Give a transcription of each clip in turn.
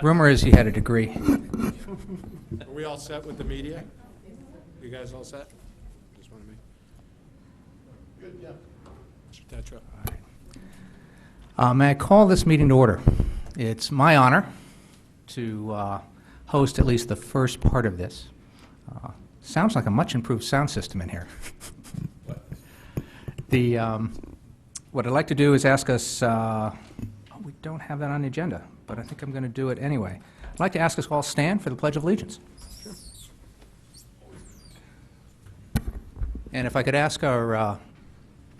Rumor is he had a degree. Are we all set with the media? You guys all set? Just want to make. Good, yeah. Mr. Tetra. May I call this meeting to order? It's my honor to host at least the first part of this. Sounds like a much improved sound system in here. What I'd like to do is ask us, we don't have that on the agenda, but I think I'm going to do it anyway. I'd like to ask us all stand for the Pledge of Allegiance. Sure. And if I could ask our, I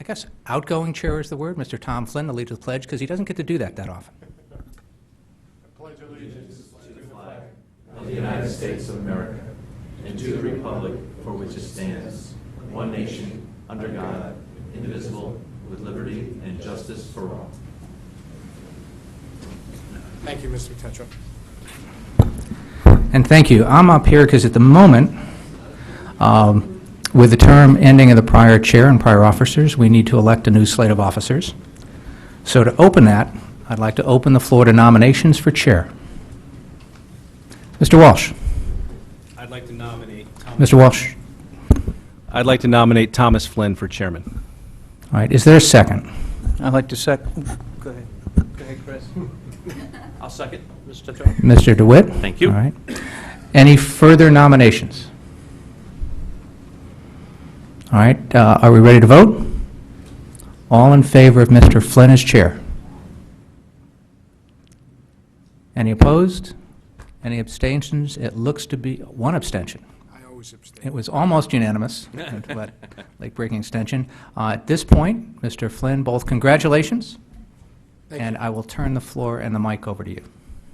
guess outgoing chair is the word, Mr. Tom Flynn, to lead the pledge, because he doesn't get to do that often. I pledge allegiance to the flag of the United States of America and to the republic for which it stands, one nation, under God, indivisible, with liberty and justice for all. Thank you, Mr. Tetra. And thank you. I'm up here because at the moment, with the term ending of the prior chair and prior officers, we need to elect a new slate of officers. So to open that, I'd like to open the floor to nominations for chair. Mr. Walsh. I'd like to nominate Mr. Walsh. I'd like to nominate Thomas Flynn for chairman. All right. Is there a second? I'd like to second. Go ahead. Go ahead, Chris. I'll second, Mr. Tetra. Mr. DeWitt? Thank you. All right. Any further nominations? All right. Are we ready to vote? All in favor of Mr. Flynn as chair? Any opposed? Any abstentions? It looks to be one abstention. I always abstain. It was almost unanimous, but late-breaking extension. At this point, Mr. Flynn, both congratulations, Thank and you. I will turn the floor and the mic over to you.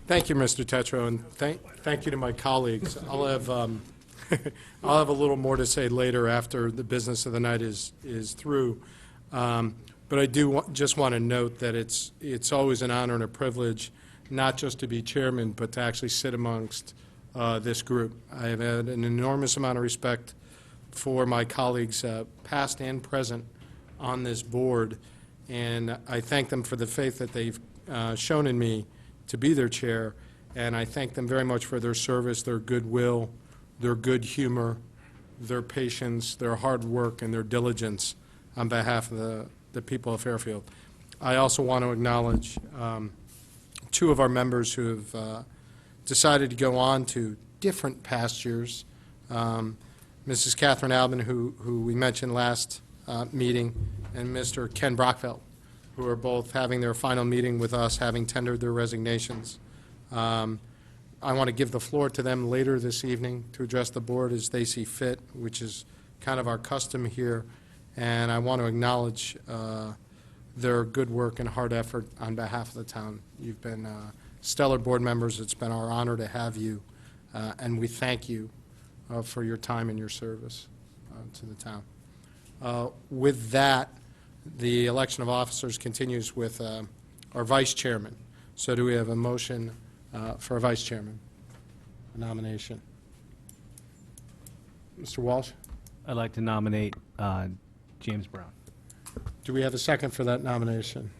Thank you, Mr. Tetra, and thank you to my colleagues. I'll have I'll have a little more to say later after the business of the night is through. But I do just want to note that it's always an honor and a privilege, not just to be chairman, but to actually sit amongst this group. I have had an enormous amount of respect for my colleagues, past and present, on this board, and I thank them for the faith that they've shown in me to be their chair, and I thank them very much for their service, their goodwill, their good humor, their patience, their hard work, and their diligence on behalf of the people of Fairfield. I also want to acknowledge two of our members who have decided to go on to different pastures. Mrs. Catherine Albin, who we mentioned last meeting, and Mr. Ken Brockfeld, who are both having their final meeting with us, having tendered their resignations. I want to give the floor to them later this evening to address the board as they see fit, which is kind of our custom here, and I want to acknowledge their good work and hard effort on behalf of the town. You've been stellar board members. It's been our honor to have you, and we thank you for your time and your service to the town. With that, the election of officers continues with our vice chairman. So do we have a motion for a vice chairman? A nomination. Mr. Walsh? I'd like to nominate James Brown. Do we have a second for that nomination?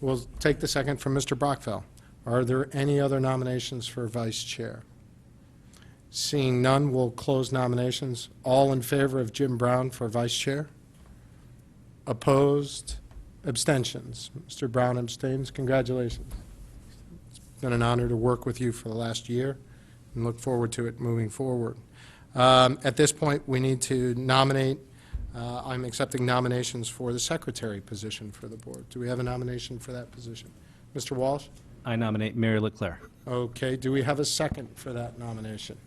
We'll take the second from Mr. Brockfeld. Are there any other nominations for vice chair? Seeing none, we'll close nominations. All in favor of Jim Brown for vice chair? Opposed? Abstentions? Mr. Brown abstains. Congratulations. It's been an honor to work with you for the last year and look forward to it moving forward. At this point, we need to nominate. I'm accepting nominations for the secretary position for the board. Do we have a nomination for that position? Mr. Walsh? I nominate Mary Leclerc. Okay. Do we have a second for that nomination?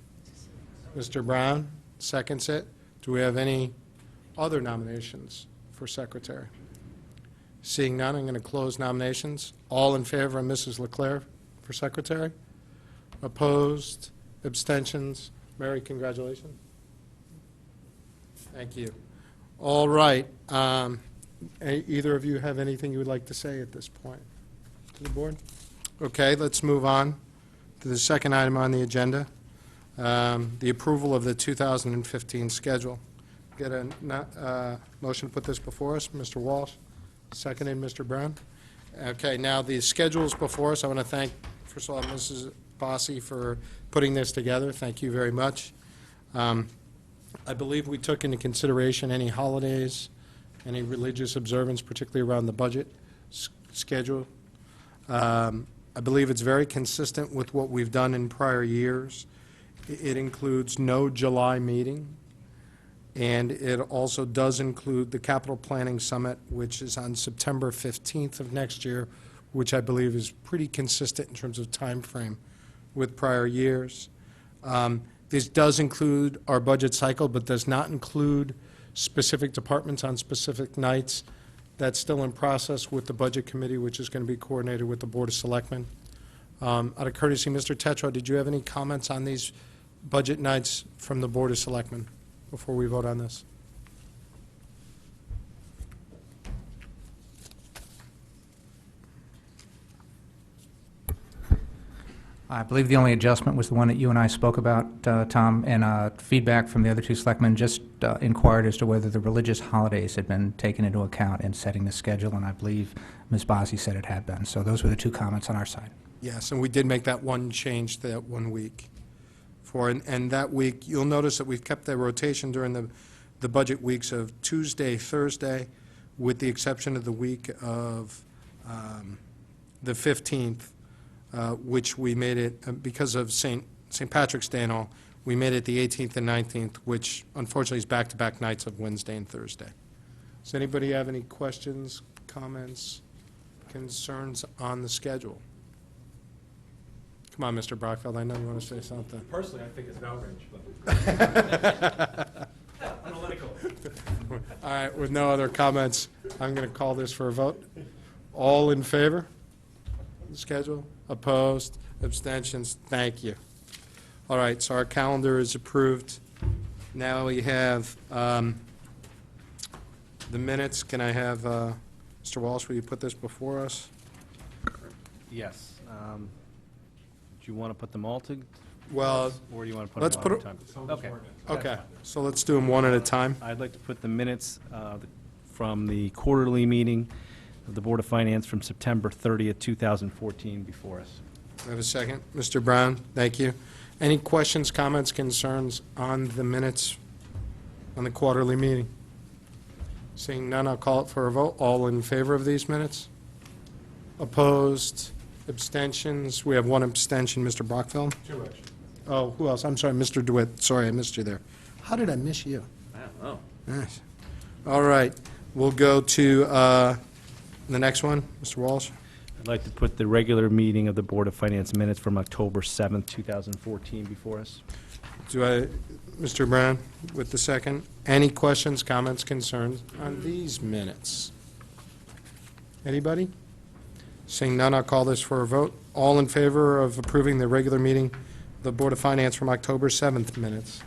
Mr. Brown seconds it. Do we have any other nominations for secretary? Seeing none, I'm going to close nominations. All in favor of Mrs. Leclerc for secretary? Opposed? Abstentions? Mary, congratulations. Thank you. All right. Either of you have anything you would like to say at this point to the board? Okay, let's move on to the second item on the agenda, the approval of the 2015 schedule. Get a motion to put this before us. Mr. Walsh, seconded. Mr. Brown. Okay, now the schedule is before us. I want to thank first of all, Mrs. Bossy, for putting this together. Thank you very much. I believe we took into consideration any holidays, any religious observance, particularly around the budget schedule. I believe it's very consistent with what we've done in prior years. It includes no July meeting, and it also does include the Capital Planning Summit, which is on September 15th of next year, which I believe is pretty consistent in terms of time frame with prior years. This does include our budget cycle, but does not include specific departments on specific nights. That's still in process with the Budget Committee, which is going to be coordinated with the Board of Selectmen. Out of courtesy, Mr. Tetro, did you have any comments on these budget nights from the Board of Selectmen before we vote on this? I believe the only adjustment was the one that you and I spoke about, Tom, and feedback from the other two selectmen just inquired as to whether the religious holidays had been taken into account in setting the schedule, and I believe Ms. Bossi said it had been. So those were the two comments on our side. Yes, and we did make that one change to that 1 week. And that week, you'll notice that we've kept the rotation during the budget weeks of Tuesday, Thursday, with the exception of the week of the 15th, which we made it, because of St. Patrick's Day and all, we made it the 18th and 19th, which unfortunately is back-to-back nights of Wednesday and Thursday. Does anybody have any questions, comments, concerns on the schedule? Come on, Mr. Brockfeld, I know you want to say something. Personally, I think it's an outrage, but analytical. All right, with no other comments, I'm going to call this for a vote. All in favor of the schedule? Opposed? Abstentions? Thank you. All right, so our calendar is approved. Now we have the minutes. Can I have, Mr. Walsh, will you put this before us? Yes. Do you want to put them all to? Well, Or do you want to put let's them put all at a time? Okay. okay, so let's do them one at a time. I'd like to put the minutes from the quarterly meeting of the Board of Finance from September 30th, 2014 before us. I have a second. Mr. Brown, thank you. Any questions, comments, concerns on the minutes on the quarterly meeting? Seeing none, I'll call it for a vote. All in favor of these minutes? Opposed? Abstentions? We have one abstention, Mr. Brockfeld. Two, actually. Oh, who else? I'm sorry, Mr. DeWitt. Sorry, I missed you there. How did I miss you? I don't know. Nice. All right, we'll go to the next one, Mr. Walsh. I'd like to put the regular meeting of the Board of Finance minutes from October 7th, 2014 before us. Mr. Brown, with the second. Any questions, comments, concerns on these minutes? Anybody? Seeing none, I'll call this for a vote. All in favor of approving the regular meeting of the Board of Finance from October 7th minutes?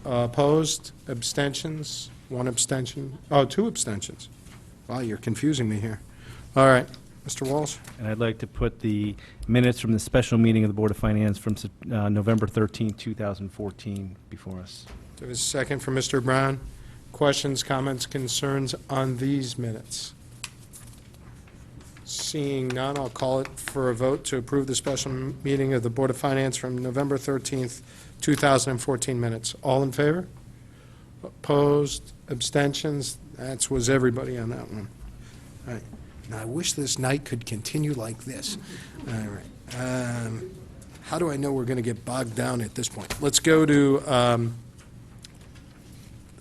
Opposed? Abstentions? One abstention? Oh, two abstentions. Wow, you're confusing me here. All right, Mr. Walsh? And I'd like to put the minutes from the special meeting of the Board of Finance from November 13th, 2014 before us. There is a second for Mr. Brown. Questions, comments, concerns on these minutes? Seeing none, I'll call it for a vote to approve the special meeting of the Board of Finance from November 13th, 2014 minutes. All in favor? Opposed? Abstentions? That was everybody on that one. All right. Now, I wish this night could continue like this. All right. How do I know we're going to get bogged down at this point? Let's go to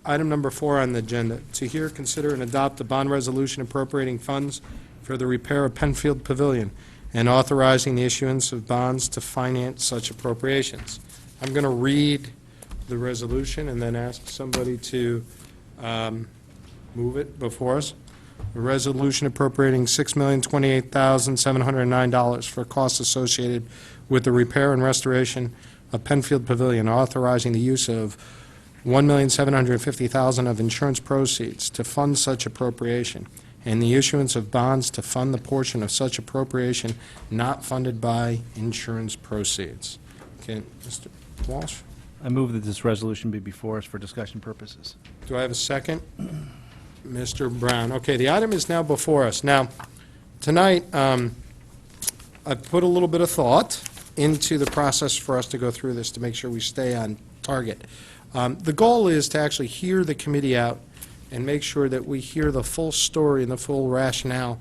item number 4 on the agenda. To hear, consider, and adopt a bond resolution appropriating funds for the repair of Penfield Pavilion and authorizing the issuance of bonds to finance such appropriations. I'm going to read the resolution and then ask somebody to move it before us. A resolution appropriating $6,028,709 for costs associated with the repair and restoration of Penfield Pavilion, authorizing the use of $1,750,000 of insurance proceeds to fund such appropriation, and the issuance of bonds to fund the portion of such appropriation not funded by insurance proceeds. Okay, Mr. Walsh? I move that this resolution be before us for discussion purposes. Do I have a second? Mr. Brown. Okay, the item is now before us. Now, tonight, I've put a little bit of thought into the process for us to go through this to make sure we stay on target. The goal is to actually hear the committee out and make sure that we hear the full story and the full rationale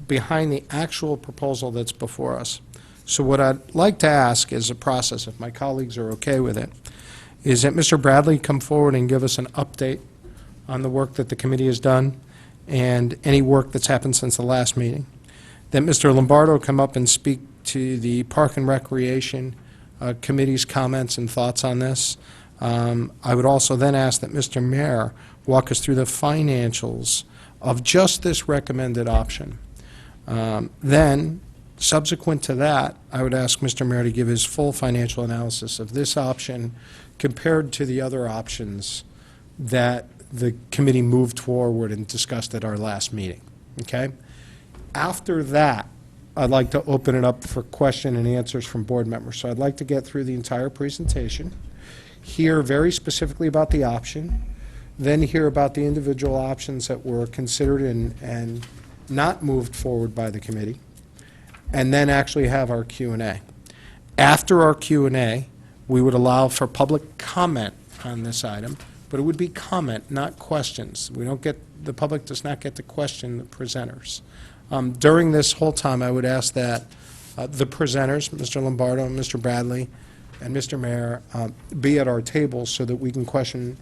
behind the actual proposal that's before us. So what I'd like to ask as a process, if my colleagues are okay with it, is that Mr. Bradley come forward and give us an update on the work that the committee has done and any work that's happened since the last meeting. Then Mr. Lombardo come up and speak to the Park and Recreation Committee's comments and thoughts on this. I would also then ask that Mr. Mayor walk us through the financials of just this recommended option. Then, subsequent to that, I would ask Mr. Mayor to give his full financial analysis of this option compared to the other options that the committee moved forward and discussed at our last meeting. Okay? After that, I'd like to open it up for question and answers from board members. So I'd like to get through the entire presentation, hear very specifically about the option, then hear about the individual options that were considered and not moved forward by the committee, and then actually have our Q&A. After our Q&A, we would allow for public comment on this item, but it would be comment, not questions. The public does not get to question the presenters. During this whole time, I would ask that the presenters, Mr. Lombardo, Mr. Bradley, and Mr. Mayor, be at our table so that we can question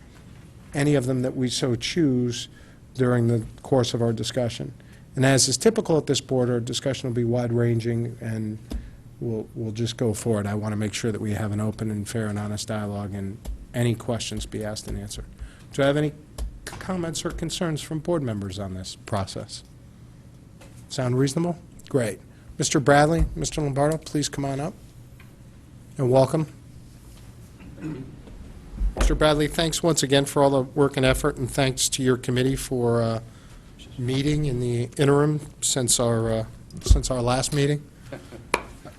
any of them that we so choose during the course of our discussion. And as is typical at this board, our discussion will be wide-ranging, and we'll just go for it. I want to make sure that we have an open and fair and honest dialogue, and any questions be asked and answered. Do I have any comments or concerns from board members on this process? Sound reasonable? Great. Mr. Bradley, Mr. Lombardo, please come on up, and welcome. Mr. Bradley, thanks once again for all the work and effort, and thanks to your committee for meeting in the interim since our last meeting.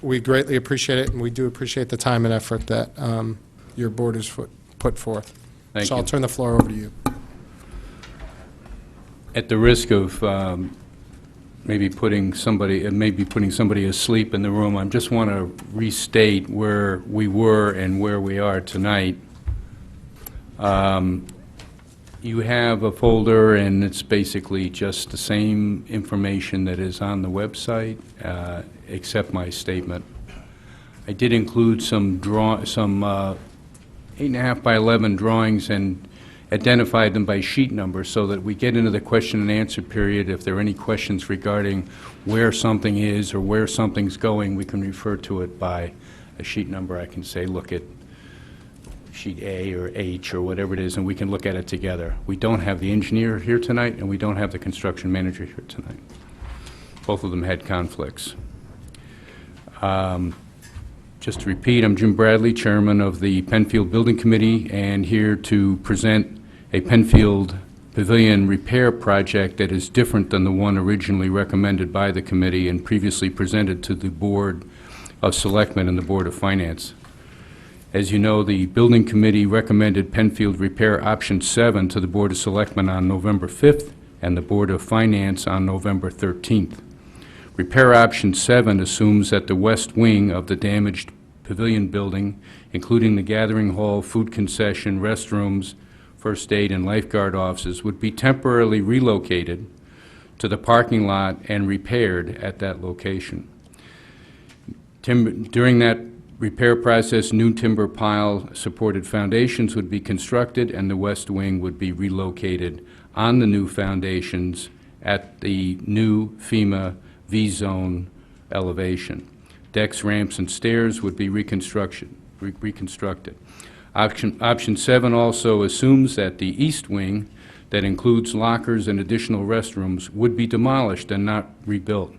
We greatly appreciate it, and we do appreciate the time and effort that your board has put forth. Thank So you. I'll turn the floor over to you. At the risk of maybe putting somebody asleep in the room, I just want to restate where we were and where we are tonight. You have a folder, and it's basically just the same information that is on the website, except my statement. I did include some 8.5 by 11 drawings and identified them by sheet number so that we get into the question and answer period. If there are any questions regarding where something is or where something's going, we can refer to it by a sheet number. I can say, look at sheet A or H or whatever it is, and we can look at it together. We don't have the engineer here tonight, and we don't have the construction manager here tonight. Both of them had conflicts. Just to repeat, I'm Jim Bradley, chairman of the Penfield Building Committee, and here to present a Penfield Pavilion repair project that is different than the one originally recommended by the committee and previously presented to the Board of Selectmen and the Board of Finance. As you know, the Building Committee recommended Penfield Repair Option 7 to the Board of Selectmen on November 5th and the Board of Finance on November 13th. Repair Option 7 assumes that the west wing of the damaged pavilion building, including the gathering hall, food concession, restrooms, first aid, and lifeguard offices, would be temporarily relocated to the parking lot and repaired at that location. During that repair process, new timber pile-supported foundations would be constructed, and the west wing would be relocated on the new foundations at the new FEMA V-zone elevation. Decks, ramps, and stairs would be reconstructed. Option 7 also assumes that the east wing, that includes lockers and additional restrooms, would be demolished and not rebuilt.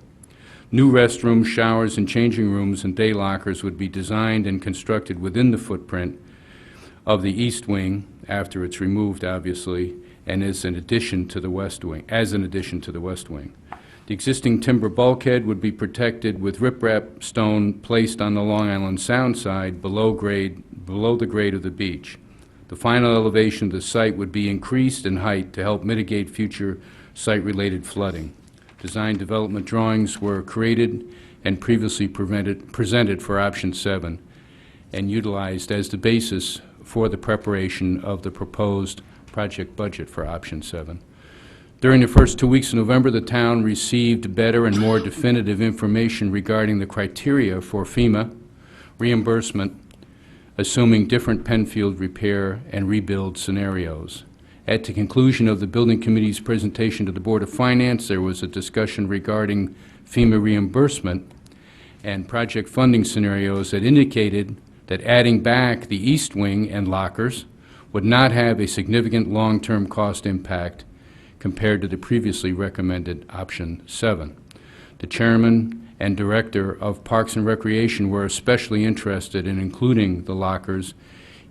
New restrooms, showers, and changing rooms and day lockers would be designed and constructed within the footprint of the east wing after it's removed, obviously, and as an addition to the west wing. The existing timber bulkhead would be protected with riprap stone placed on the Long Island Sound side below the grade of the beach. The final elevation of the site would be increased in height to help mitigate future site-related flooding. Design development drawings were created and previously presented for option 7 and utilized as the basis for the preparation of the proposed project budget for option 7. During the first 2 weeks of November, the town received better and more definitive information regarding the criteria for FEMA reimbursement, assuming different Penfield repair and rebuild scenarios. At the conclusion of the Building Committee's presentation to the Board of Finance, there was a discussion regarding FEMA reimbursement and project funding scenarios that indicated that adding back the east wing and lockers would not have a significant long-term cost impact compared to the previously recommended option 7. The chairman and director of Parks and Recreation were especially interested in including the lockers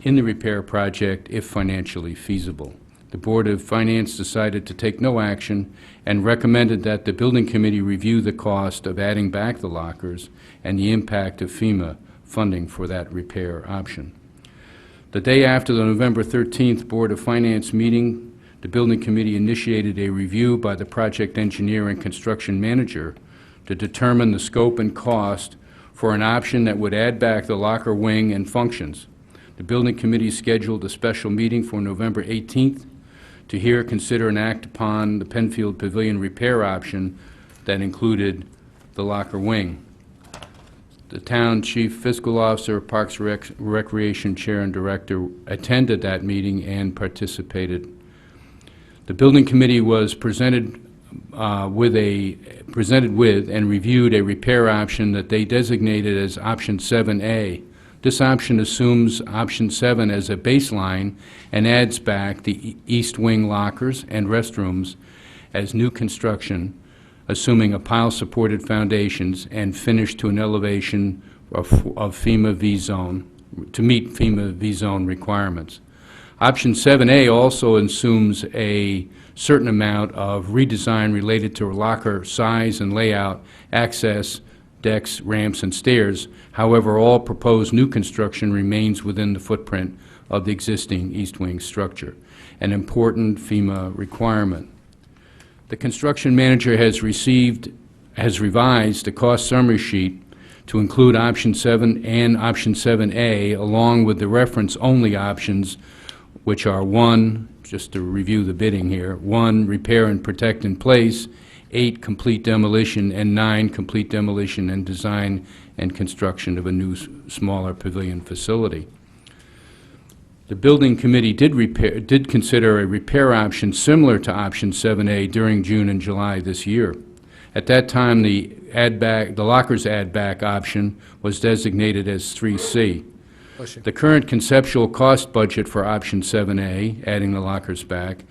in the repair project if financially feasible. The Board of Finance decided to take no action and recommended that the Building Committee review the cost of adding back the lockers and the impact of FEMA funding for that repair option. The day after the November 13th Board of Finance meeting, the Building Committee initiated a review by the project engineer and construction manager to determine the scope and cost for an option that would add back the locker wing and functions. The Building Committee scheduled a special meeting for November 18th to hear, consider, and act upon the Penfield Pavilion repair option that included the locker wing. The town chief fiscal officer, Parks Recreation chair and director attended that meeting and participated. The Building Committee was presented with and reviewed a repair option that they designated as option 7A. This option assumes option 7 as a baseline and adds back the east wing lockers and restrooms as new construction, assuming a pile-supported foundations and finished to an elevation of FEMA V-zone, to meet FEMA V-zone requirements. Option 7A also assumes a certain amount of redesign related to locker size and layout, access, decks, ramps, and stairs. However, all proposed new construction remains within the footprint of the existing east wing structure, an important FEMA requirement. The construction manager has revised the cost summary sheet to include option 7 and option 7A, along with the reference-only options, which are 1, just to review the bidding here, 1, repair and protect in place, 8, complete demolition, and 9, complete demolition and design and construction of a new, smaller pavilion facility. The Building Committee did consider a repair option similar to option 7A during June and July this year. At that time, the lockers add-back option was designated as 3C. The current conceptual cost budget for option 7A, adding the lockers back,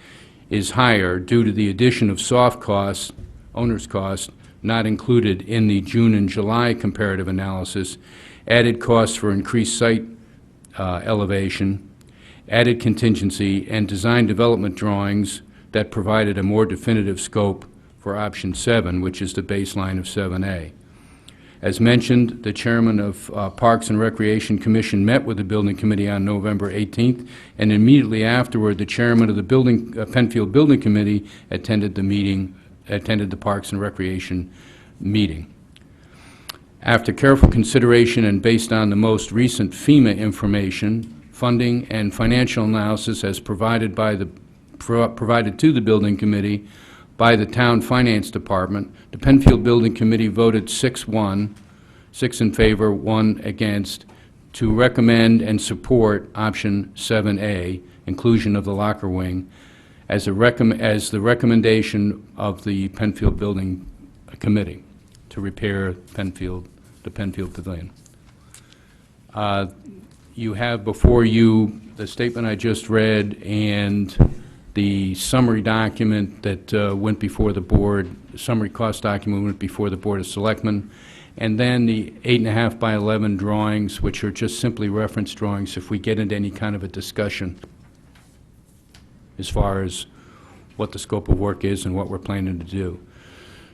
is higher due to the addition of soft costs, owner's costs, not included in the June and July comparative analysis, added costs for increased site elevation, added contingency, and design development drawings that provided a more definitive scope for option 7, which is the baseline of 7A. As mentioned, the chairman of Parks and Recreation Commission met with the Building Committee on November 18th, and immediately afterward, the chairman of the Penfield Building Committee attended the Parks and Recreation meeting. After careful consideration and based on the most recent FEMA information, funding and financial analysis as provided to the Building Committee by the Town Finance Department, the Penfield Building Committee voted 6-1, 6 in favor, 1 against, to recommend and support option 7A, inclusion of the locker wing, as the recommendation of the Penfield Building Committee to repair the Penfield Pavilion. You have before you the statement I just read and the summary document that went before the board, summary cost document went before the Board of Selectmen, and then the 8.5 by 11 drawings, which are just simply reference drawings if we get into any kind of a discussion as far as what the scope of work is and what we're planning to do.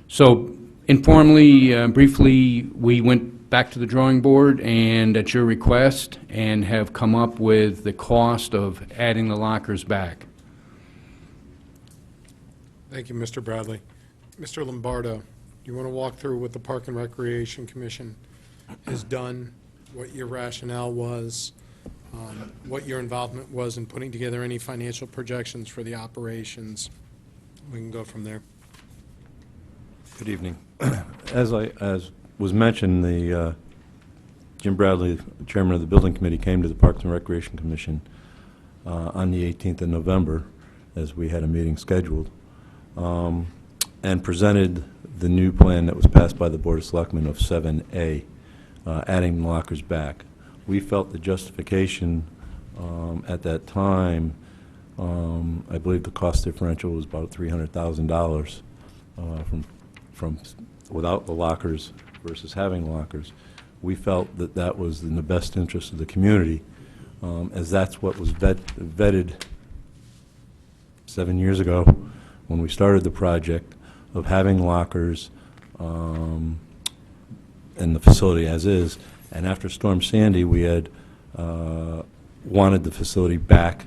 So informally, briefly, we went back to the drawing board and at your request and have come up with the cost of adding the lockers back. Thank you, Mr. Bradley. Mr. Lombardo. you want to walk through what the Park and Recreation Commission has done, what your rationale was, what your involvement was in putting together any financial projections for the operations? We can go from there. Good evening. As was mentioned, the Jim Bradley, Chairman of the Building Committee, came to the Parks and Recreation Commission on the 18th of November, as we had a meeting scheduled, and presented the new plan that was passed by the Board of Selectmen of 7A, adding lockers back. We felt the justification at that time, I believe the cost differential was about $300,000 from without the lockers versus having lockers. We felt that that was in the best interest of the community, as that's what was vetted 7 years ago when we started the project, of having lockers in the facility as is. And after Storm Sandy, we had wanted the facility back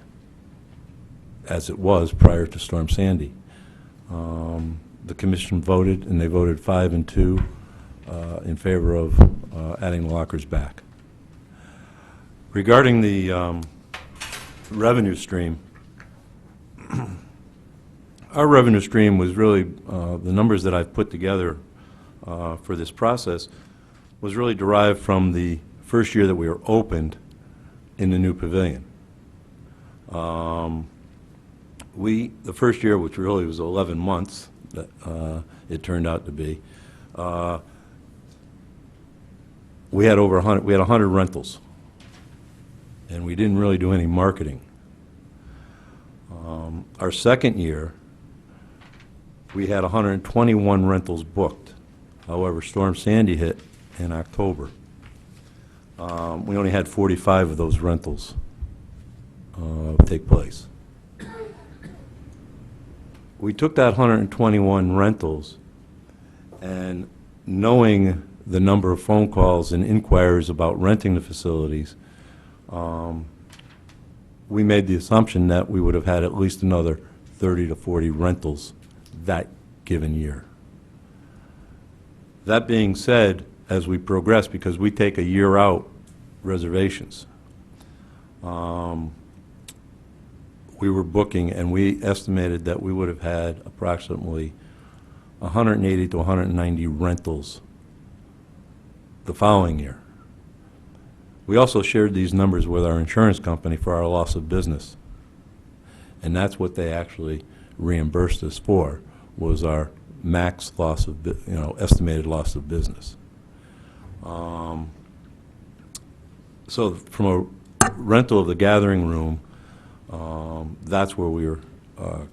as it was prior to Storm Sandy. The commission voted, and they voted 5-2 in favor of adding the lockers back. Regarding the revenue stream, our revenue stream was really, the numbers that I've put together for this process was really derived from the first year that we were opened in the new pavilion. The first year, which really was 11 months, that it turned out to be, we had over 100. We had 100 rentals, and we didn't really do any marketing. Our second year, we had 121 rentals booked. However, Storm Sandy hit in October. We only had 45 of those rentals take place. We took that 121 rentals, and knowing the number of phone calls and inquiries about renting the facilities, we made the assumption that we would have had at least another 30 to 40 rentals that given year. That being said, as we progress, because we take a year out reservations, we were booking, and we estimated that we would have had approximately 180 to 190 rentals the following year. We also shared these numbers with our insurance company for our loss of business, and that's what they actually reimbursed us for, was our max loss of, estimated loss of business. So from a rental of the gathering room, that's where we were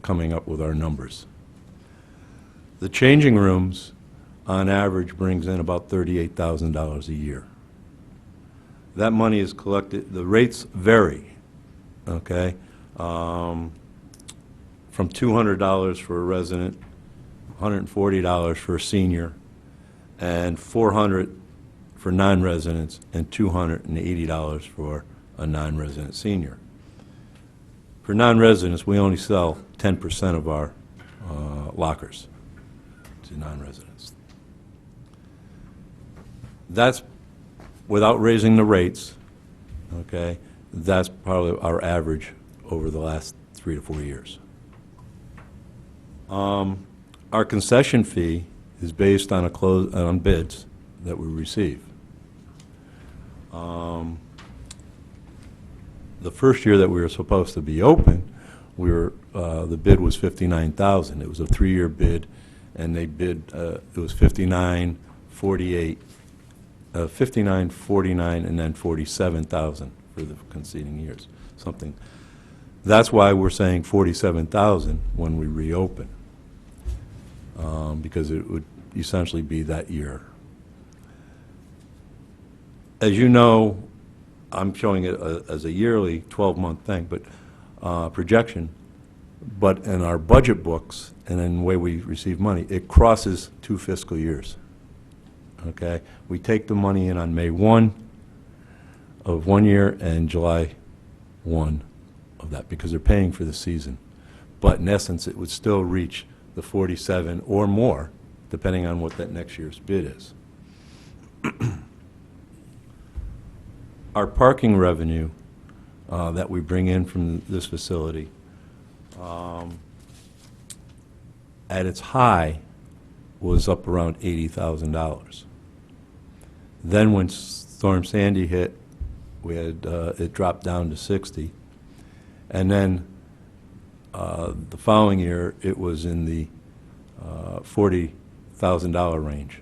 coming up with our numbers. The changing rooms, on average, brings in about $38,000 a year. That money is collected, the rates vary, okay? From $200 for a resident, $140 for a senior, and $400 for non-residents, and $280 for a non-resident senior. For non-residents, we only sell 10% of our lockers to non-residents. That's without raising the rates, okay? That's probably our average over the last 3 to 4 years. Our concession fee is based on on bids that we receive. The first year that we were supposed to be open, the bid was $59,000. It was a 3-year bid, and they bid, it was $59,000, $48,000, $59,000, $49,000, and then $47,000 for the conceding years. That's why we're saying $47,000 when we reopen, because it would essentially be that year. As you know, I'm showing it as a yearly 12-month thing, but projection. But in our budget books and in the way we receive money, it crosses 2 fiscal years. Okay, we take the money in on May 1 of 1 year and July 1 of that, because they're paying for the season. But in essence, it would still reach the 47 or more depending on what that next year's bid is. Our parking revenue that we bring in from this facility, at its high, was up around $80,000. Then when Storm Sandy hit, we had, it dropped down to 60. And then the following year, it was in the $40,000 range.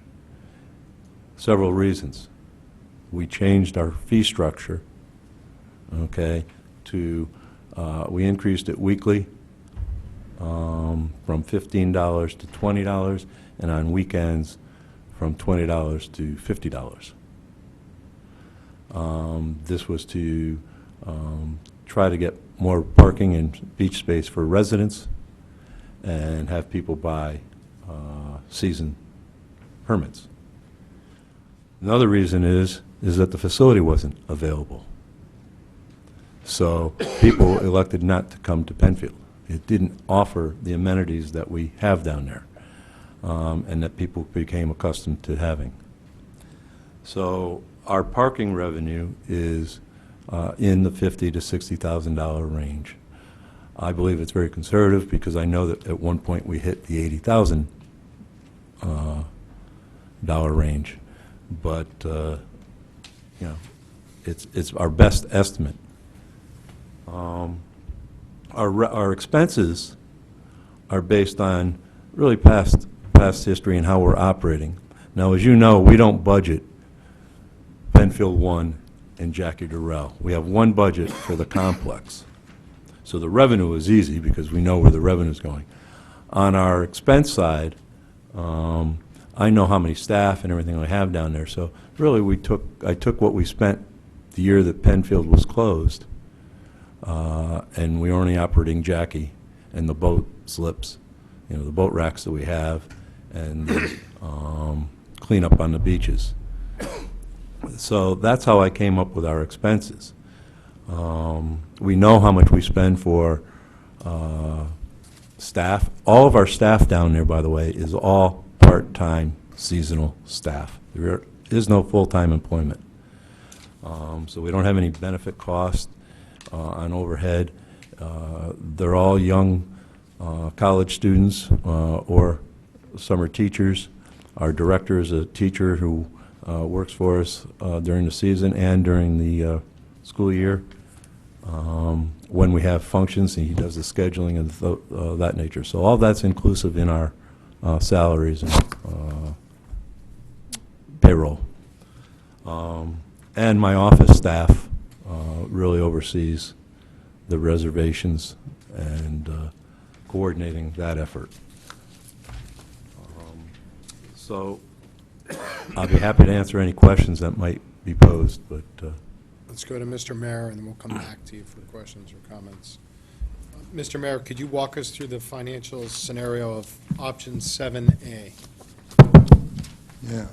Several reasons. We changed our fee structure, okay, to, we increased it weekly from $15 to $20, and on weekends from $20 to $50. This was to try to get more parking and beach space for residents and have people buy season permits. Another reason is that the facility wasn't available. So people elected not to come to Penfield. It didn't offer the amenities that we have down there and that people became accustomed to having. So our parking revenue is in the $50,000 to $60,000 range. I believe it's very conservative because I know that at one point we hit the $80,000 range, but you know, it's our best estimate. Our expenses are based on really past history and how we're operating. Now, as you know, we don't budget Penfield 1 and Jackie Durrell. We have one budget for the complex. So the revenue is easy because we know where the revenue is going. On our expense side, I know how many staff and everything I have down there. So really, I took what we spent the year that Penfield was closed, and we were only operating Jackie and the boat slips, you know, the boat racks that we have, and the cleanup on the beaches. So that's how I came up with our expenses. We know how much we spend for staff. All of our staff down there, by the way, is all part-time seasonal staff. There is no full-time employment. So we don't have any benefit cost on overhead. They're all young college students or summer teachers. Our director is a teacher who works for us during the season and during the school year. When we have functions, and he does the scheduling and that nature. So all that's inclusive in our salaries and payroll. And my office staff really oversees the reservations and coordinating that effort. So I'll be happy to answer any questions that might be posed, but Let's go to Mr. Mayor, and then we'll come back to you for questions or comments. Mr. Mayor, could you walk us through the financial scenario of option 7A? Yeah,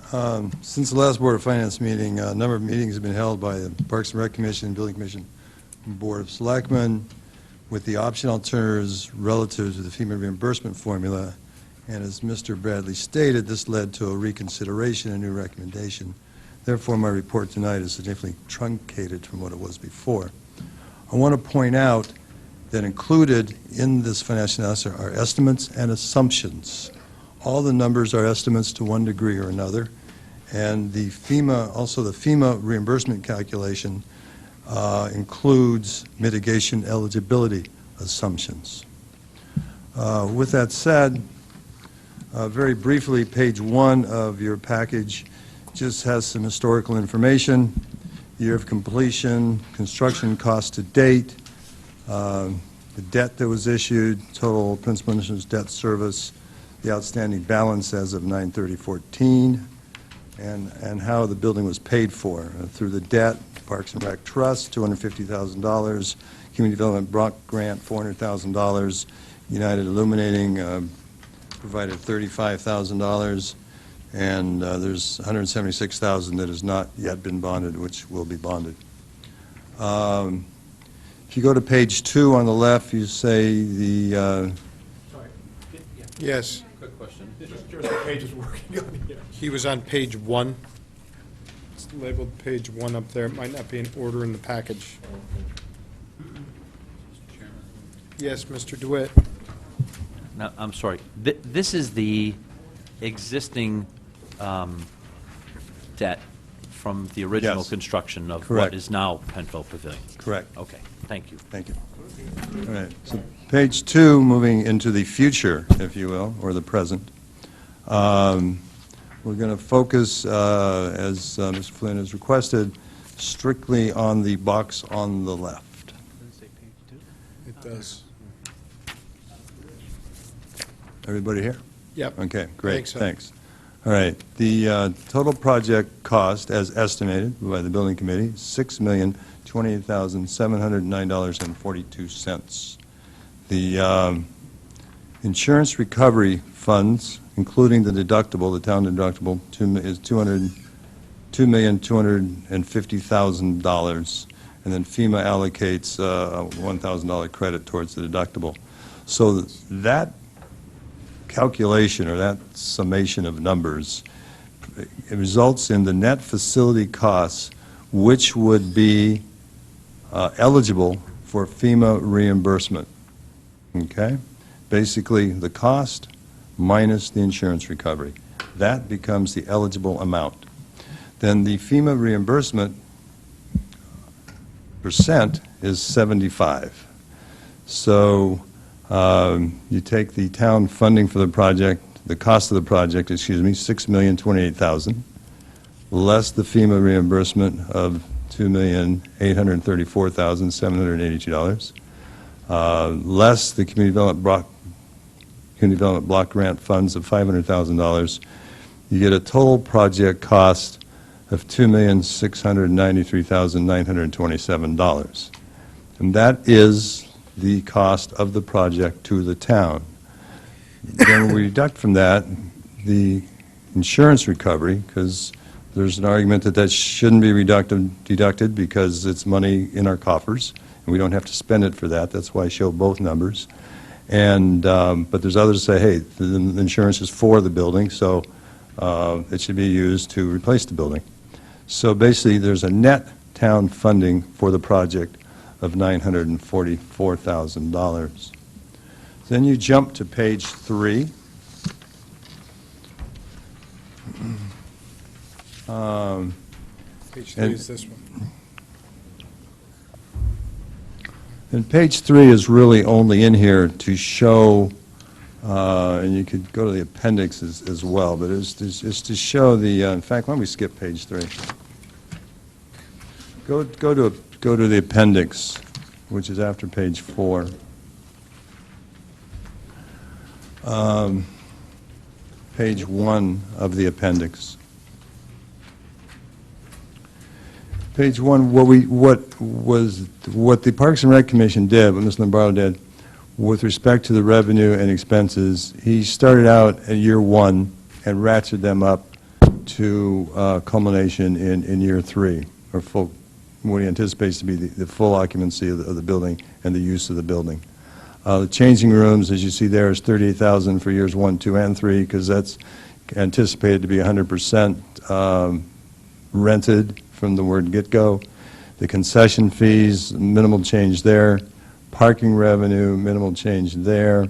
since the last Board of Finance meeting, a number of meetings have been held by the Parks and Rec Commission, Building Commission, and Board of Selectmen with the option alternatives relative to the FEMA reimbursement formula. And as Mr. Bradley stated, this led to a reconsideration, a new recommendation. Therefore, my report tonight is significantly truncated from what it was before. I want to point out that included in this financial analysis are estimates and assumptions. All the numbers are estimates to one degree or another, and the FEMA, also the FEMA reimbursement calculation includes mitigation eligibility assumptions. With that said, very briefly, page 1 of your package just has some historical information, year of completion, construction cost to date, the debt that was issued, total principal and interest debt service, the outstanding balance as of 9/30/14, and how the building was paid for through the debt, Parks and Rec Trust, $250,000, Community Development Block Grant, $400,000, United Illuminating provided $35,000, and there's $176,000 that has not yet been bonded, which will be bonded. If you go to page 2 on the left, you say the Yes. Quick question. He was on page 1. It's labeled page 1 up there. It might not be in order in the package. Yes, Mr. DeWitt. Now, I'm sorry, this is the existing debt from the original Yes. construction of Correct. what is now Penfield Pavilion? Correct. Okay, thank you. Thank you. All right, so page 2, moving into the future, if you will, or the present. We're going to focus, as Mr. Flynn has requested, strictly on the box on the left. It does. Everybody here? Yep. Okay, I great, think so. thanks. All right, the total project cost, as estimated by the building committee, $6,028,709.42. The insurance recovery funds, including the deductible, the town deductible, is $2,250,000, and then FEMA allocates a $1,000 credit towards the deductible. So that calculation, or that summation of numbers, it results in the net facility costs, which would be eligible for FEMA reimbursement. Okay? Basically, the cost minus the insurance recovery. That becomes the eligible amount. Then the FEMA reimbursement percent is 75. So you take the town funding for the project, the cost of the project, $6,028,000, less the FEMA reimbursement of $2,834,782, less the community development block grant funds of $500,000. You get a total project cost of $2,693,927. And that is the cost of the project to the town. Then we deduct from that the insurance recovery, because there's an argument that that shouldn't be deducted because it's money in our coffers, and we don't have to spend it for that. That's why I show both numbers. And but there's others that say, hey, the insurance is for the building, so it should be used to replace the building. So basically, there's a net town funding for the project of $944,000. Then you jump to page 3. Page 3 is this one. And page 3 is really only in here to show, and you could go to the appendix as well, but it's to show the, in fact, why don't we skip page 3? Go to the appendix, which is after page 4. Page 1 of the appendix. Page 1, what the Parks and Rec Commission did, what Mr. Lombardo did, with respect to the revenue and expenses, he started out at year 1 and ratcheted them up to culmination in year 3, or full, what he anticipates to be the full occupancy of the building and the use of the building. The changing rooms, as you see there, is $38,000 for years 1, 2, and 3, because that's anticipated to be 100% rented from the word get-go. The concession fees, minimal change there. Parking revenue, minimal change there.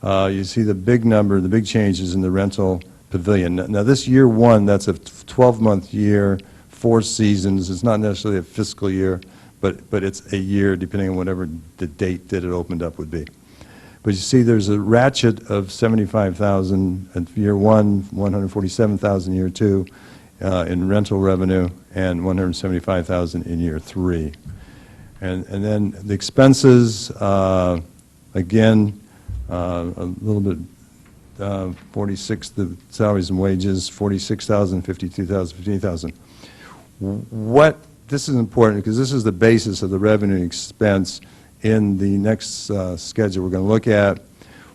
You see the big number, the big changes in the rental pavilion. Now this year 1, that's a 12-month year, 4 seasons. It's not necessarily a fiscal year, but it's a year depending on whatever the date that it opened up would be. But you see there's a ratchet of $75,000 at year 1, $147,000 year 2 in rental revenue, and $175,000 in year 3. And then the expenses, again, a little bit, 46, the salaries and wages, $46,000, $52,000, $58,000. What, this is important because this is the basis of the revenue and expense in the next schedule we're going to look at.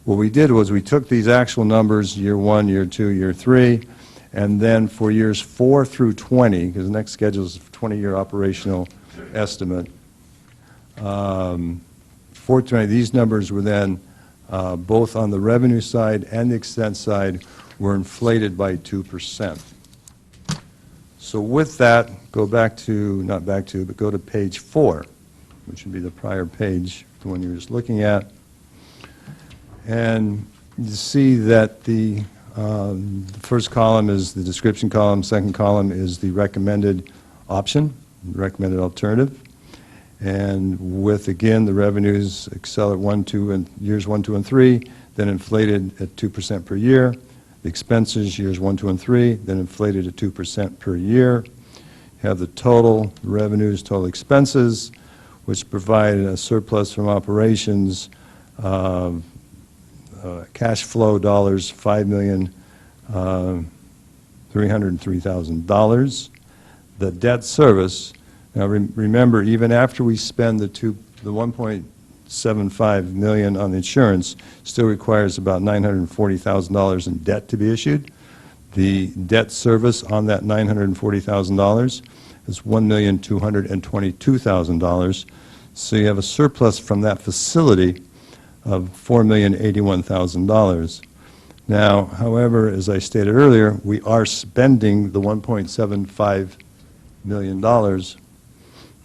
What we did was we took these actual numbers, year 1, year 2, year 3, and then for years 4 through 20, because the next schedule is a 20-year operational estimate, 4 to 20, these numbers were then both on the revenue side and the expense side were inflated by 2%. So with that, go back to, not back to, but go to page 4, which would be the prior page, the one you were just looking at. And you see that the first column is the description column, second column is the recommended option, recommended alternative. And with, again, the revenues excel at years 1, 2, and 3, then inflated at 2% per year. The expenses, years 1, 2, and 3, then inflated at 2% per year. You have the total revenues, total expenses, which provide a surplus from operations, cash flow dollars, $5,303,000. The debt service, now remember, even after we spend the 1.75 million on the insurance, still requires about $940,000 in debt to be issued. The debt service on that $940,000 is $1,222,000. So you have a surplus from that facility of $4,081,000. Now, however, as I stated earlier, we are spending the $1.75 million,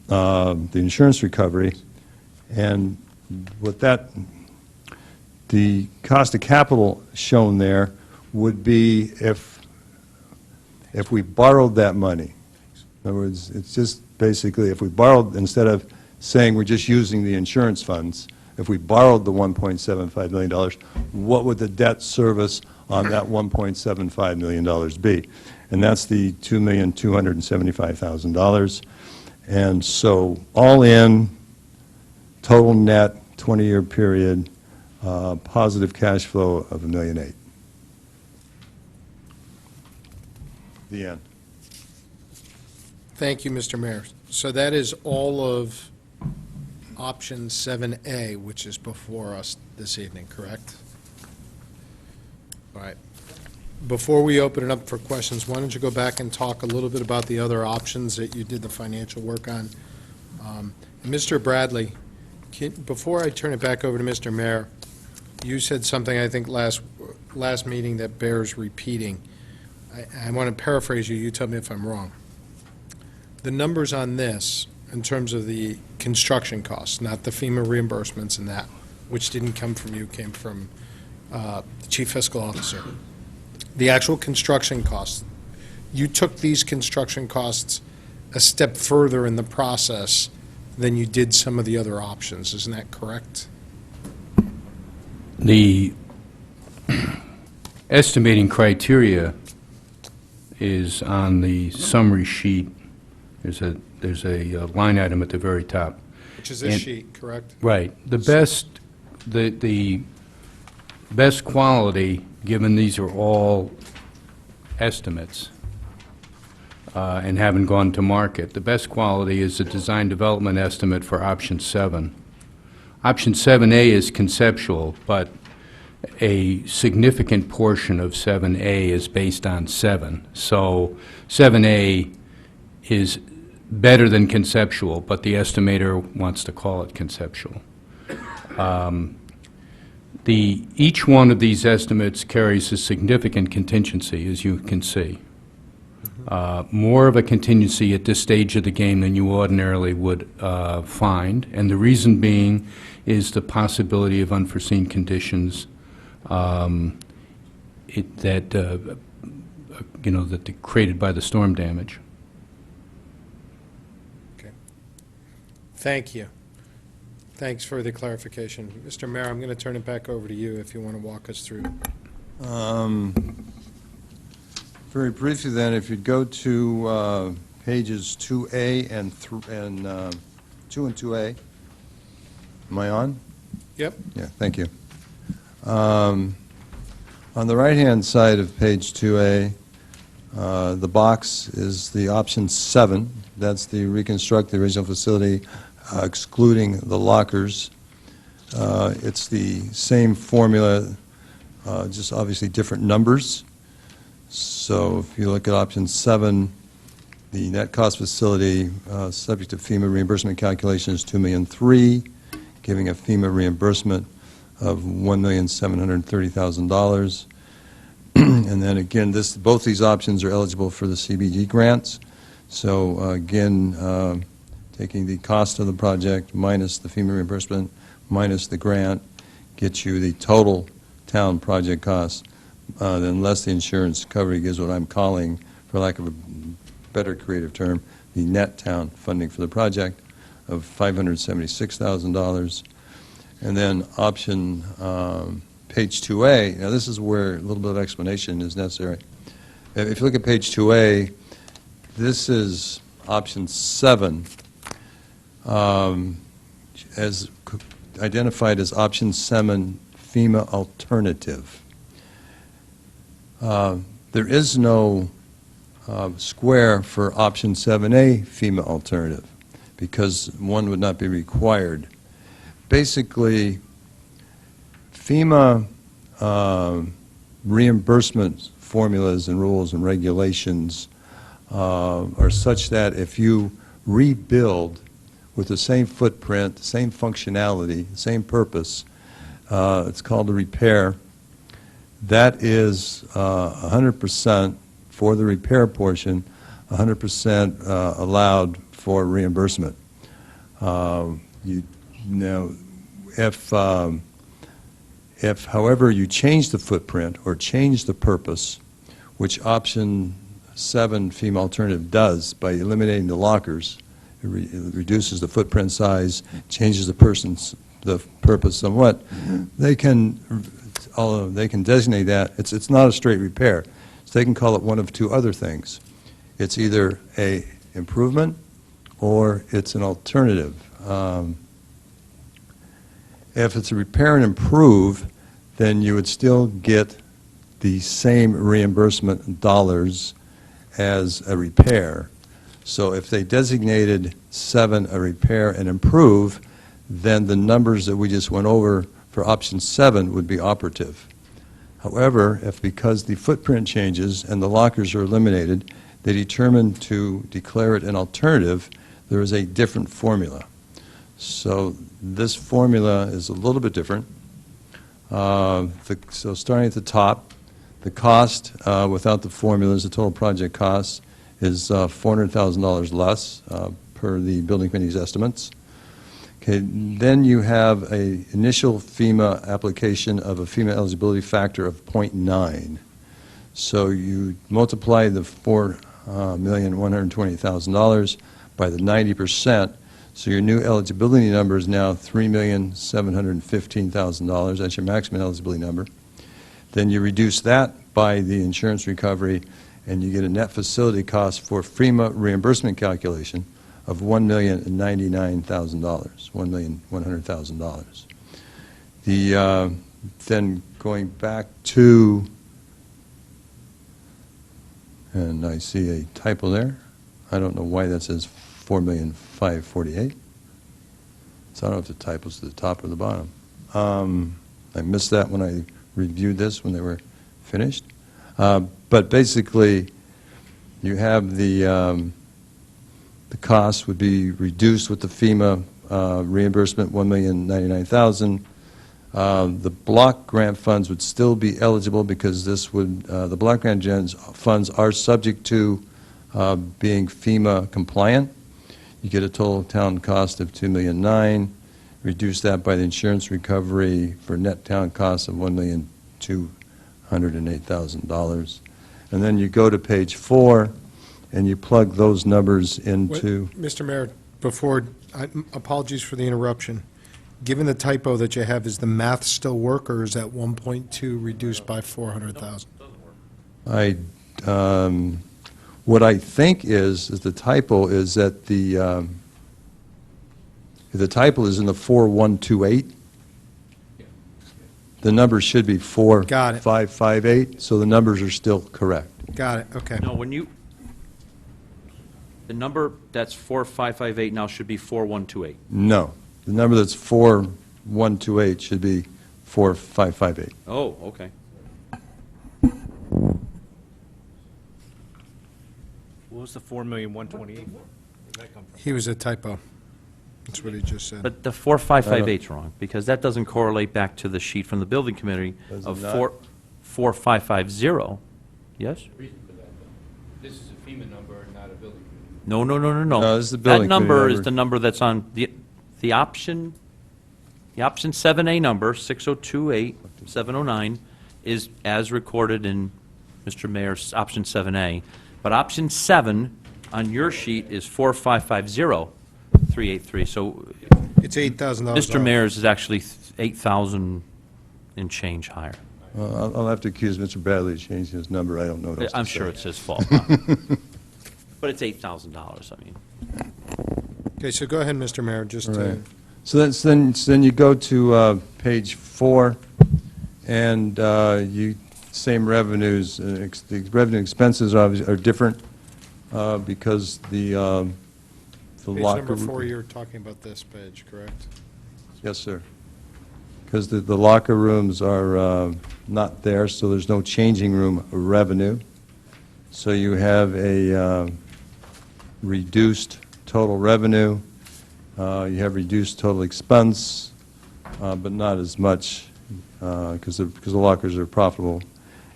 the insurance recovery, and with that, the cost of capital shown there would be if we borrowed that money. In other words, it's just basically if we borrowed, instead of saying we're just using the insurance funds, if we borrowed the $1.75 million, what would the debt service on that $1.75 million be? And that's the $2,275,000. And so all in, total net, 20-year period, positive cash flow of $1.8 million. The end. Thank you, Mr. Mayor. So that is all of option 7A, which is before us this evening, correct? All right. Before we open it up for questions, why don't you go back and talk a little bit about the other options that you did the financial work on? Mr. Bradley, before I turn it back over to Mr. Mayor, you said something, I think, last meeting that bears repeating. I want to paraphrase you. You tell me if I'm wrong. The numbers on this, in terms of the construction costs, not the FEMA reimbursements and that, which didn't come from you, came from the Chief Fiscal Officer. The actual construction costs, you took these construction costs a step further in the process than you did some of the other options. Isn't that correct? The estimating criteria is on the summary sheet. There's a line item at the very top. Which is this sheet, correct? Right. The best quality, given these are all estimates and haven't gone to market, the best quality is the design development estimate for option 7. Option 7A is conceptual, but a significant portion of 7A is based on 7. So 7A is better than conceptual, but the estimator wants to call it conceptual. Each one of these estimates carries a significant contingency, as you can see. More of a contingency at this stage of the game than you ordinarily would find, and the reason being is the possibility of unforeseen conditions that created by the storm damage. Thank you. Thanks for the clarification. Mr. Mayor, I'm going to turn it back over to you if you want to walk us through. Very briefly then, if you'd go to pages 2A and 2 and 2A. Am I on? Yep. Yeah, thank you. On the right-hand side of page 2A, the box is the option 7. That's the reconstruct the original facility, excluding the lockers. It's the same formula, just obviously different numbers. So if you look at option 7, the net cost facility subject to FEMA reimbursement calculation is $2,300,000, giving a FEMA reimbursement of $1,730,000. And then again, both these options are eligible for the CBG grants. So again, taking the cost of the project minus the FEMA reimbursement minus the grant gets you the total town project cost, then less the insurance coverage is what I'm calling, for lack of a better creative term, the net town funding for the project of $576,000. And then option page 2A, now this is where a little bit of explanation is necessary. If you look at page 2A, this is option 7, as identified as option 7 FEMA alternative. There is no square for option 7A FEMA alternative because one would not be required. Basically, FEMA reimbursement formulas and rules and regulations are such that if you rebuild with the same footprint, the same functionality, the same purpose, it's called a repair, that is 100% for the repair portion, 100% allowed for reimbursement. If, however, you change the footprint or change the purpose, which option 7 FEMA alternative does by eliminating the lockers, it reduces the footprint size, changes the purpose somewhat, they can designate that. It's not a straight repair. So they can call it one of two other things. It's either a improvement or it's an alternative. If it's a repair and improve, then you would still get the same reimbursement dollars as a repair. So if they designated 7 a repair and improve, then the numbers that we just went over for option 7 would be operative. However, if because the footprint changes and the lockers are eliminated, they determine to declare it an alternative, there is a different formula. So this formula is a little bit different. So starting at the top, the cost without the formulas, the total project cost, is $400,000 less per the building committee's estimates. Okay, then you have an initial FEMA application of a FEMA eligibility factor of 0.9. So you multiply the $4,120,000 by the 90%, so your new eligibility number is now $3,715,000. That's your maximum eligibility number. Then you reduce that by the insurance recovery, and you get a net facility cost for FEMA reimbursement calculation of $1,099,000, $1,100,000. Then going back to, and I see a typo there. I don't know why that says $4,548,000. So I don't know if the typo's to the top or the bottom. I missed that when I reviewed this when they were finished. But basically, you have the cost would be reduced with the FEMA reimbursement, $1,099,000. The block grant funds would still be eligible because this would the block grant funds are subject to being FEMA compliant. You get a total town cost of $2,009,000. Reduce that by the insurance recovery for net town cost of $1,208,000. And then you go to page 4, and you plug those numbers into. Mr. Mayor, apologies for the interruption. Given the typo that you have, is the math still work, or is that 1.2 reduced by 400,000? What I think is the typo is that the typo is in the 4128. The number should be 4558, so the numbers are still correct. Got it, okay. No, the number that's 4558 now should be 4128. No, the number that's 4128 should be 4558. Oh, okay. What was the 4,128,000? He was a typo. That's what he just said. But the 4558's wrong, because that doesn't correlate back to the sheet from the building committee Does it of not? 4550. Yes? Reason for that, though. This is a FEMA number, not a building committee. No, no, no, no, no. No, this is the building That number committee is number. the number that's on the option 7A number, 6028709, is as recorded in Mr. Mayor's option 7A. But option 7 on your sheet is 4550383. So It's $8,000. Mr. Mayor's is actually 8,000 and change higher. I'll have to accuse Mr. Bradley of changing his number. I don't know what else to I'm say. sure it's his fault. But it's $8,000, I mean. Okay, so go ahead, Mr. Mayor, just to, Right. So then you go to page 4, and same revenues, the revenue expenses are different because the page locker... number 4, you're talking about this page, correct? Yes, sir. Because the locker rooms are not there, so there's no changing room revenue. So you have a reduced total revenue, you have reduced total expense, but not as much because the lockers are profitable.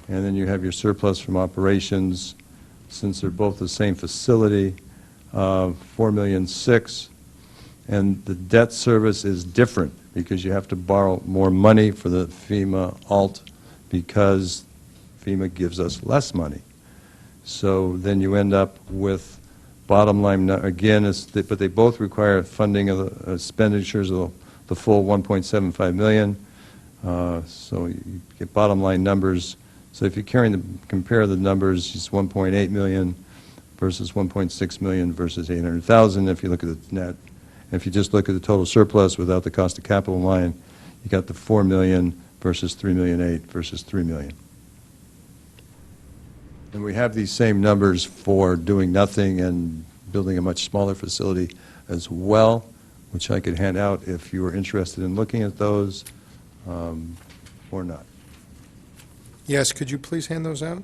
And then you have your surplus from operations, since they're both the same facility, $4,600,000. And the debt service is different because you have to borrow more money for the FEMA alt because FEMA gives us less money. So then you end up with bottom line, again, but they both require funding of the expenditures of the full $1.75 million. So you get bottom line numbers. So if you compare the numbers, it's $1.8 million versus $1.6 million versus $800,000. If you look at the net, if you just look at the total surplus without the cost of capital line, you got the $4 million versus $3,800,000 versus $3 million. And we have these same numbers for doing nothing and building a much smaller facility as well, which I could hand out if you were interested in looking at those or not. Yes, could you please hand those out?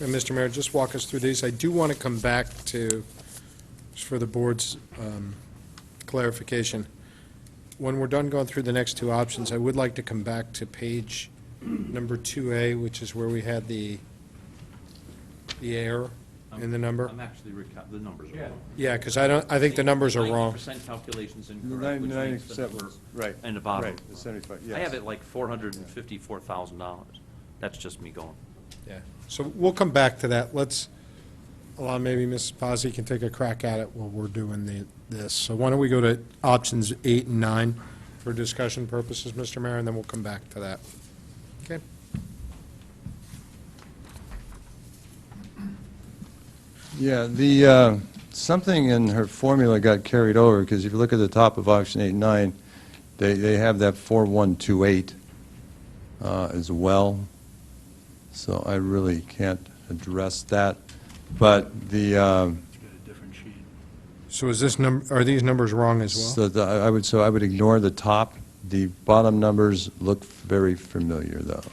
And Mr. Mayor, just walk us through these. I do want to come back to, just for the board's clarification, when we're done going through the next two options, I would like to come back to page number 2A, which is where we had the error in the number. I'm actually, the numbers are wrong. Yeah, because I think the numbers are wrong. 90% calculation's incorrect, which means the number Right. in the bottom. Right, the 75, yes. I have it like $454,000. That's just me going. Yeah, so we'll come back to that. Let's allow maybe Mrs. Pazzi can take a crack at it while we're doing this. So why don't we go to options 8 and 9 for discussion purposes, Mr. Mayor, and then we'll come back to that. Okay? Yeah, the, something in her formula got carried over, because if you look at the top of option 8 and 9, they have that 4128 as well. So I really can't address that. But the, So is this are these numbers wrong as well? so I would ignore the top. The bottom numbers look very familiar, though.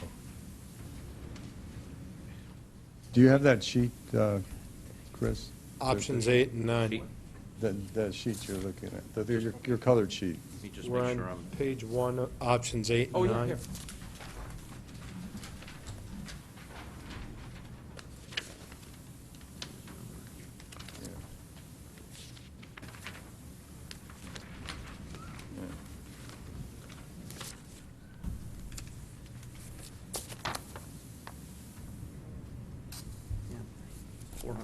Do you have that sheet, Chris? Options 8 and 9. That sheet you're looking at, your colored sheet. Let me just We're make sure on I'm, page 1, options 8 oh, and yeah, 9. here. $454,780.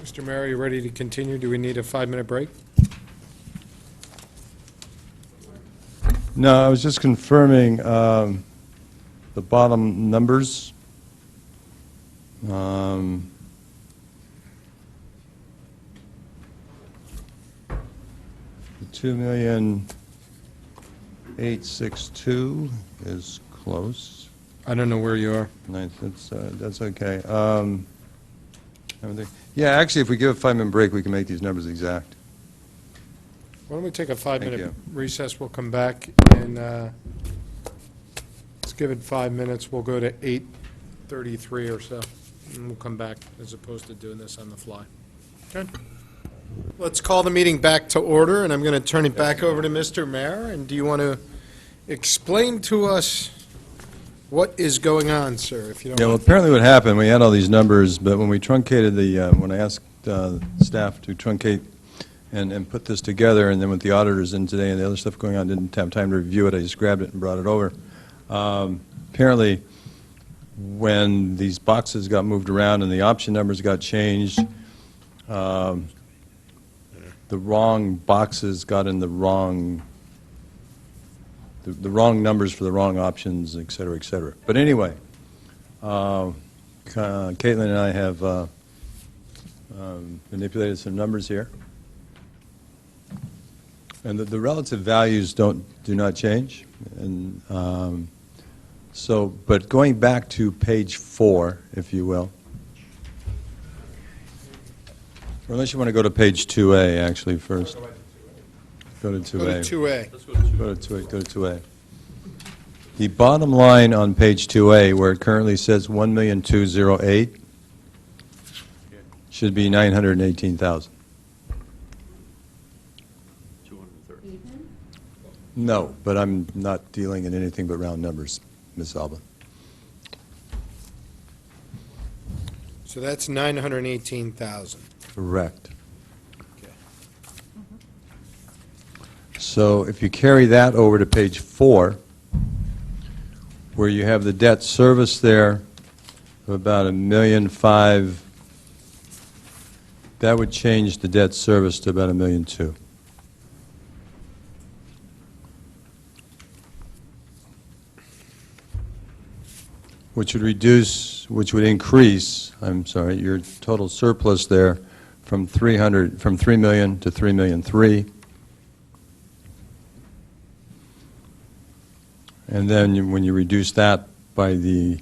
Mr. Mayor, are you ready to continue? Do we need a 5-minute break? No, I was just confirming, the bottom numbers. The 2,862,000 is close. I don't know where you are. Nice, that's okay. Yeah, actually, if we give a 5-minute break, we can make these numbers exact. Why don't we take a Thank 5-minute you. recess? We'll come back and let's give it 5 minutes. We'll go to 8:33 or so, and we'll come back as opposed to doing this on the fly. Okay. Let's call the meeting back to order, and I'm going to turn it back over to Mr. Mayor. And do you want to explain to us what is going on, sir, if you don't Yeah, well, mind? apparently what happened, we had all these numbers, but when we truncated when I asked staff to truncate and put this together, and then with the auditors in today and the other stuff going on, didn't have time to review it, I just grabbed it and brought it over. Apparently, when these boxes got moved around and the option numbers got changed, the wrong boxes got in the wrong numbers for the wrong options, et cetera, et cetera. But anyway, Caitlin and I have manipulated some numbers here. And the relative values do not change. And but going back to page 4, if you will, or unless you want to go to page 2A, actually, first. Go to 2A. Go to 2A. Go to 2A. Go to 2A. The bottom line on page 2A, where it currently says 1,208,000, should be 918,000. 230. No, but I'm not dealing in anything but round numbers, Ms. Alba. So that's 918,000. Correct. So if you carry that over to page 4, where you have the debt service there of about $1.5 million, that would change the debt service to about $1.2 million. Which would increase, I'm sorry, your total surplus there from $3 million to $3.3 million. And then when you reduce that by the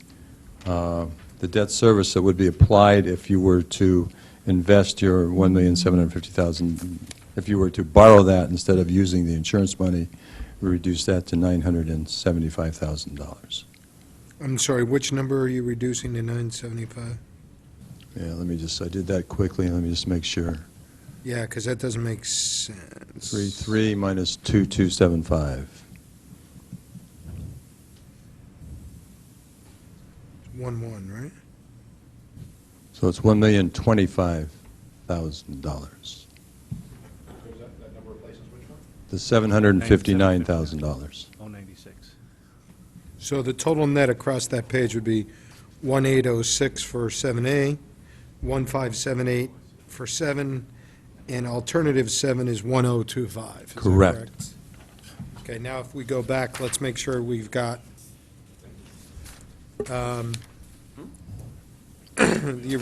debt service that would be applied if you were to invest your $1,750,000, if you were to borrow that instead of using the insurance money, we reduce that to $975,000. I'm sorry, which number are you reducing to 975? Yeah, I did that quickly, let me just make sure. Yeah, because that doesn't make sense. 3 minus 2,275. 1, right? So it's $1,025,000. The $759,000. 096. So the total net across that page would be 1806 for 7A, 1578 for 7, and alternative 7 is 1025. Is that Correct. Okay, now if we go back, let's make sure we've got the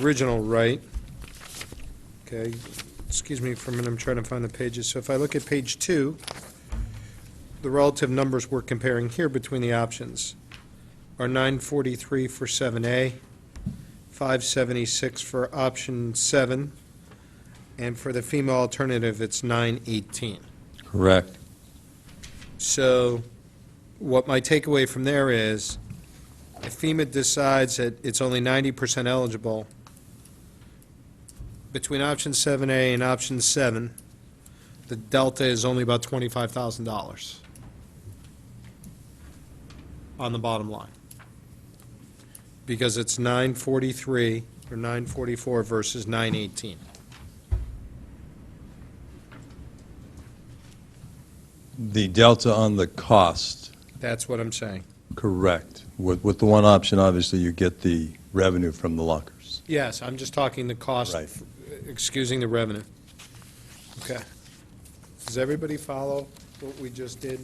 original right. Okay, excuse me for a minute, I'm trying to find the pages. So if I look at page 2, the relative numbers we're comparing here between the options are 943 for 7A, 576 for option 7, and for the female alternative, it's 918. Correct. So what my takeaway from there is, if FEMA decides that it's only 90% eligible, between option 7A and option 7, the delta is only about $25,000 on the bottom line. Because it's 943 or 944 versus 918. The delta on the cost, That's what I'm saying. correct. With the one option, obviously, you get the revenue from the lockers. Yes, I'm just talking the cost, Right. excusing the revenue. Okay. Does everybody follow what we just did?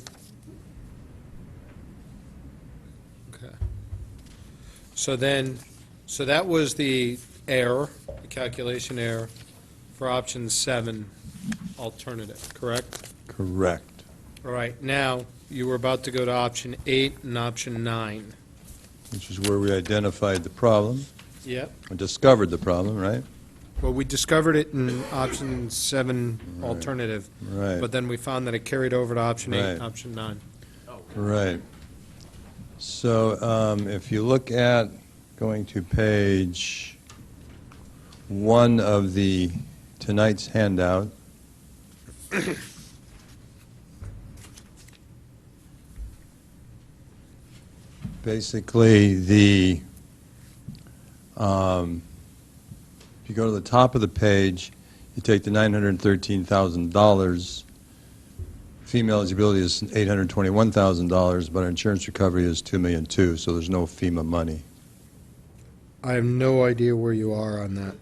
Okay. So then, so that was the error, the calculation error for option 7 alternative, correct? Correct. All right, now, you were about to go to option 8 and option 9. Which is where we identified the problem, Yep. or discovered the problem, right? Well, we discovered it in option 7 alternative, Right. but then we found that it carried over to option 8 and Right. option 9. Right. So if you look at, going to page 1 of the, tonight's handout, basically if you go to the top of the page, you take the $913,000, FEMA eligibility is $821,000, but our insurance recovery is $2.2 million, so there's no FEMA money. I have no idea where you are on that.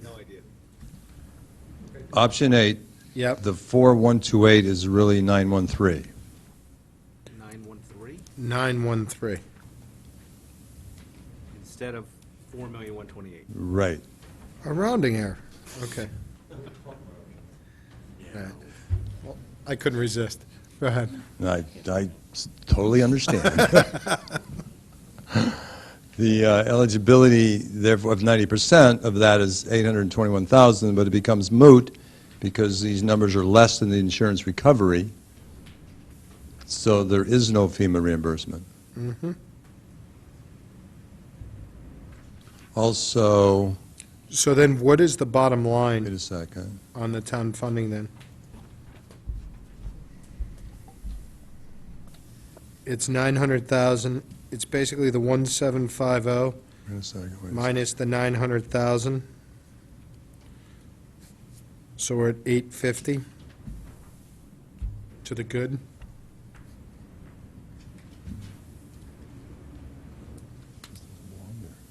Option 8, Yep, the 4128 is really 913. 913 913. instead of 4,128,000. Right. A rounding error, okay. All right. Well, I couldn't resist. Go ahead. I totally understand. The eligibility, therefore, of 90% of that is $821,000, but it becomes moot because these numbers are less than the insurance recovery, so there is no FEMA reimbursement. Also, So then what is the bottom wait line a second. on the town funding then? It's 900,000, it's basically the 1750 Wait a second. Wait a second. minus the 900,000. So we're at 850 to the good.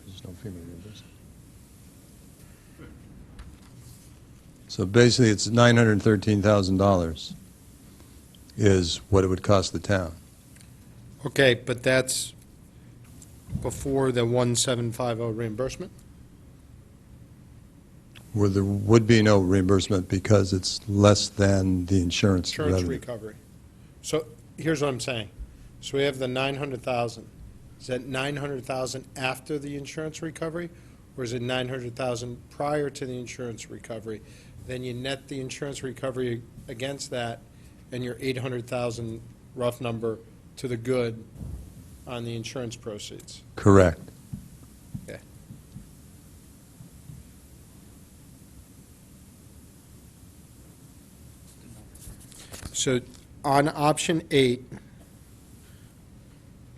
There's no FEMA reimbursement. So basically, it's $913,000 is what it would cost the town. Okay, but that's before the 1750 reimbursement? Where there would be no reimbursement because it's less than the insurance Insurance revenue. recovery. So here's what I'm saying. So we have the 900,000. Is that 900,000 after the insurance recovery? Or is it 900,000 prior to the insurance recovery? Then you net the insurance recovery against that, and your 800,000 rough number to the good on the insurance proceeds. Correct. Okay. So on option 8,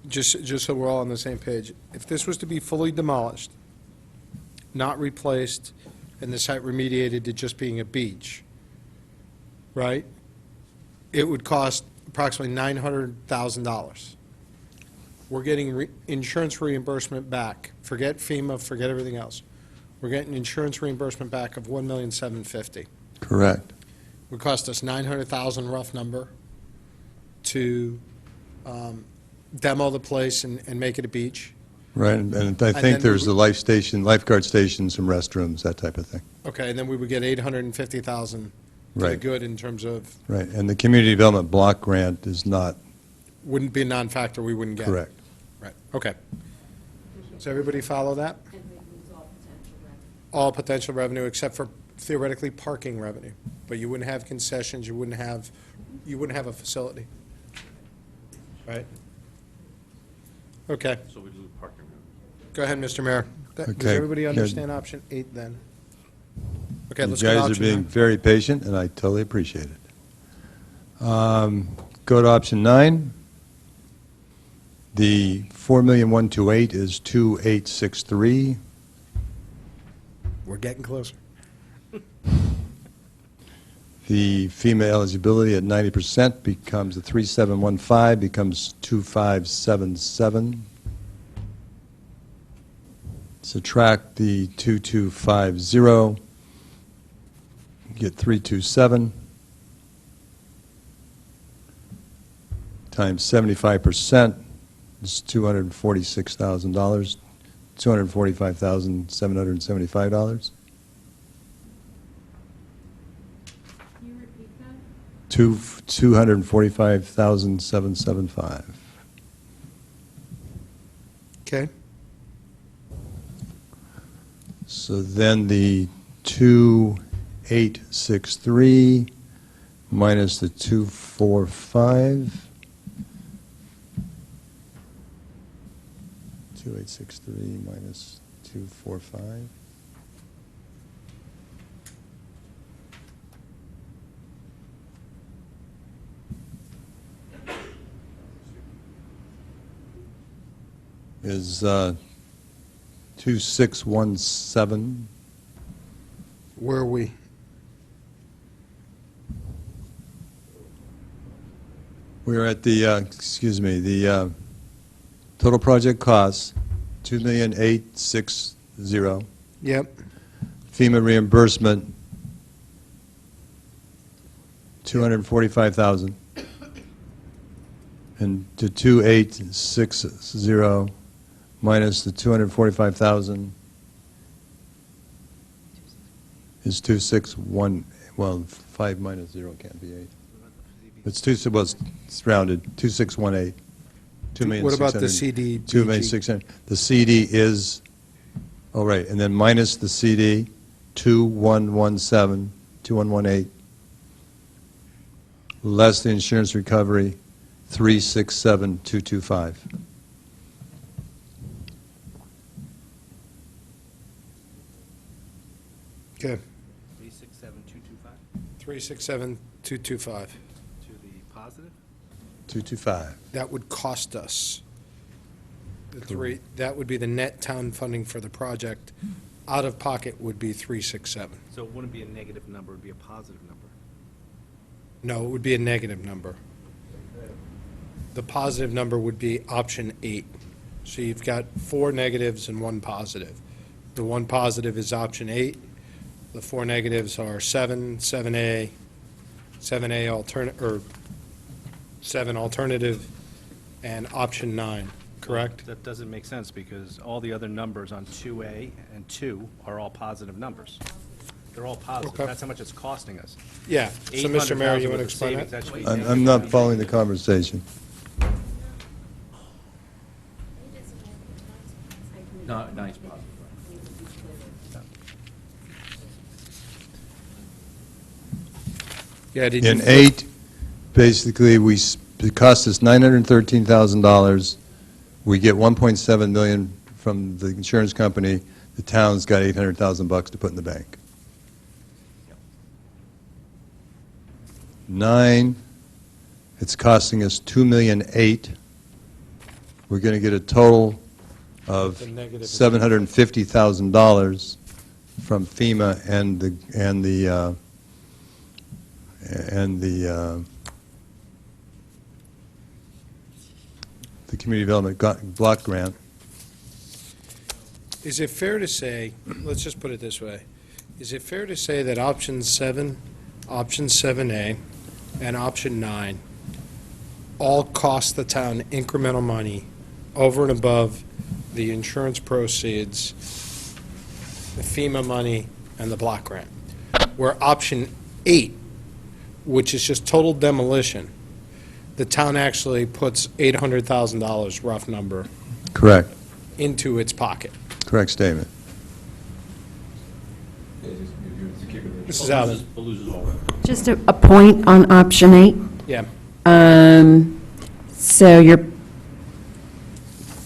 just so we're all on the same page, if this was to be fully demolished, not replaced, and the site remediated to just being a beach, right? It would cost approximately $900,000. We're getting insurance reimbursement back. Forget FEMA, forget everything else. We're getting insurance reimbursement back of $1,750,000. Correct. Would cost us $900,000 rough number to demo the place and make it a beach. Right, and I then think there's we- the lifeguard station, some restrooms, that type of thing. Okay, and then we would get $850,000 to the Right. good in terms of, Right, and the community development block grant is not wouldn't be a non-factor, we wouldn't get. correct. Right, okay. Does everybody follow that? And removes all potential revenue. All potential revenue except for theoretically parking revenue. But you wouldn't have concessions, you wouldn't have a facility. Right? Okay, So we lose parking revenue. go ahead, Mr. Mayor. Does Okay, everybody good. understand option 8 then? Okay, You let's go to guys are option being 9. very patient, and I totally appreciate it. Go to option 9. The $4,128,000 is 2,863. We're getting closer. The FEMA eligibility at 90% becomes, the 3,715 becomes 2,577. Subtract the 2,250, you get 327. Times 75% is $246,000. $245,775. Can you repeat that? 245,775. Okay. So then the 2863 minus the 245. 2863 minus 245. Is 2617. Where are we? We're at the, excuse me, the total project costs, 2,860,000. Yep. FEMA reimbursement, 245,000. And the 2,860 minus the 245,000 is 261, well, 5 minus 0 can't be 8. It's well, it's rounded, 2618. What about the CD? 2,600,000. The CD is, oh, right, and then minus the CD, 2117, 2118, less the insurance recovery, 367,225. Okay. 367225 367,225. to the positive? 225. That would cost us, that would be the net town funding for the project. Out of pocket would be 367. So it wouldn't be a negative number, it would be a positive number. No, it would be a negative number. The positive number would be option 8. So you've got 4 negatives and 1 positive. The 1 positive is option 8. The 4 negatives are 7, 7A, 7A alternate, or 7 alternative, and option 9, correct? That doesn't make sense, because all the other numbers on 2A and 2 are all positive numbers. They're all positive. Okay. That's how much it's costing us. Yeah. So, Mr. Mayor, you want to 800,000 was the explain savings. that? That should be I'm negative. not following the conversation. No, nice, positive. Yeah, did you? In 8, basically, it cost us $913,000. We get $1.7 million from the insurance company. The town's got $800,000 to put in the bank. 9, it's costing us $2,000,008. We're going to get a total of The negative is- $750,000 from FEMA and the Community Development Block Grant. Is it fair to say, let's just put it this way, is it fair to say that option 7, option 7A, and option 9 all cost the town incremental money over and above the insurance proceeds, the FEMA money, and the block grant? Where option 8, which is just total demolition, the town actually puts $800,000, rough number, Correct. into its pocket. Correct statement. Mrs. Allen? Just a point on option 8. Yeah. So you're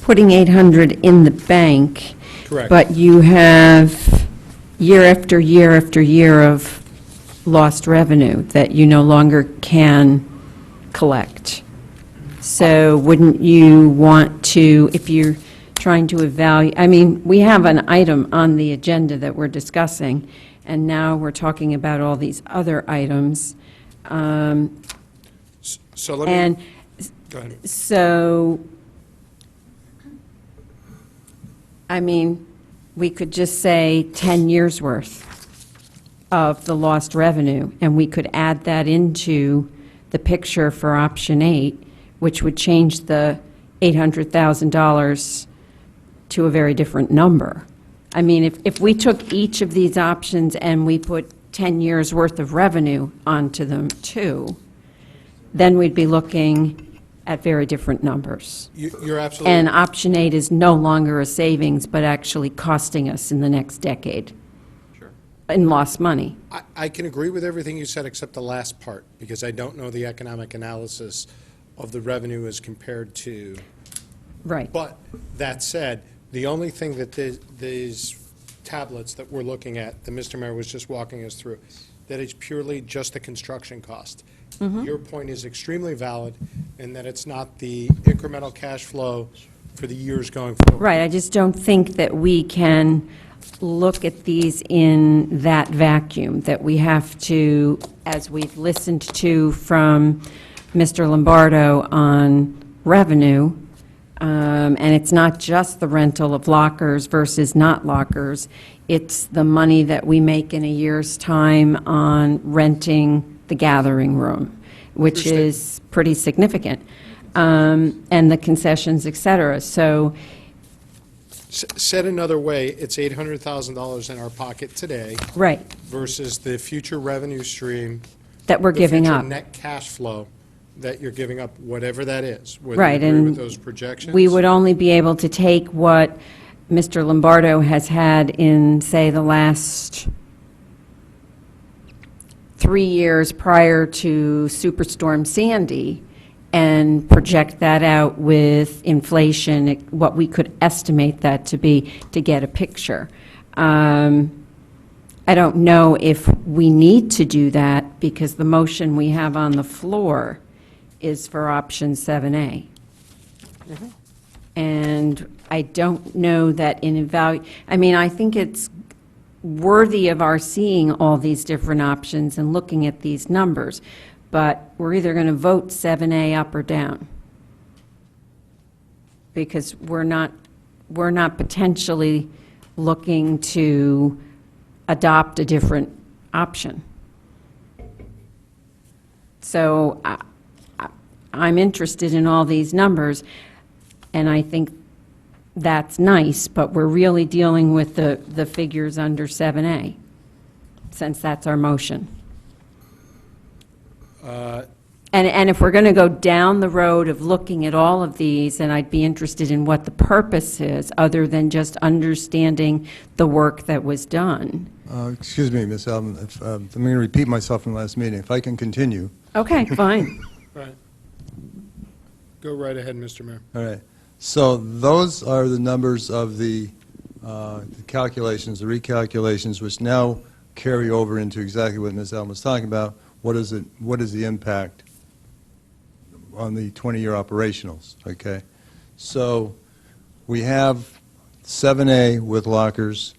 putting 800 in the bank, Correct. but you have year after year after year of lost revenue that you no longer can collect. So wouldn't you want to, if you're trying to evaluate, I mean, we have an item on the agenda that we're discussing, and now we're talking about all these other items. So let me, And go ahead. so, I mean, we could just say 10 years' worth of the lost revenue, and we could add that into the picture for option 8, which would change the $800,000 to a very different number. I mean, if we took each of these options and we put 10 years' worth of revenue onto them too, then we'd be looking at very different numbers. You're absolutely. And option 8 is no longer a savings, but actually costing us in the next decade. Sure. In lost money. I can agree with everything you said except the last part, because I don't know the economic analysis of the revenue as compared to. Right. But that said, the only thing that these tablets that we're looking at, that Mr. Mayor was just walking us through, that is purely just the construction cost. Your point is extremely valid in that it's not the incremental cash flow for the years going forward. Right, I just don't think that we can look at these in that vacuum, that we have to, as we've listened to from Mr. Lombardo on revenue, and it's not just the rental of lockers versus not lockers, it's the money that we make in a year's time on renting the gathering room, which Understood. is pretty significant, and the concessions, et cetera. So, Said another way, it's $800,000 in our pocket today right, versus the future revenue stream. that we're giving The up. future net cash flow that you're giving up, whatever that is. Whether Right, you agree with and those projections. we would only be able to take what Mr. Lombardo has had in, say, the last 3 years prior to Superstorm Sandy, and project that out with inflation, what we could estimate that to be, to get a picture. I don't know if we need to do that, because the motion we have on the floor is for option 7A. And I don't know that I mean, I think it's worthy of our seeing all these different options and looking at these numbers, but we're either going to vote 7A up or down, because we're not potentially looking to adopt a different option. So I'm interested in all these numbers, and I think that's nice, but we're really dealing with the figures under 7A, since that's our motion. And if we're going to go down the road of looking at all of these, and I'd be interested in what the purpose is, other than just understanding the work that was done. Excuse me, Ms. Alvin, I'm going to repeat myself from last meeting. If I can continue. Okay, fine. Right. Go right ahead, Mr. Mayor. All right. So those are the numbers of the calculations, the recalculations, which now carry over into exactly what Ms. Alvin was talking about. What is the impact on the 20-year operationals, okay? So we have 7A with lockers,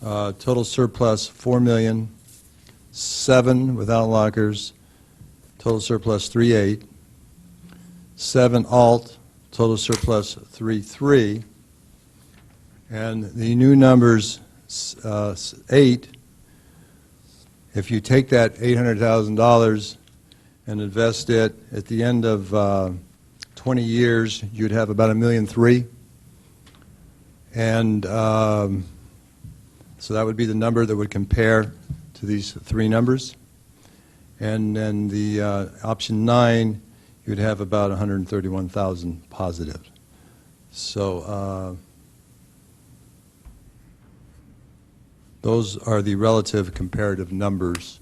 total surplus 4 million, 7 without lockers, total surplus 3.8, 7 alt, total surplus 3.3, and the new numbers 8. If you take that $800,000 and invest it at the end of 20 years, you'd have about $1.3 million. And so that would be the number that would compare to these three numbers. And then the option 9, you'd have about 131,000 positive. So those are the relative comparative numbers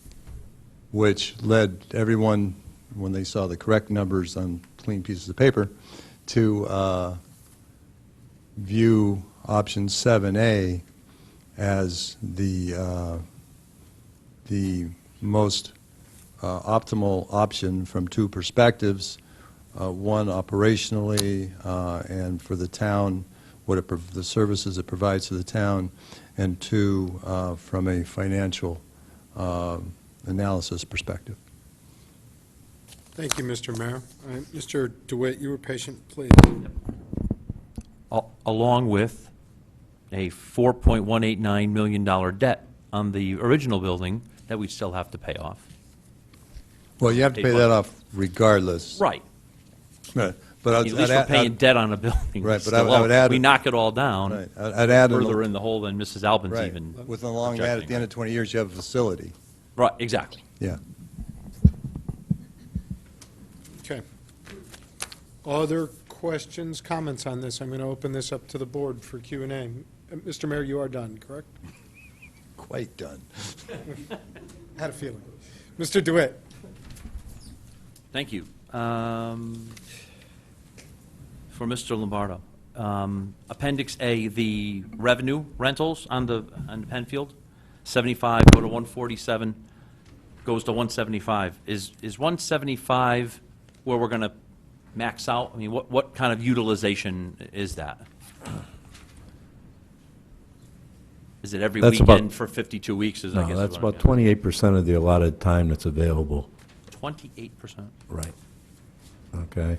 which led everyone, when they saw the correct numbers on clean pieces of paper, to view option 7A as the most optimal option from two perspectives, one operationally and for the town, the services it provides to the town, and two, from a financial analysis perspective. Thank you, Mr. Mayor. Mr. DeWitt, you were patient, please. Along with a $4.189 million debt on the original building that we still have to pay off. Well, you have to pay that off regardless. Right. Right. But At least we're paying debt on a building. Right, but Still I would owe. add- We knock it all down. Right. I'd add an- Further in the hole than Mrs. Albin's Right. even. With a long ad, at projecting, the end of 20 years, you have a facility. Right, exactly. Yeah. Okay. Other questions, comments on this? I'm going to open this up to the board for Q&A. Mr. Mayor, you are done, correct? Quite done. Had a feeling. Mr. DeWitt? Thank you. For Mr. Lombardo, Appendix A, the revenue rentals on the Penfield, 75 go to 147, goes to 175. Is 175 where we're going to max out? I mean, what kind of utilization is that? Is it every That's about- weekend for 52 weeks? Is I No, guess that's is what about I'm getting 28% of the allotted time that's available. at. 28%. Right. Okay.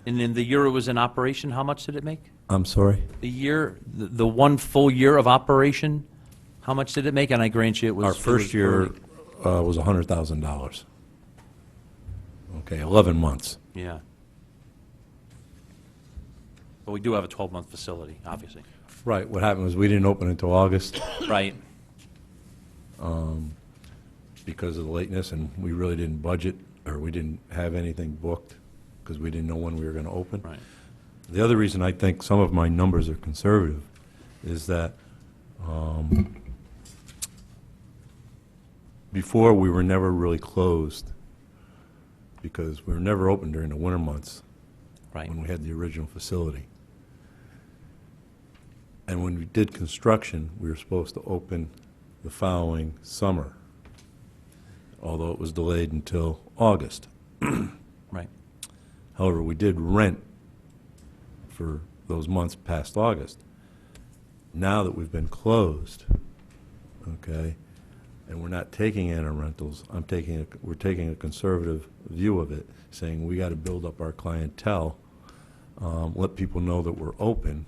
And in the year it was in operation, how much did it make? I'm sorry? The year, the one full year of operation, how much did it make? And I grant you it was. Our it first was year early. was $100,000. Okay, 11 months. Yeah. But we do have a 12-month facility, obviously. Right, what happened was we didn't open until August Right. because of the lateness, and we really didn't budget, or we didn't have anything booked, because we didn't know when we were going to open. Right. The other reason I think some of my numbers are conservative is that before, we were never really closed, because we were never open during the winter months Right. when we had the original facility. And when we did construction, we were supposed to open the following summer, although it was delayed until August. Right. However, we did rent for those months past August. Now that we've been closed, okay, and we're not taking in our rentals, we're taking a conservative view of it, saying we got to build up our clientele, let people know that we're open,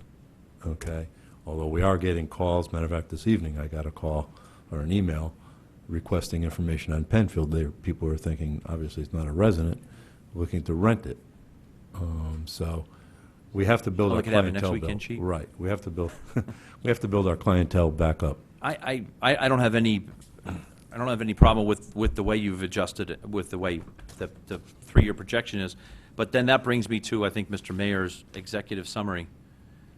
okay? Although we are getting calls, matter of fact, this evening I got a call or an email requesting information on Penfield. People are thinking, obviously it's not a resident, looking to rent it. So we have to build Oh, our we could have a next clientele. weekend sheet? Right, we have to build, we have to build our clientele back up. I don't have any problem with the way you've adjusted it, with the way the 3-year projection is. But then that brings me to, I think, Mr. Mayor's executive summary.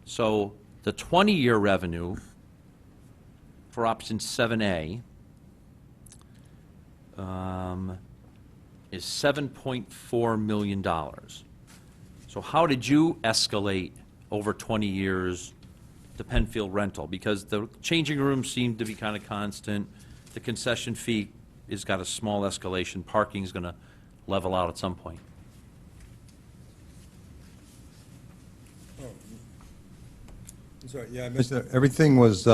So the 20-year revenue for option 7A is $7.4 million. So how did you escalate over 20 years the Penfield rental? Because the changing rooms seem to be kind of constant. The concession fee has got a small escalation. Parking's going to level out at some point. I'm sorry, yeah, I missed that. Everything was,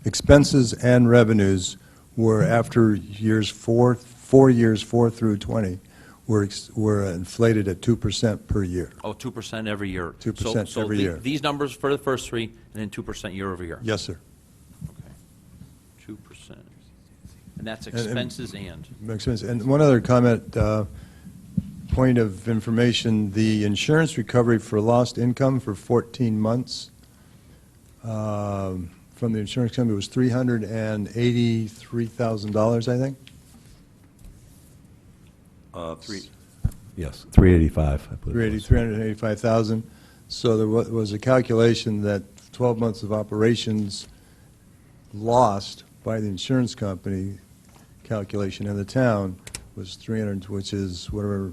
expenses and revenues were after years 4 through 20, were inflated at 2% per year. Oh, 2% every year. 2% So every year. these numbers for the first 3, and then 2% year over year? Yes, sir. Okay. 2%. And that's expenses and? Makes sense. And one other comment, point of information, the insurance recovery for lost income for 14 months from the insurance company was $383,000, I think. Yes, 385, I believe it was. 385,000. So there was a calculation that 12 months of operations lost by the insurance company calculation in the town was 300, which is whatever,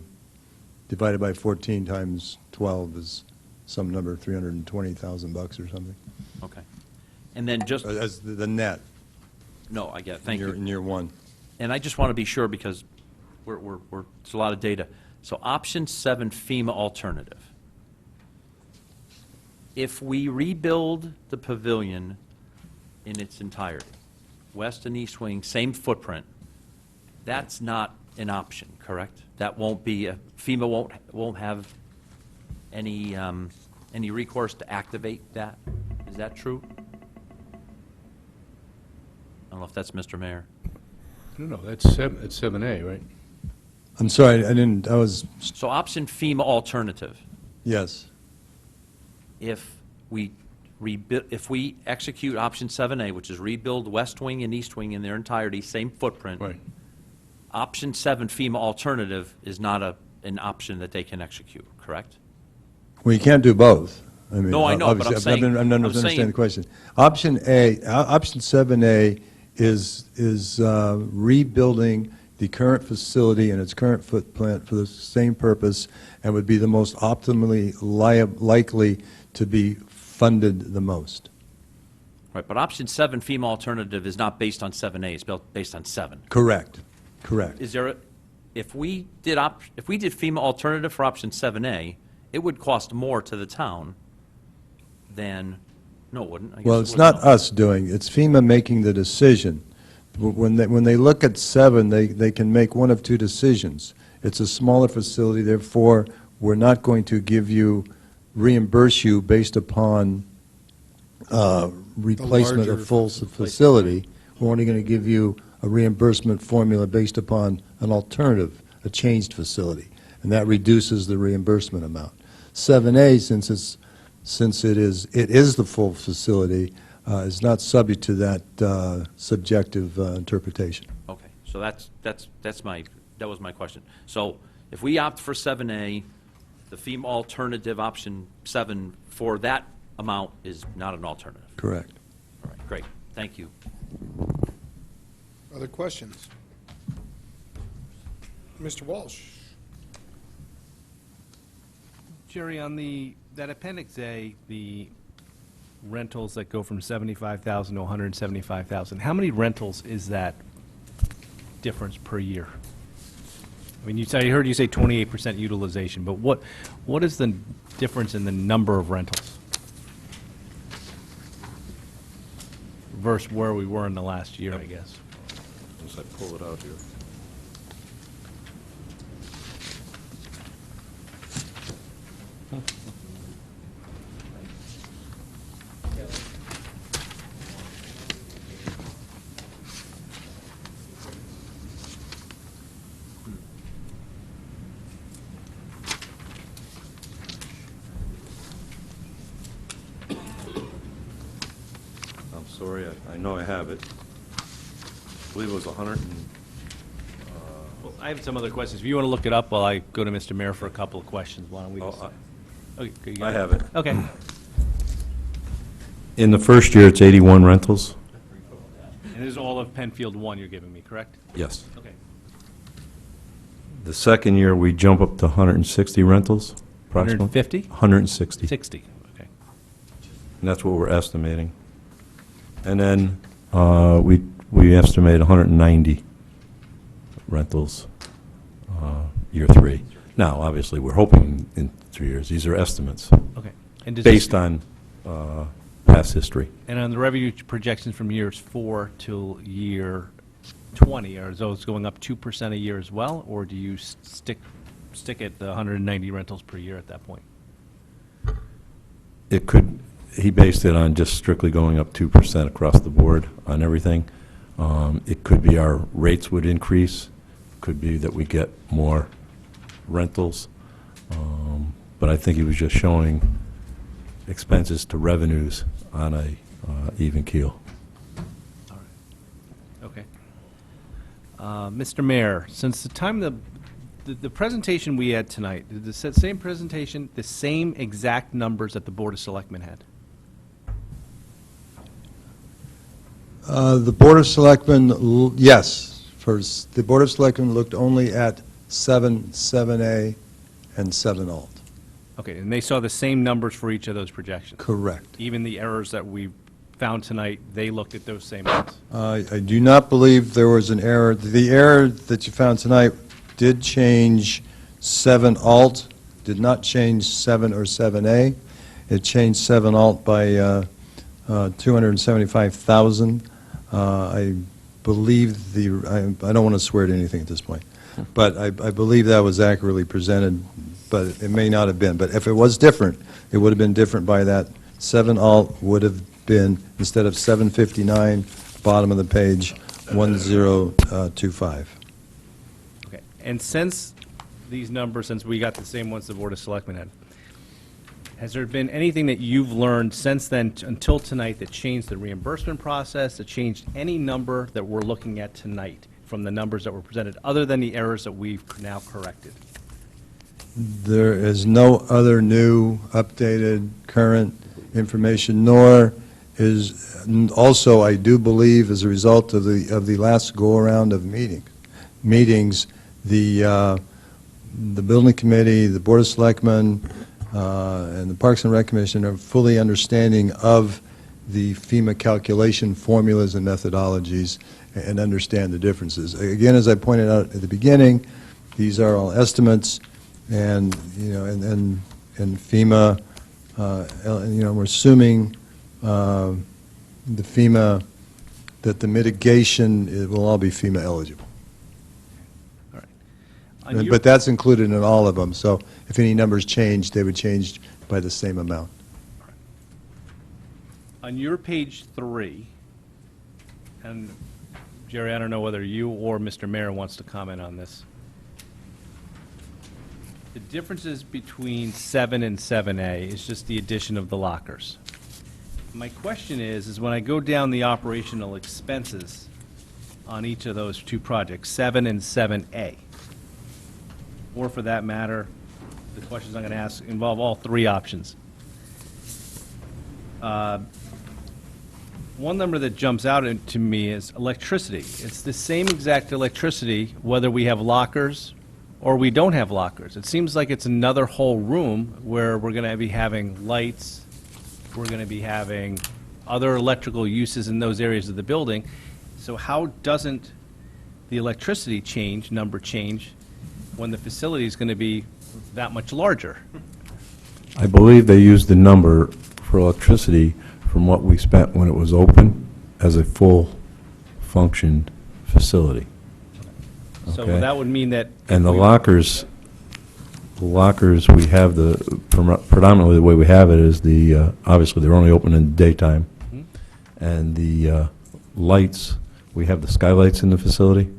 divided by 14 times 12 is some number, 320,000 bucks or something. Okay. And then just, As the net. no, I get it, thank you. In year one. And I just want to be sure, because it's a lot of data. So option 7, FEMA alternative. If we rebuild the pavilion in its entirety, west and east wing, same footprint, that's not an option, correct? That won't be, FEMA won't have any recourse to activate that? Is that true? I don't know if that's Mr. Mayor. No, that's 7A, right? I'm sorry, I was, So option FEMA alternative, yes. if we if we execute option 7A, which is rebuild West Wing and East Wing in their entirety, same footprint. Right. Option 7 FEMA alternative is not an option that they can execute, correct? Well, you can't do both. I mean, No, I know, but I'm obviously, saying- I don't I'm understand saying- the question. Option 7A is rebuilding the current facility and its current footprint for the same purpose, and would be the most optimally likely to be funded the most. Right, but option 7 FEMA alternative is not based on 7A, it's based on 7. Correct, correct. Is there, if we did FEMA alternative for option 7A, it would cost more to the town than, no, it wouldn't. I guess Well, it it's wouldn't, not no. us doing, it's FEMA making the decision. When they look at 7, they can make one of two decisions. It's a smaller facility, therefore, we're not going to reimburse you based upon replacement larger of full facility. We're only going to give you a reimbursement formula based upon an alternative, a changed facility, and that reduces the reimbursement amount. 7A, since it is the full facility, is not subject to that subjective interpretation. Okay, so that was my question. So if we opt for 7A, the FEMA alternative option 7 for that amount is not an alternative. Correct. All right, great, thank you. Other questions? Mr. Walsh? Jerry, on that Appendix A, the rentals that go from 75,000 to 175,000, how many rentals is that difference per year? I mean, I heard you say 28% utilization, but what is the difference in the number of rentals versus where we were in the last year, I guess? As I pull it out here. I'm sorry, I know I have it. I believe it was 100 and, Well, I have some other questions. If you want to look it up while I go to Mr. Mayor for a couple of questions, why don't we just... Okay, you got I have it. Okay. In the first year, it's 81 rentals? And this is all of Penfield 1 you're giving me, correct? Yes. Okay. The second year, we jump up to 160 rentals, approximately. 150? 160. 60, okay. And that's what we're estimating. And then we estimate 190 rentals year 3. Now, obviously, we're hoping in 3 years. These are estimates Okay. And does this- based on past history. And on the revenue projections from years 4 till year 20, are those going up 2% a year as well, or do you stick at the 190 rentals per year at that point? It could, he based it on just strictly going up 2% across the board on everything. It could be our rates would increase, could be that we get more rentals. But I think he was just showing expenses to revenues on a even keel. Okay. Mr. Mayor, since the time the presentation we had tonight, did the same presentation, the same exact numbers that the Board of Selectmen had? The Board of Selectmen, yes. First, the Board of Selectmen looked only at 7A, and 7 alt. Okay, and they saw the same numbers for each of those projections? Correct. Even the errors that we found tonight, they looked at those same ones? I do not believe there was an error. The error that you found tonight did change 7 alt, did not change 7 or 7A. It changed 7 alt by 275,000. I believe I don't want to swear to anything at this point, but I believe that was accurately presented, but it may not have been. But if it was different, it would have been different by that. 7 alt would have been, instead of 759, bottom of the page, 1025. Okay, And since these numbers, since we got the same ones the Board of Selectmen had, has there been anything that you've learned since then until tonight that changed the reimbursement process, that changed any number that we're looking at tonight from the numbers that were presented, other than the errors that we've now corrected? There is no other new, updated, current information, nor is, also, I do believe, as a result of the last go-around of meetings, the building committee, the Board of Selectmen, and the Parks and Rec Commission are fully understanding of the FEMA calculation formulas and methodologies and understand the differences. Again, as I pointed out at the beginning, these are all estimates, and, you know, and FEMA, you know, we're assuming the FEMA, that the mitigation will all be FEMA eligible. All right. On your- But that's included in all of them, so if any numbers change, they would change by the same amount. On your page 3, and Jerry, I don't know whether you or Mr. Mayor wants to comment on this. The differences between 7 and 7A is just the addition of the lockers. My question is when I go down the operational expenses on each of those two projects, 7 and 7A, or for that matter, the questions I'm going to ask involve all three options. One number that jumps out to me is electricity. It's the same exact electricity whether we have lockers or we don't have lockers. It seems like it's another whole room where we're going to be having lights, we're going to be having other electrical uses in those areas of the building. So how doesn't the electricity number change, when the facility is going to be that much larger? I believe they used the number for electricity from what we spent when it was open as a full-functioned facility. So Okay. that would mean that. And the we- lockers, we have predominantly the way we have it is obviously they're only open in the daytime. Mhm. And the lights, we have the skylights in the facility.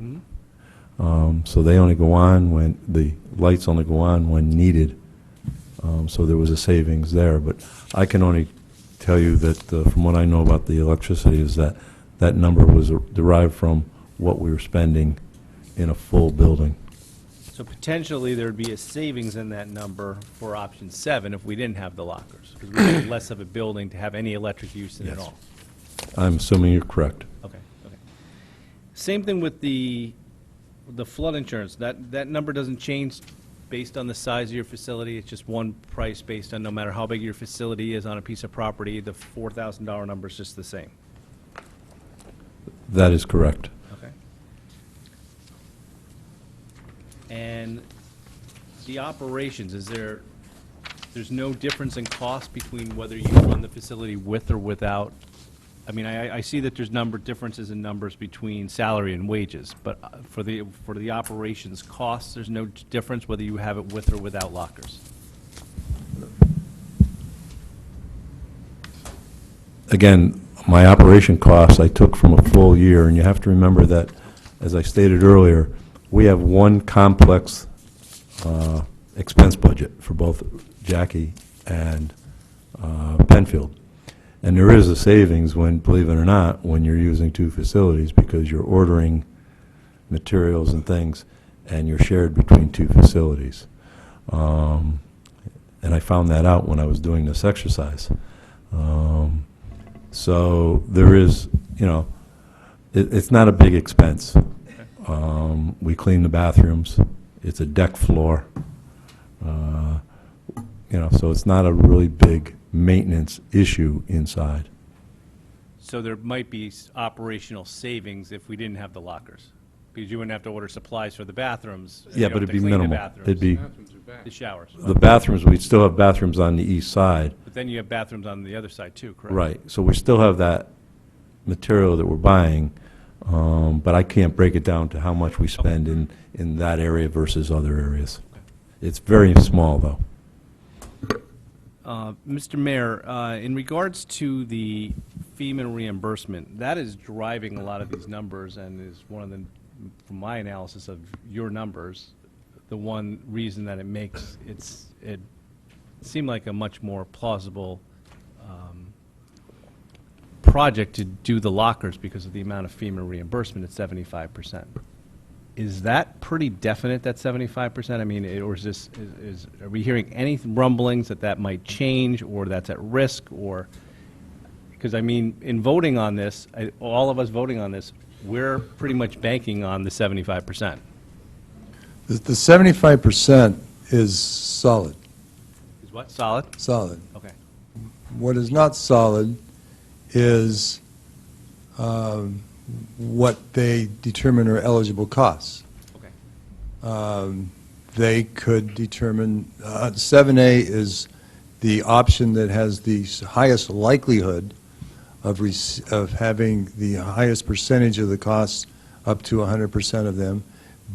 So they only go on the lights only go on when needed. So there was a savings there. But I can only tell you that from what I know about the electricity is that that number was derived from what we were spending in a full building. So potentially, there'd be a savings in that number for option 7 if we didn't have the lockers, because we have less of a building to have any electric use in it Yes. all. I'm assuming you're correct. Okay. Same thing with the flood insurance. That number doesn't change based on the size of your facility. It's just one price based on no matter how big your facility is on a piece of property, the $4,000 number is just the same. That is correct. Okay. And the operations, there's no difference in cost between whether you run the facility with or without? I mean, I see that there's differences in numbers between salary and wages, but for the operations costs, there's no difference whether you have it with or without lockers? Again, my operation costs I took from a full year, and you have to remember that, as I stated earlier, we have one complex expense budget for both Jackie and Penfield. And there is a savings when, believe it or not, when you're using two facilities because you're ordering materials and things and you're shared between two facilities. And I found that out when I was doing this exercise. So there is, it's not a big expense. We clean the bathrooms. It's a deck floor. So it's not a really big maintenance issue inside. So there might be operational savings if we didn't have the lockers, because you wouldn't have to order supplies for the bathrooms. Yeah, You but don't it'd have be to clean the minimal. bathrooms, It'd be, the showers. the bathrooms, we'd still have bathrooms on the east side. But then you have bathrooms on the other side too, correct? Right, so we still have that material that we're buying, but I can't break it down to how much we spend in that area versus other areas. It's very small, though. Mr. Mayor, in regards to the FEMA reimbursement, that is driving a lot of these numbers and is one of the from my analysis of your numbers, the one reason that it seemed like a much more plausible project to do the lockers because of the amount of FEMA reimbursement at 75%. Is that pretty definite, that 75%? I mean, or is this, are we hearing any rumblings that that might change, or that's at risk, or, because I mean, in voting on this, all of us voting on this, we're pretty much banking on the 75%. The 75% is solid, Is what, solid? solid. Okay. What is not solid is what they determine are eligible costs. Okay. They could determine, 7A is the option that has the highest likelihood of having the highest percentage of the costs, up to 100% of them,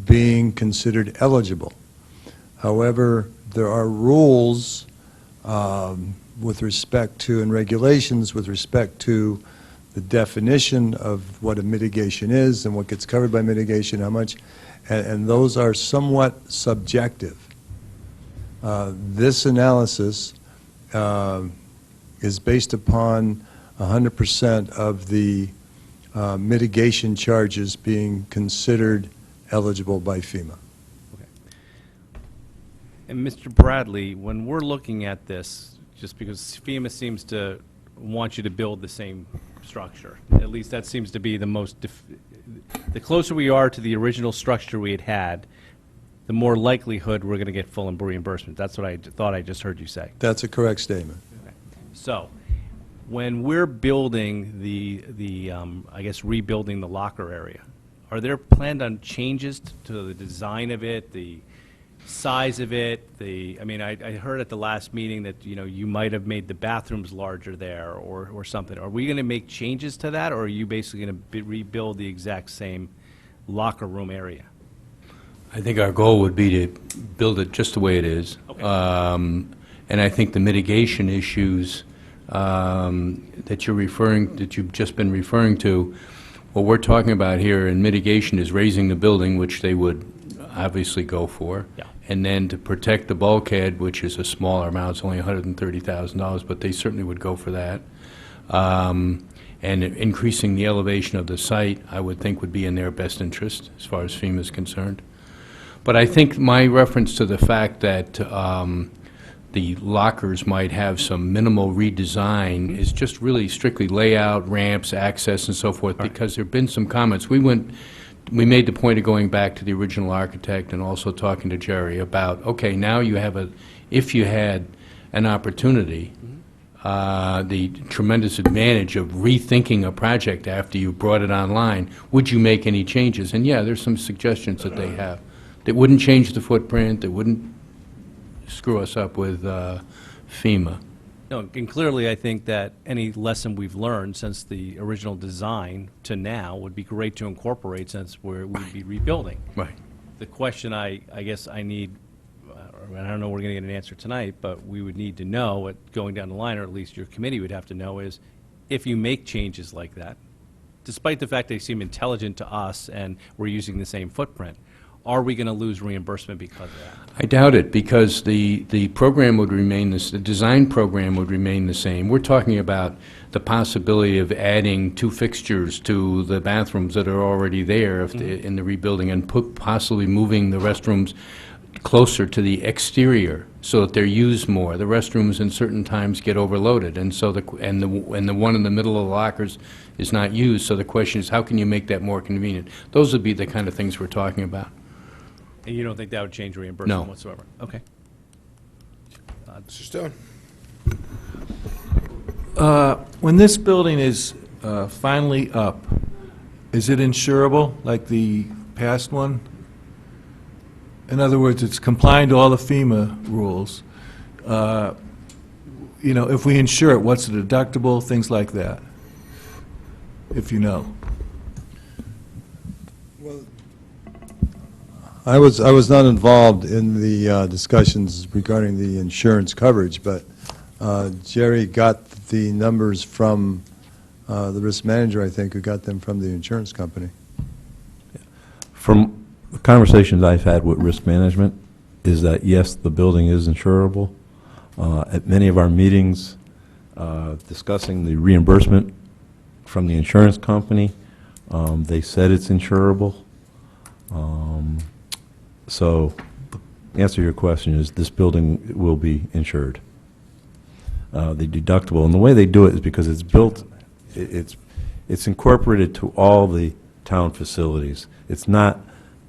being considered eligible. However, there are rules with respect to, and regulations with respect to the definition of what a mitigation is and what gets covered by mitigation, how much, and those are somewhat subjective. This analysis is based upon 100% of the mitigation charges being considered eligible by FEMA. And Mr. Bradley, when we're looking at this, just because FEMA seems to want you to build the same structure, at least that seems to be the most, the closer we are to the original structure we had, the more likelihood we're going to get full reimbursement. That's what I thought I just heard you say. That's a correct statement. So, when we're building I guess rebuilding the locker area, are there planned on changes to the design of it, the size of it, I mean, I heard at the last meeting that, you know, you might have made the bathrooms larger there or something. Are we going to make changes to that, or are you basically going to rebuild the exact same locker room area? I think our goal would be to build it just the way it is. Okay. And I think the mitigation issues that you've just been referring to, what we're talking about here in mitigation is raising the building, which they would obviously go for. Yeah. And then to protect the bulkhead, which is a smaller amount, it's only $130,000, but they certainly would go for that. And increasing the elevation of the site, I would think, would be in their best interest as far as FEMA is concerned. But I think my reference to the fact that the lockers might have some minimal redesign is just really strictly layout, ramps, access, and so forth, because there have been some comments. We made the point of going back to the original architect and also talking to Jerry about, okay, now you have if you had an opportunity, the tremendous advantage of rethinking a project after you brought it online, would you make any changes? And yeah, there's some suggestions that they have. That wouldn't change the footprint, that wouldn't screw us up with FEMA. No, and clearly, I think that any lesson we've learned since the original design to now would be great to incorporate, since we'd be rebuilding. Right. The question I guess I need, I don't know we're going to get an answer tonight, but we would need to know, going down the line, or at least your committee would have to know, is if you make changes like that, despite the fact they seem intelligent to us and we're using the same footprint, are we going to lose reimbursement because of that? I doubt it, because the program would remain the design program would remain the same. We're talking about the possibility of adding 2 fixtures to the bathrooms that are already there in the rebuilding, and possibly moving the restrooms closer to the exterior so that they're used more. The restrooms in certain times get overloaded, and so the one in the middle of the lockers is not used. So the question is, how can you make that more convenient? Those would be the kind of things we're talking about. And you don't think that would change reimbursement No. whatsoever? Okay. Mr. Stone? When this building is finally up, is it insurable like the past one? In other words, it's complying to all the FEMA rules. You know, if we insure it, what's the deductible, things like that, if you know? I was not involved in the discussions regarding the insurance coverage, but Jerry got the numbers from the risk manager, I think, who got them from the insurance company. From conversations I've had with risk management, is that, yes, the building is insurable. At many of our meetings, discussing the reimbursement from the insurance company, they said it's insurable. So, the answer to your question is this building will be insured. The deductible, and the way they do it is because it's built, it's incorporated to all the town facilities. It's not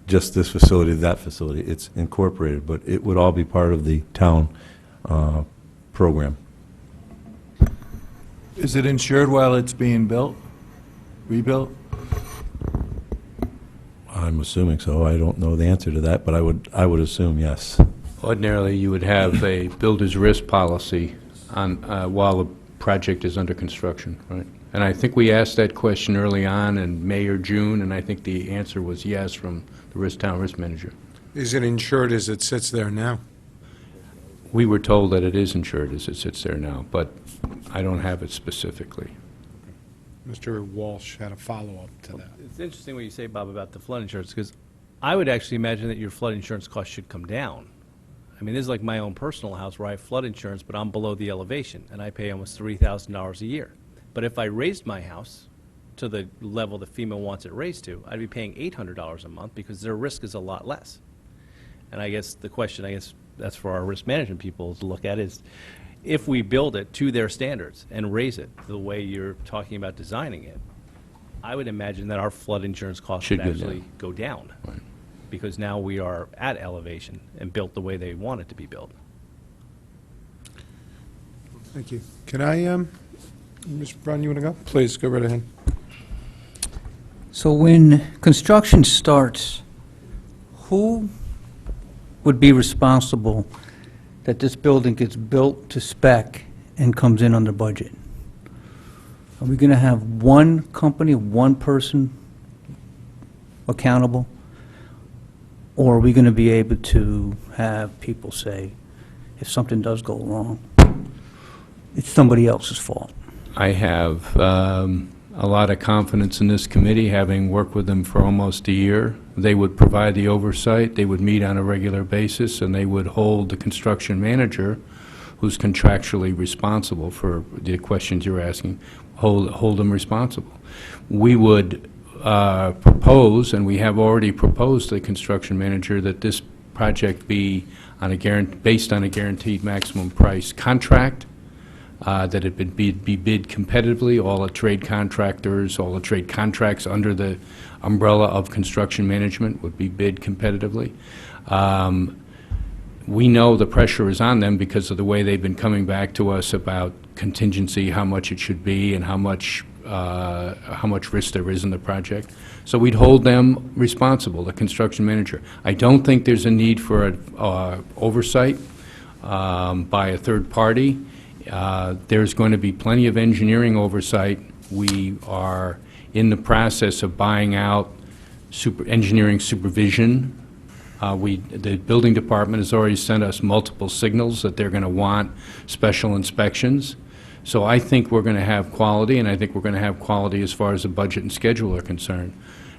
just this facility, that facility. It's incorporated, but it would all be part of the town program. Is it insured while it's being built, rebuilt? I'm assuming so. I don't know the answer to that, but I would assume yes. Ordinarily, you would have a builder's risk policy on, while the project is under construction, right? And I think we asked that question early on in May or June, and I think the answer was yes from the town risk manager. Is it insured as it sits there now? We were told that it is insured as it sits there now, but I don't have it specifically. Mr. Walsh had a follow-up to that. It's interesting what you say, Bob, about the flood insurance, because I would actually imagine that your flood insurance cost should come down. I mean, this is like my own personal house where I have flood insurance, but I'm below the elevation, and I pay almost $3,000 a year. But if I raised my house to the level that FEMA wants it raised to, I'd be paying $800 a month because their risk is a lot less. And I guess the question, I guess that's for our risk management people to look at is, if we build it to their standards and raise it the way you're talking about designing it, I would imagine that our flood insurance costs Should should go actually go down. Right. Because now we are at elevation and built the way they want it to be built. Thank you. Can I, Mr. Brown, you want to go? Please, go right ahead. So when construction starts, who would be responsible that this building gets built to spec and comes in under budget? Are we going to have one company, one person accountable? Or are we going to be able to have people say, if something does go wrong, it's somebody else's fault? I have a lot of confidence in this committee, having worked with them for almost a year. They would provide the oversight, they would meet on a regular basis, and they would hold the construction manager, who's contractually responsible for the questions you're asking, hold them responsible. We would propose, and we have already proposed to the construction manager, that this project be on a based on a guaranteed maximum price contract, that it would be bid competitively. All the trade contractors, all the trade contracts under the umbrella of construction management would be bid competitively. We know the pressure is on them because of the way they've been coming back to us about contingency, how much it should be, and how much risk there is in the project. So we'd hold them responsible, the construction manager. I don't think there's a need for oversight by a third party. There's going to be plenty of engineering oversight. We are in the process of buying out engineering supervision. The building department has already sent us multiple signals that they're going to want special inspections. So I think we're going to have quality, and I think we're going to have quality as far as the budget and schedule are concerned.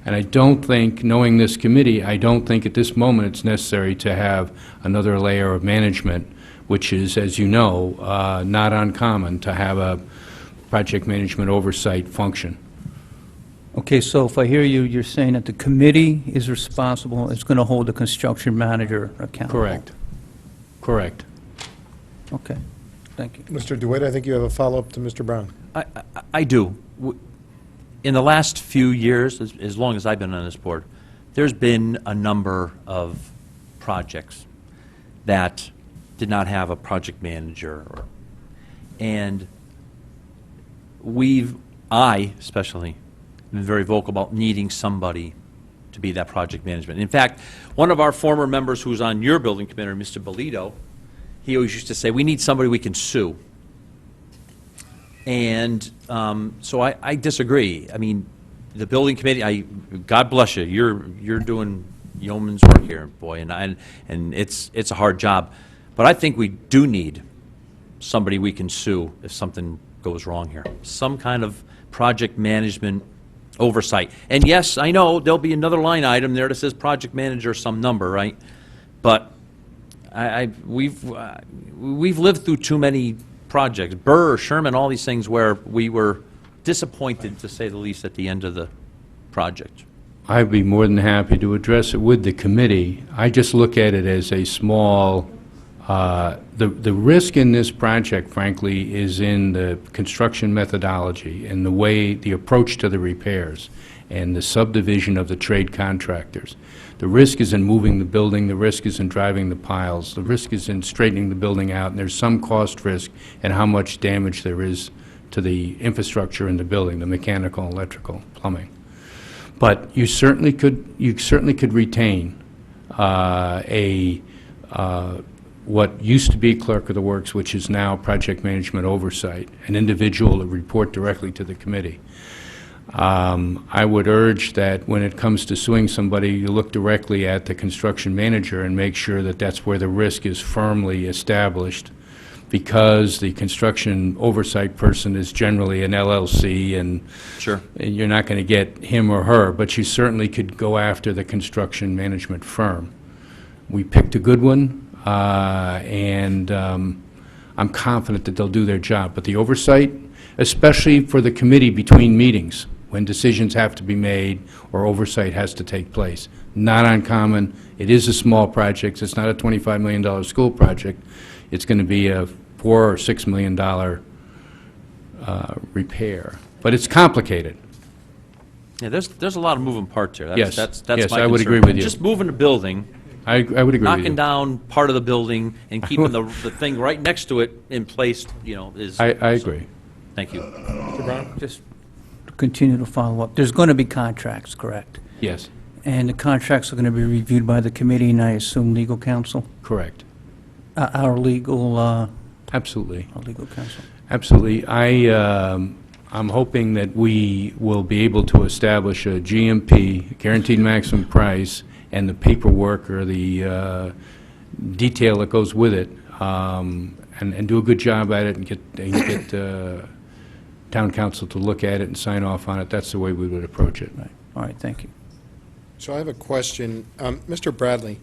And I don't think, knowing this committee, I don't think at this moment it's necessary to have another layer of management, which is, as you know, not uncommon to have a project management oversight function. Okay, so if I hear you, you're saying that the committee is responsible, it's going to hold the construction manager accountable? Correct. Correct. Okay, thank you. Mr. DeWitt, I think you have a follow-up to Mr. Brown. I do. In the last few years, as long as I've been on this board, there's been a number of projects that did not have a project manager, and I especially, been very vocal about needing somebody to be that project management. In fact, one of our former members who's on your building committee, Mr. Bolito, he always used to say, we need somebody we can sue. And so I disagree. I mean, the building committee, God bless you, you're doing yeoman's work here, boy, and it's a hard job. But I think we do need somebody we can sue if something goes wrong here. Some kind of project management oversight. And yes, I know, there'll be another line item there that says project manager, some number, right? But we've lived through too many projects, Burr, Sherman, all these things where we were disappointed, to say the least, at the end of the project. I'd be more than happy to address it with the committee. I just look at it as a small, the risk in this project, frankly, is in the construction methodology and the way, the approach to the repairs and the subdivision of the trade contractors. The risk is in moving the building, the risk is in driving the piles, the risk is in straightening the building out, and there's some cost risk in how much damage there is to the infrastructure in the building, the mechanical, electrical, plumbing. But you certainly could retain what used to be clerk of the works, which is now project management oversight, an individual to report directly to the committee. I would urge that when it comes to suing somebody, you look directly at the construction manager and make sure that that's where the risk is firmly established, because the construction oversight person is generally an LLC, and Sure. you're not going to get him or her, but you certainly could go after the construction management firm. We picked a good one, and I'm confident that they'll do their job. But the oversight, especially for the committee between meetings, when decisions have to be made or oversight has to take place, not uncommon. It is a small project. It's not a $25 million school project. It's going to be a $4 or $6 million repair. But it's complicated. Yeah, there's a lot of moving parts here. Yes. That's Yes, my I would concern. agree with you. Just moving the building, I would agree with knocking you. down part of the building and keeping the thing right next to it in place, is... I agree. Thank you. Mr. Brown? Just to continue to follow up, there's going to be contracts, correct? Yes, And the contracts are going to be reviewed by the committee, and I assume legal counsel? correct. Our legal Absolutely. counsel. Absolutely. I'm hoping that we will be able to establish a GMP, guaranteed maximum price, and the paperwork or the detail that goes with it, and do a good job at it and get town council to look at it and sign off on it. That's the way we would approach it. Right. All right, thank you. So I have a question. Mr. Bradley,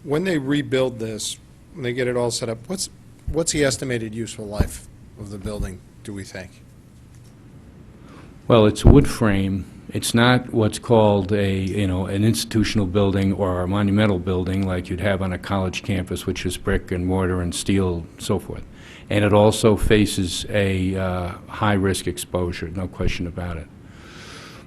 when they rebuild this, when they get it all set up, what's the estimated useful life of the building, do we think? Well, it's a wood frame. It's not what's called an institutional building or a monumental building like you'd have on a college campus, which is brick and mortar and steel, so forth. And it also faces a high-risk exposure, no question about it.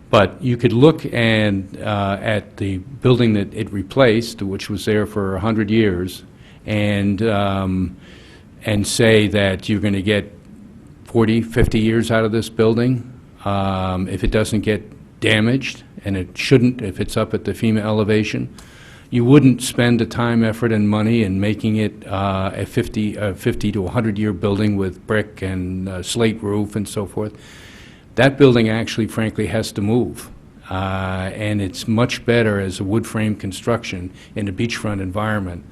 But you could look at the building that it replaced, which was there for 100 years, and say that you're going to get 40, 50 years out of this building if it doesn't get damaged, and it shouldn't if it's up at the FEMA elevation. You wouldn't spend the time, effort, and money in making it a 50 to 100-year building with brick and slate roof and so forth. That building actually, frankly, has to move. And it's much better as a wood frame construction in a beachfront environment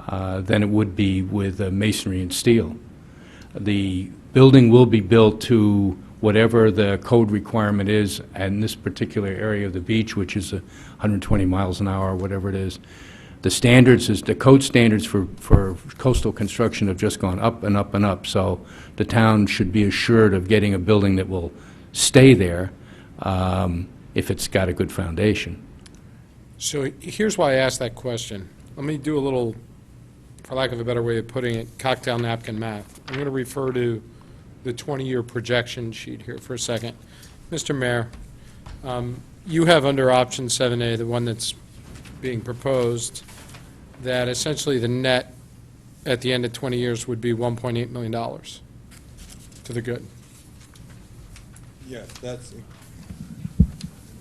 than it would be with masonry and steel. The building will be built to whatever the code requirement is in this particular area of the beach, which is 120 miles an hour, whatever it is. The code standards for coastal construction have just gone up and up and up, so the town should be assured of getting a building that will stay there if it's got a good foundation. So here's why I asked that question. Let me do a little, for lack of a better way of putting it, cocktail napkin math. I'm going to refer to the 20-year projection sheet here for a second. Mr. Mayor, you have under option 7A, the one that's being proposed, that essentially the net at the end of 20 years would be $1.8 million to the good. Yes,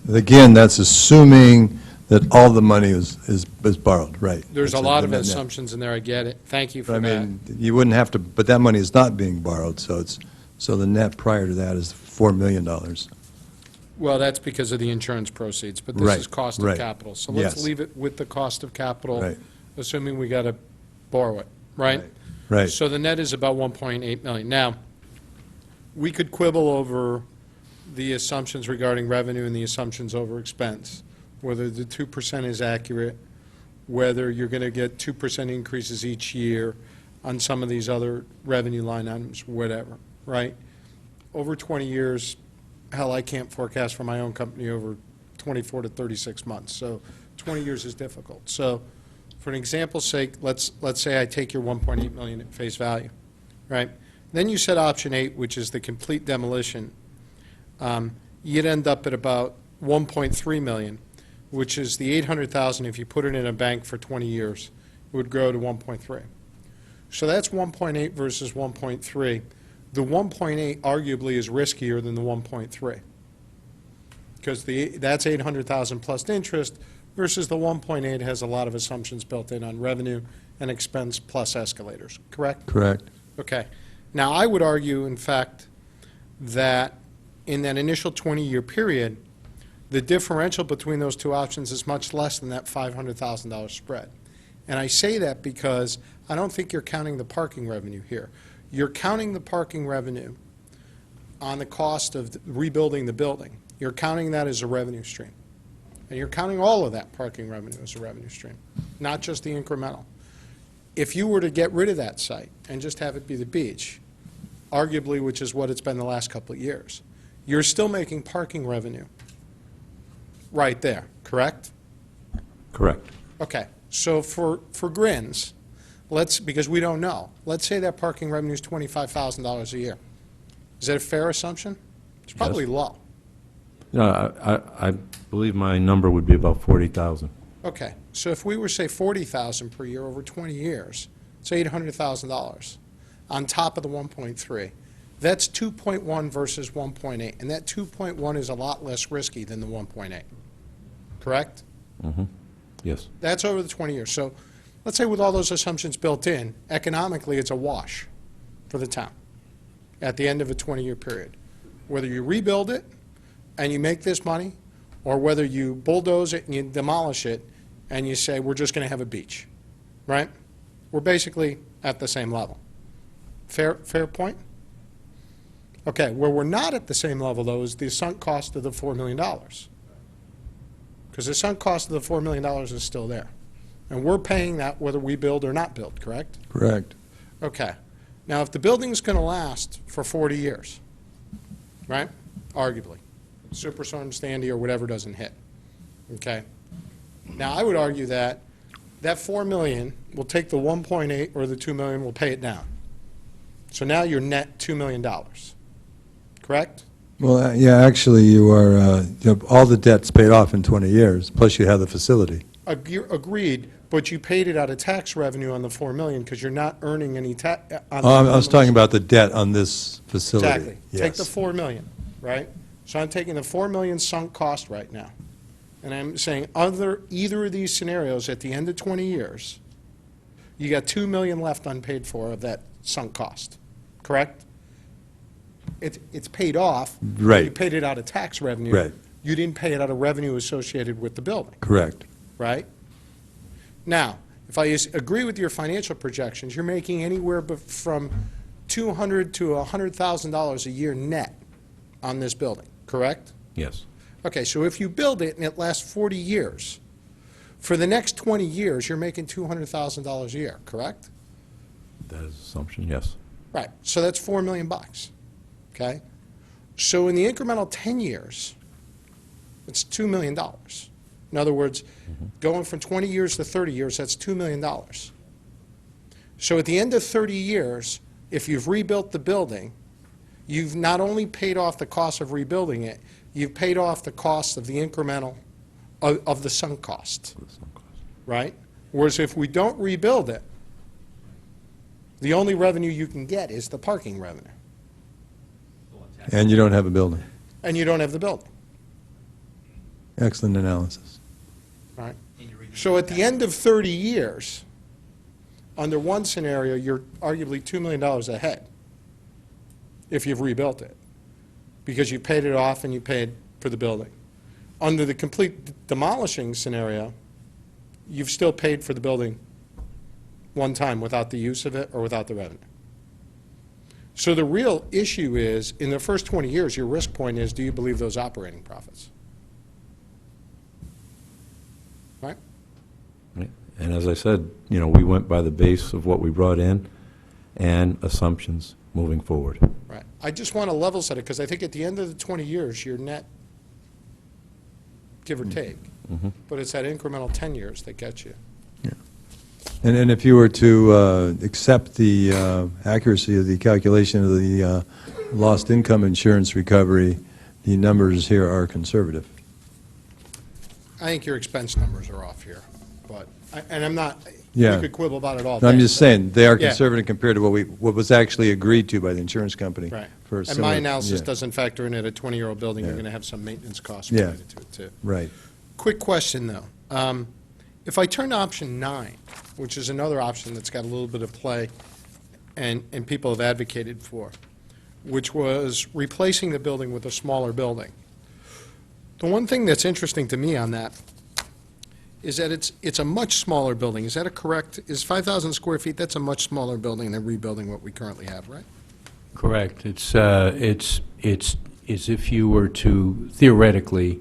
again, that's assuming that all the money is borrowed, right? There's a That's lot of the net. assumptions in there, I get it. Thank you But I for that. mean, you wouldn't have to, but that money is not being borrowed, so the net prior to that is $4 million. Well, that's because of the insurance proceeds, but this Right, is cost of right. capital. So let's Yes. leave it with the cost of capital, Right. assuming we got to borrow it, right? Right. So the net is about 1.8 million. Now, we could quibble over the assumptions regarding revenue and the assumptions over expense, whether the 2% is accurate, whether you're going to get 2% increases each year on some of these other revenue line items, whatever, right? Over 20 years, hell, I can't forecast for my own company over 24 to 36 months, so 20 years is difficult. So for an example's sake, let's say I take your 1.8 million at face value, right? Then you said option 8, which is the complete demolition. You'd end up at about 1.3 million, which is the 800,000. If you put it in a bank for 20 years, it would grow to 1.3. So that's 1.8 versus 1.3. The 1.8 arguably is riskier than the 1.3 because that's 800,000 plus interest versus the 1.8 has a lot of assumptions built in on revenue and expense plus escalators, correct? Correct. Okay. Now, I would argue, in fact, that in that initial 20-year period, the differential between those two options is much less than that $500,000 spread. And I say that because I don't think you're counting the parking revenue here. You're counting the parking revenue on the cost of rebuilding the building. You're counting that as a revenue stream. And you're counting all of that parking revenue as a revenue stream, not just the incremental. If you were to get rid of that site and just have it be the beach, arguably, which is what it's been the last couple of years, you're still making parking revenue right there, correct? Correct. Okay, so for grins, because we don't know, let's say that parking revenue is $25,000 a year. Is that a fair assumption? It's probably low. No, I believe my number would be about 40,000. Okay, so if we were, say, 40,000 per year over 20 years, it's $800,000 on top of the 1.3. That's 2.1 versus 1.8, and that 2.1 is a lot less risky than the 1.8, correct? Mm-hmm. Yes. That's over the 20 years. So let's say with all those assumptions built in, economically it's a wash for the town at the end of a 20-year period. Whether you rebuild it and you make this money, or whether you bulldoze it and you demolish it and you say, we're just going to have a beach, right? We're basically at the same level. Fair point? Okay, where we're not at the same level, though, is the sunk cost of the $4 million. Because the sunk cost of the $4 million is still there. And we're paying that whether we build or not build, correct? Correct. Okay. Now, if the building's going to last for 40 years, right, arguably, Superstorm Sandy or whatever doesn't hit, okay? Now, I would argue that that $4 million will take the 1.8 or the $2 million, will pay it down. So now you're net $2 million, correct? Well, yeah, actually, you are, all the debt's paid off in 20 years, plus you have the facility. Agreed, but you paid it out of tax revenue on the $4 million because you're not earning any tax. I was talking about the debt on this facility. Exactly. Take the Yes. $4 million, right? So I'm taking the $4 million sunk cost right now, and I'm saying either of these scenarios at the end of 20 years, you got $2 million left unpaid for of that sunk cost, correct? It's paid off. Right. You paid it out of tax revenue. Right. You didn't pay it out of revenue associated with the building, Correct. right? Now, if I agree with your financial projections, you're making anywhere from $200,000 to $100,000 a year net on this building, correct? Yes. Okay, so if you build it and it lasts 40 years, for the next 20 years, you're making $200,000 a year, correct? That is assumption, yes. Right, so that's $4 million, okay? So in the incremental 10 years, it's $2 million. In other words, going from 20 years to 30 years, that's $2 million. So at the end of 30 years, if you've rebuilt the building, you've not only paid off the cost of rebuilding it, you've paid off the cost of the incremental, of the sunk cost, right? Whereas if we don't rebuild it, the only revenue you can get is the parking revenue, And you don't have a building. and you don't have the building, Excellent analysis. right? So at the end of 30 years, under one scenario, you're arguably $2 million ahead if you've rebuilt it, because you paid it off and you paid for the building. Under the complete demolishing scenario, you've still paid for the building one time without the use of it or without the revenue. So the real issue is, in the first 20 years, your risk point is, do you believe those operating profits? Right? And as I said, we went by the base of what we brought in and assumptions moving forward. Right. I just want to level set it, because I think at the end of the 20 years, your net, give or take, but it's that incremental 10 years that gets you. And if you were to accept the accuracy of the calculation of the lost income insurance recovery, the numbers here are conservative. I think your expense numbers are off here, but, and I'm not, Yeah. we could quibble about it all No, I'm day, just but- saying, they are Yeah. conservative compared to what was actually agreed to by the insurance company. Right. For And my similar- analysis yeah, doesn't factor in at a 20-year-old building, you're Yeah. going to have some maintenance costs Yeah. related to it, too. Right. Quick question, though. If I turn to option 9, which is another option that's got a little bit of play and people have advocated for, which was replacing the building with a smaller building. The one thing that's interesting to me on that is that it's a much smaller building. Is that a correct, is 5,000 square feet, that's a much smaller building than rebuilding what we currently have, right? Correct. It's as if you were to theoretically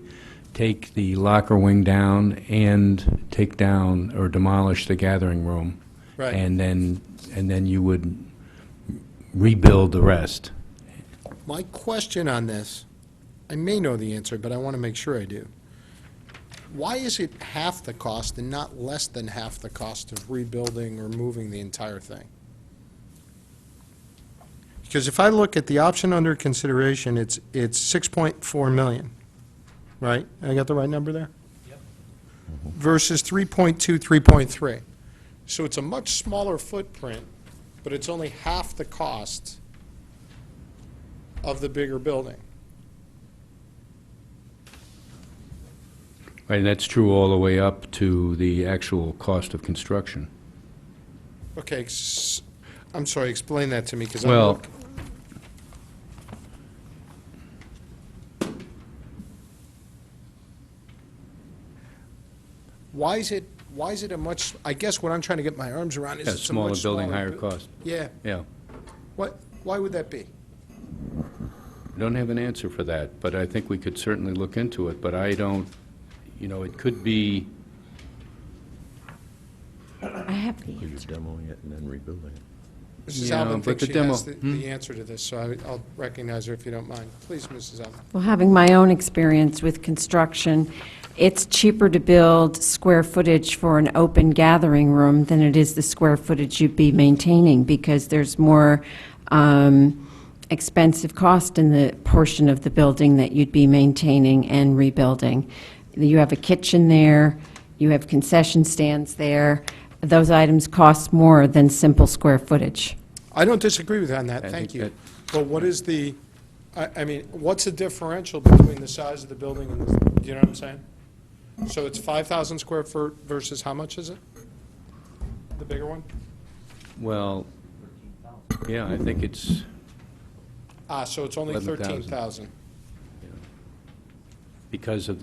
take the locker wing down and take down or demolish the gathering room. Right. And then you would rebuild the rest. My question on this, I may know the answer, but I want to make sure I do. Why is it half the cost and not less than half the cost of rebuilding or moving the entire thing? Because if I look at the option under consideration, it's 6.4 million, right? I got the right number there? Yep. Versus 3.2, 3.3. So it's a much smaller footprint, but it's only half the cost of the bigger building. And that's true all the way up to the actual cost of construction. Okay, I'm sorry, explain that to me, because I'm Well, look- Why is it a much, I guess what I'm trying to get my arms around is yeah, it's a smaller much building, smaller higher bu- cost. Yeah, Yeah. why would that be? I don't have an answer for that, but I think we could certainly look into it, but I don't, it could be, I have the You're answer. demoing it and then rebuilding it. Mrs. Yeah, Alvin but thinks the she has demo- the answer to this, so I'll recognize her if you don't mind. Please, Mrs. Alvin. Well, having my own experience with construction, it's cheaper to build square footage for an open gathering room than it is the square footage you'd be maintaining, because there's more expensive cost in the portion of the building that you'd be maintaining and rebuilding. You have a kitchen there, you have concession stands there. Those items cost more than simple square footage. I don't disagree with you on that, I thank think you. that- But what is the, I mean, what's the differential between the size of the building and the, do you know what I'm saying? So it's 5,000 square foot versus how much is it? The bigger one? well, yeah, I think it's, So it's only 11,000. 13,000. because of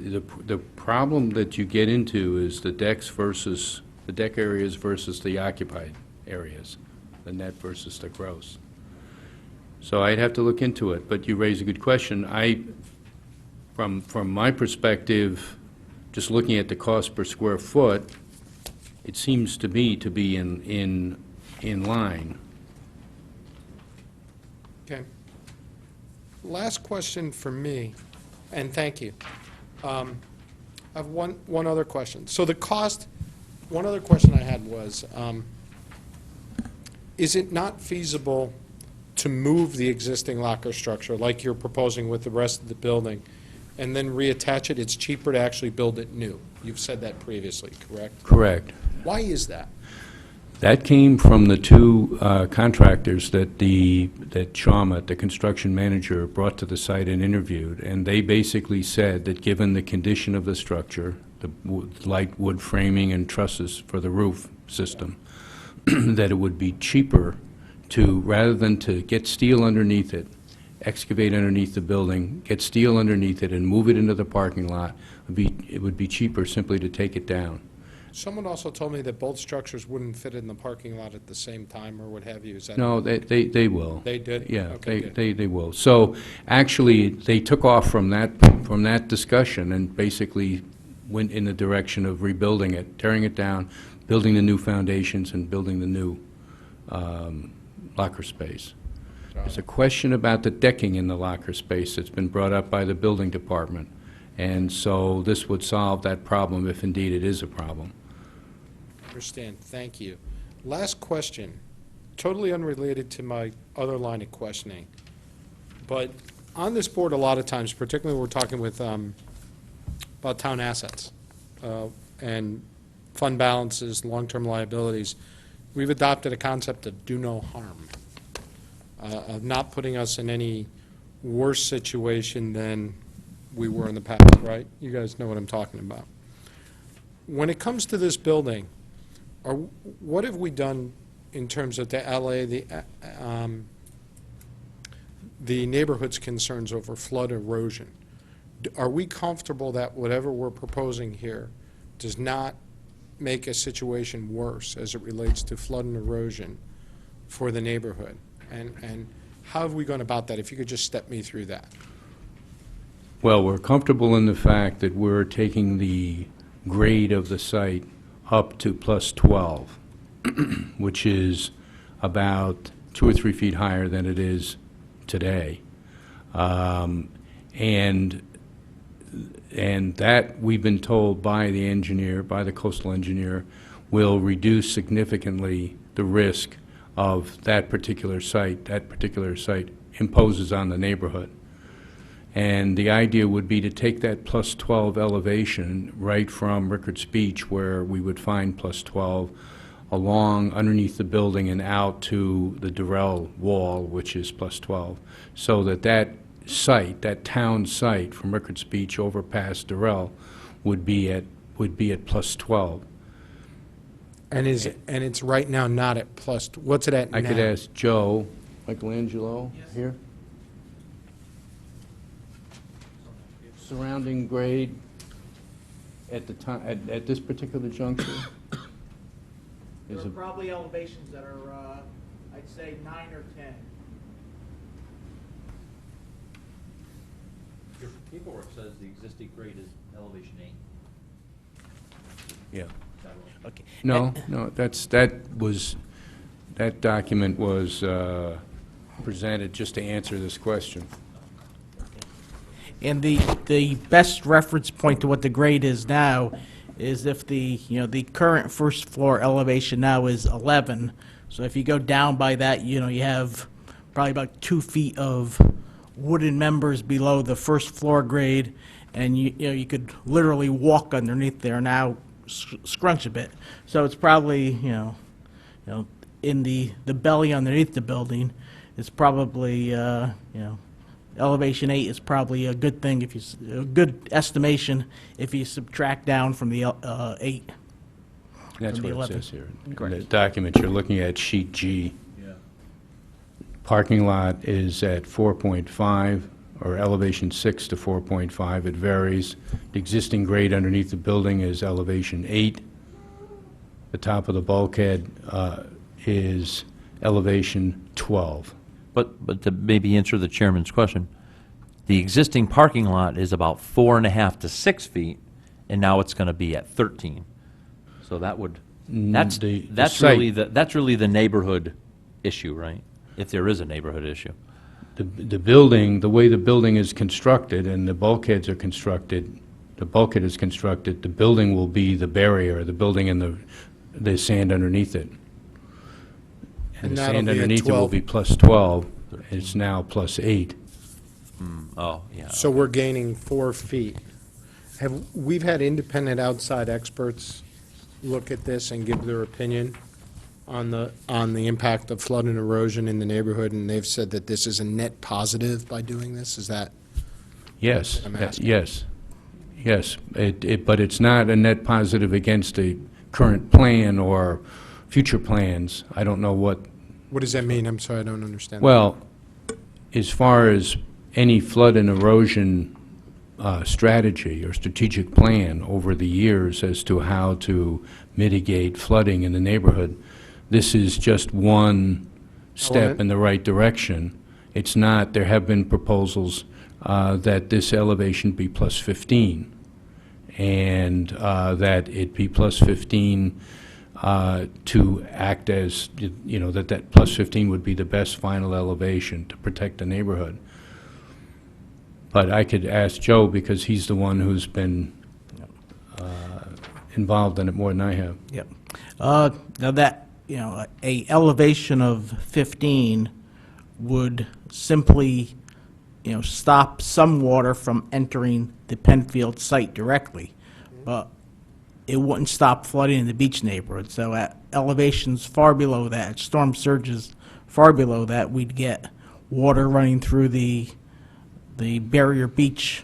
the problem that you get into is the decks versus, the deck areas versus the occupied areas, the net versus the gross. So I'd have to look into it, but you raise a good question. From my perspective, just looking at the cost per square foot, it seems to me to be in line. Okay. Last question for me, and thank you. I have one other question. So the cost, one other question I had was, is it not feasible to move the existing locker structure like you're proposing with the rest of the building and then reattach it? It's cheaper to actually build it new. You've said that previously, correct? Correct. Why is that? That came from the two contractors that Shawmut, the construction manager, brought to the site and interviewed, and they basically said that given the condition of the structure, the light wood framing and trusses for the roof system, that it would be cheaper to, rather than to get steel underneath it, excavate underneath the building, get steel underneath it, and move it into the parking lot, it would be cheaper simply to take it down. Someone also told me that both structures wouldn't fit in the parking lot at the same time, or what have you. Is that? No, they will. They did? Yeah, Okay, good. they will. So, actually, they took off from that discussion and basically went in the direction of rebuilding it, tearing it down, building the new foundations, and building the new locker space. There's a question about the decking in the locker space that's been brought up by the building department, and so this would solve that problem if indeed it is a problem. Understand, thank you. Last question, totally unrelated to my other line of questioning, but on this board, a lot of times, particularly when we're talking with, about town assets, and fund balances, long-term liabilities, we've adopted a concept of do no harm, of not putting us in any worse situation than we were in the past, right? You guys know what I'm talking about. When it comes to this building, what have we done in terms of the LA, the neighborhood's concerns over flood erosion? Are we comfortable that whatever we're proposing here does not make a situation worse as it relates to flood and erosion for the neighborhood? And how have we gone about that? If you could just step me through that. Well, we're comfortable in the fact that we're taking the grade of the site up to +12, which is about 2 or 3 feet higher than it is today. And that, we've been told by the engineer, by the coastal engineer, will reduce significantly the risk of that particular site. That particular site imposes on the neighborhood. And the idea would be to take that +12 elevation right from Rickards Beach, where we would find +12, along underneath the building and out to the Durrell Wall, which is +12, so that that site, that town site from Rickards Beach over past Durrell, would be at +12. And it's right now not at what's it at now? I could ask Joe Michelangelo here. Surrounding grade at the time, at this particular juncture? There are probably elevations that are, I'd say 9 or 10. Your paperwork says the existing grade is elevation 8. Yeah. Okay. No, that document was presented just to answer this question. And the best reference point to what the grade is now is if the current first floor elevation now is 11. So if you go down by that, you have probably about 2 feet of wooden members below the first floor grade, and you could literally walk underneath there now, scrunch a bit. So it's probably in the belly underneath the building, it's probably elevation 8 is probably a good thing a good estimation if you subtract down from the 8. That's From the what it 11. says here. In the document you're looking at, sheet G. Parking lot is at 4.5, or elevation 6 to 4.5. It varies. The existing grade underneath the building is elevation 8. The top of the bulkhead is elevation 12. But to maybe answer the chairman's question, the existing parking lot is about 4.5 to 6 feet, and now it's going to be at 13. So that would, that's really the neighborhood issue, right? If there is a neighborhood issue. The building, the way the building is constructed and the bulkheads are constructed, the bulkhead is constructed, the building will be the barrier, the building and the sand underneath it. And the that'll sand be at underneath it will 12. be +12. It's now +8. Oh, yeah. So we're gaining 4 feet. We've had independent outside experts look at this and give their opinion on the impact of flood and erosion in the neighborhood, and they've said that this is a net positive by doing this? Is that? Yes, I'm asking. yes. But it's not a net positive against a current plan or future plans. I don't know what. What does that mean? I'm sorry, I don't understand. Well, as far as any flood and erosion strategy or strategic plan over the years as to how to mitigate flooding in the neighborhood. This is just one step Element. in the right direction. It's not, there have been proposals that this elevation be plus 15, and that it be plus 15 to act as, you know, that plus 15 would be the best final elevation to protect the neighborhood. But I could ask Joe, because he's the one who's been involved in it more than I have. Yep. Now that, you know, a elevation of 15 would simply, you know, stop some water from entering the Penfield site directly, but it wouldn't stop flooding in the beach neighborhood. So at elevations far below that, at storm surges far below that, we'd get water running through the barrier beach,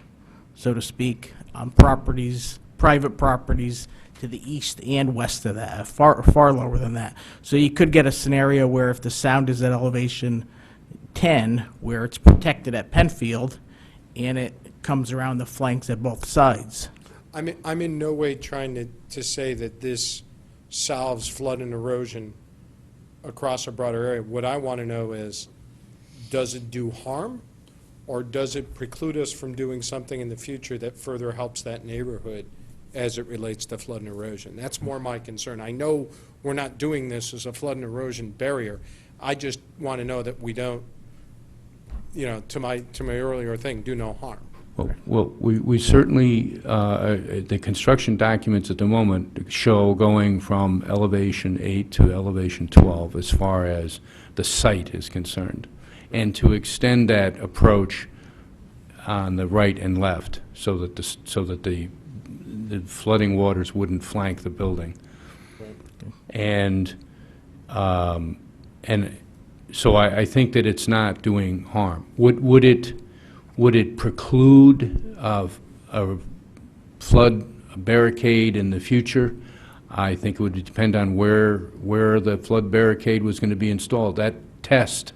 so to speak, on properties, private properties to the east and west of that, far lower than that. So you could get a scenario where if the sound is at elevation 10, where it's protected at Penfield, and it comes around the flanks at both sides. I'm in no way trying to say that this solves flood and erosion across a broader area. What I want to know is, does it do harm, or does it preclude us from doing something in the future that further helps that neighborhood as it relates to flood and erosion? That's more my concern. I know we're not doing this as a flood and erosion barrier. I just want to know that we don't, you know, to my earlier thing, do no harm. Well, we certainly, the construction documents at the moment show going from elevation 8 to elevation 12 as far as the site is concerned, and to extend that approach on the right and left so that the flooding waters wouldn't flank the building. And so I think that it's not doing harm. Would it preclude a flood barricade in the future? I think it would depend on where the flood barricade was going to be installed. That test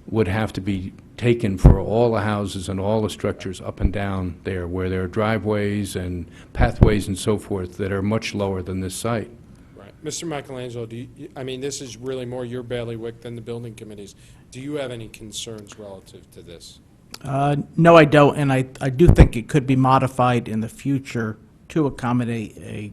would have to be taken for all the houses and all the structures up and down there, where there are driveways and pathways and so forth that are much lower than this site. Right. Mr. Michelangelo, I mean, this is really more your bailiwick than the building committee's. Do you have any concerns relative to this? No, I don't, and I do think it could be modified in the future to accommodate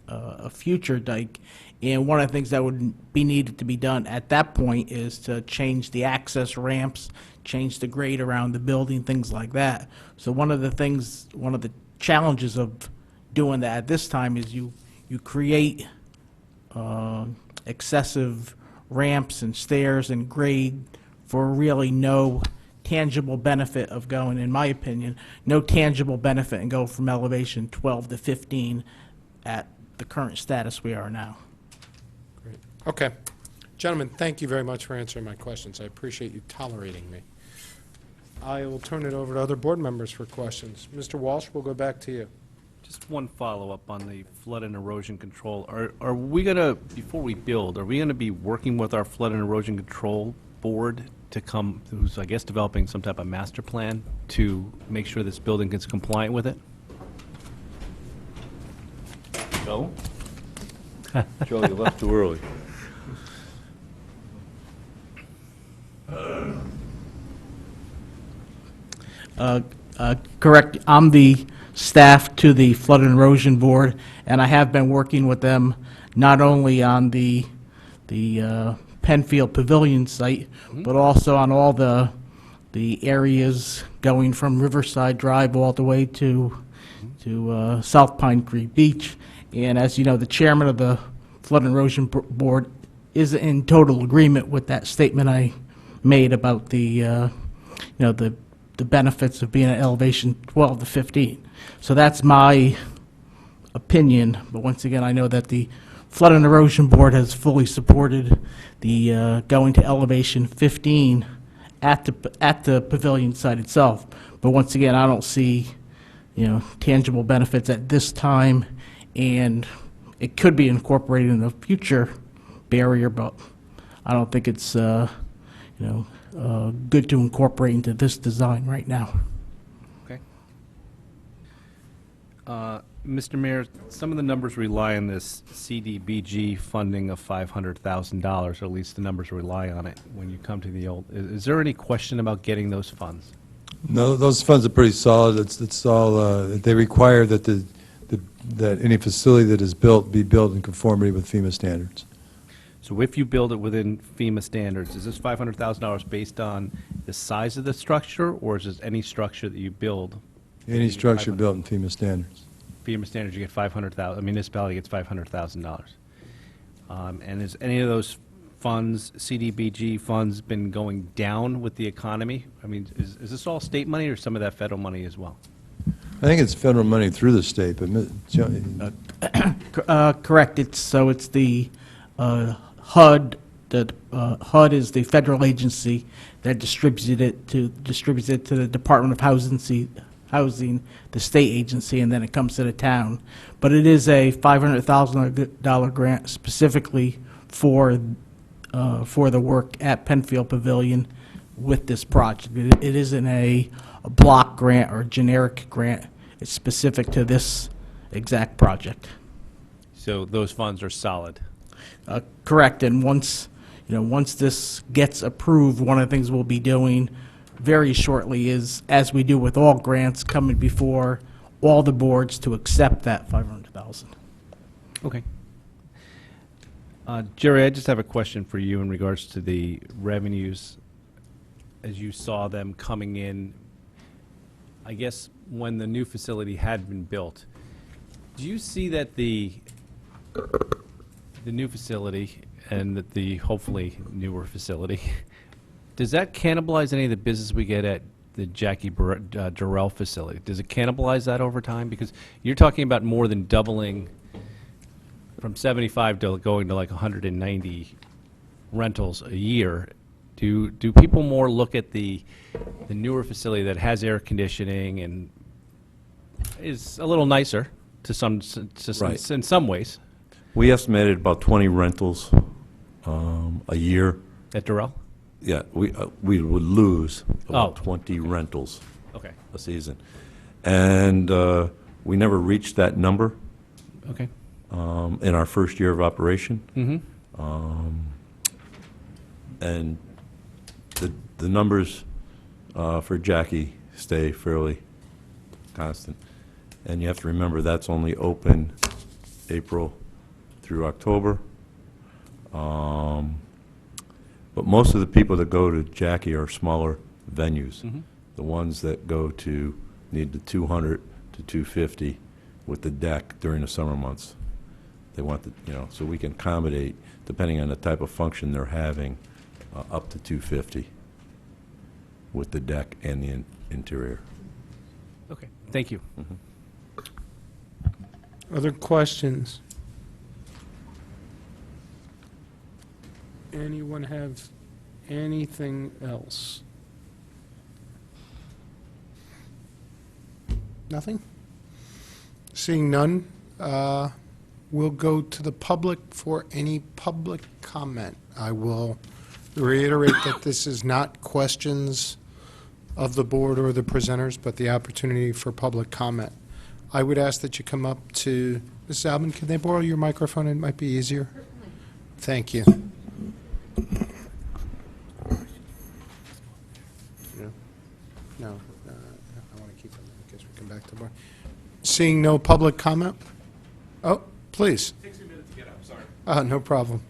a future dike. And one of the things that would be needed to be done at that point is to change the access ramps, change the grade around the building, things like that. So one of the challenges of doing that at this time is you create excessive ramps and stairs and grade for really no tangible benefit of going, in my opinion, no tangible benefit in going from elevation 12 to 15 at the current status we are now. Great. Okay. Gentlemen, thank you very much for answering my questions. I appreciate you tolerating me. I will turn it over to other board members for questions. Mr. Walsh, we'll go back to you. Just one follow-up on the flood and erosion control. Are we going to, before we build, are we going to be working with our flood and erosion control board to come, who's, I guess, developing some type of master plan to make sure this building gets compliant with it? Joe? Joe, you left too early. Correct. I'm the staff to the Flood and Erosion Board, and I have been working with them not only on the Penfield Pavilion site, but also on all the areas going from Riverside Drive all the way to South Pine Creek Beach. And as you know, the chairman of the Flood and Erosion Board is in total agreement with that statement I made about the benefits of being at elevation 12 to 15. So that's my opinion, but once again, I know that the Flood and Erosion Board has fully supported the going to elevation 15 at the pavilion site itself. But once again, I don't see, tangible benefits at this time, and it could be incorporated in the future barrier, but I don't think it's, good to incorporate into this design right now. Okay. Mr. Mayor, some of the numbers rely on this CDBG funding of $500,000, or at least the numbers rely on it when you come to the old. Is there any question about getting those funds? No, those funds are pretty solid. It's all, they require that that any facility that is built be built in conformity with FEMA standards. So if you build it within FEMA standards, is this $500,000 based on the size of the structure, or is this any structure that you build? Any structure built in FEMA standards. FEMA standards, you get $500,000, a municipality gets $500,000. And is any of those funds, CDBG funds, been going down with the economy? I mean, is this all state money or some of that federal money as well? I think it's federal money through the state, but Correct. It's the HUD. HUD is the federal agency that distributes it to the Department of Housing, the state agency, and then it comes to the town. But it is a $500,000 grant specifically for the work at Penfield Pavilion with this project. It isn't a block grant or a generic grant. It's specific to this exact project. So those funds are solid. Correct. And once this gets approved, one of the things we'll be doing very shortly is, as we do with all grants, coming before all the boards to accept that $500,000. Okay. Jerry, I just have a question for you in regards to the revenues as you saw them coming in. I guess when the new facility had been built, do you see that the new facility and that the hopefully newer facility, does that cannibalize any of the business we get at the Jackie Durrell facility? Does it cannibalize that over time? Because you're talking about more than doubling from 75 to going to like 190 rentals a year. Do people more look at the newer facility that has air conditioning and is a little nicer Right. in some ways? We estimated about 20 rentals a year. At Durrell? Yeah, we would lose about Oh. 20 rentals Okay. a season. And we never reached that number Okay. in our first year of operation. Mm-hmm. And the numbers for Jackie stay fairly constant. And you have to remember, that's only open April through October. But most of the people that go to Jackie are smaller venues. Mhm. The ones that need the 200 to 250 with the deck during the summer months. They want so we can accommodate, depending on the type of function they're having, up to 250 with the deck and the interior. Okay. Thank you. Other questions? Anyone have anything else? Nothing? Seeing none, we'll go to the public for any public comment. I will reiterate that this is not questions of the board or the presenters, but the opportunity for public comment. I would ask that you come up to, Mrs. Albin, can they borrow your microphone? It might be easier. Thank you. No, I want to keep it, I guess we come back to the board. Seeing no public comment? Oh, please. Takes me a minute to get up, sorry. No problem.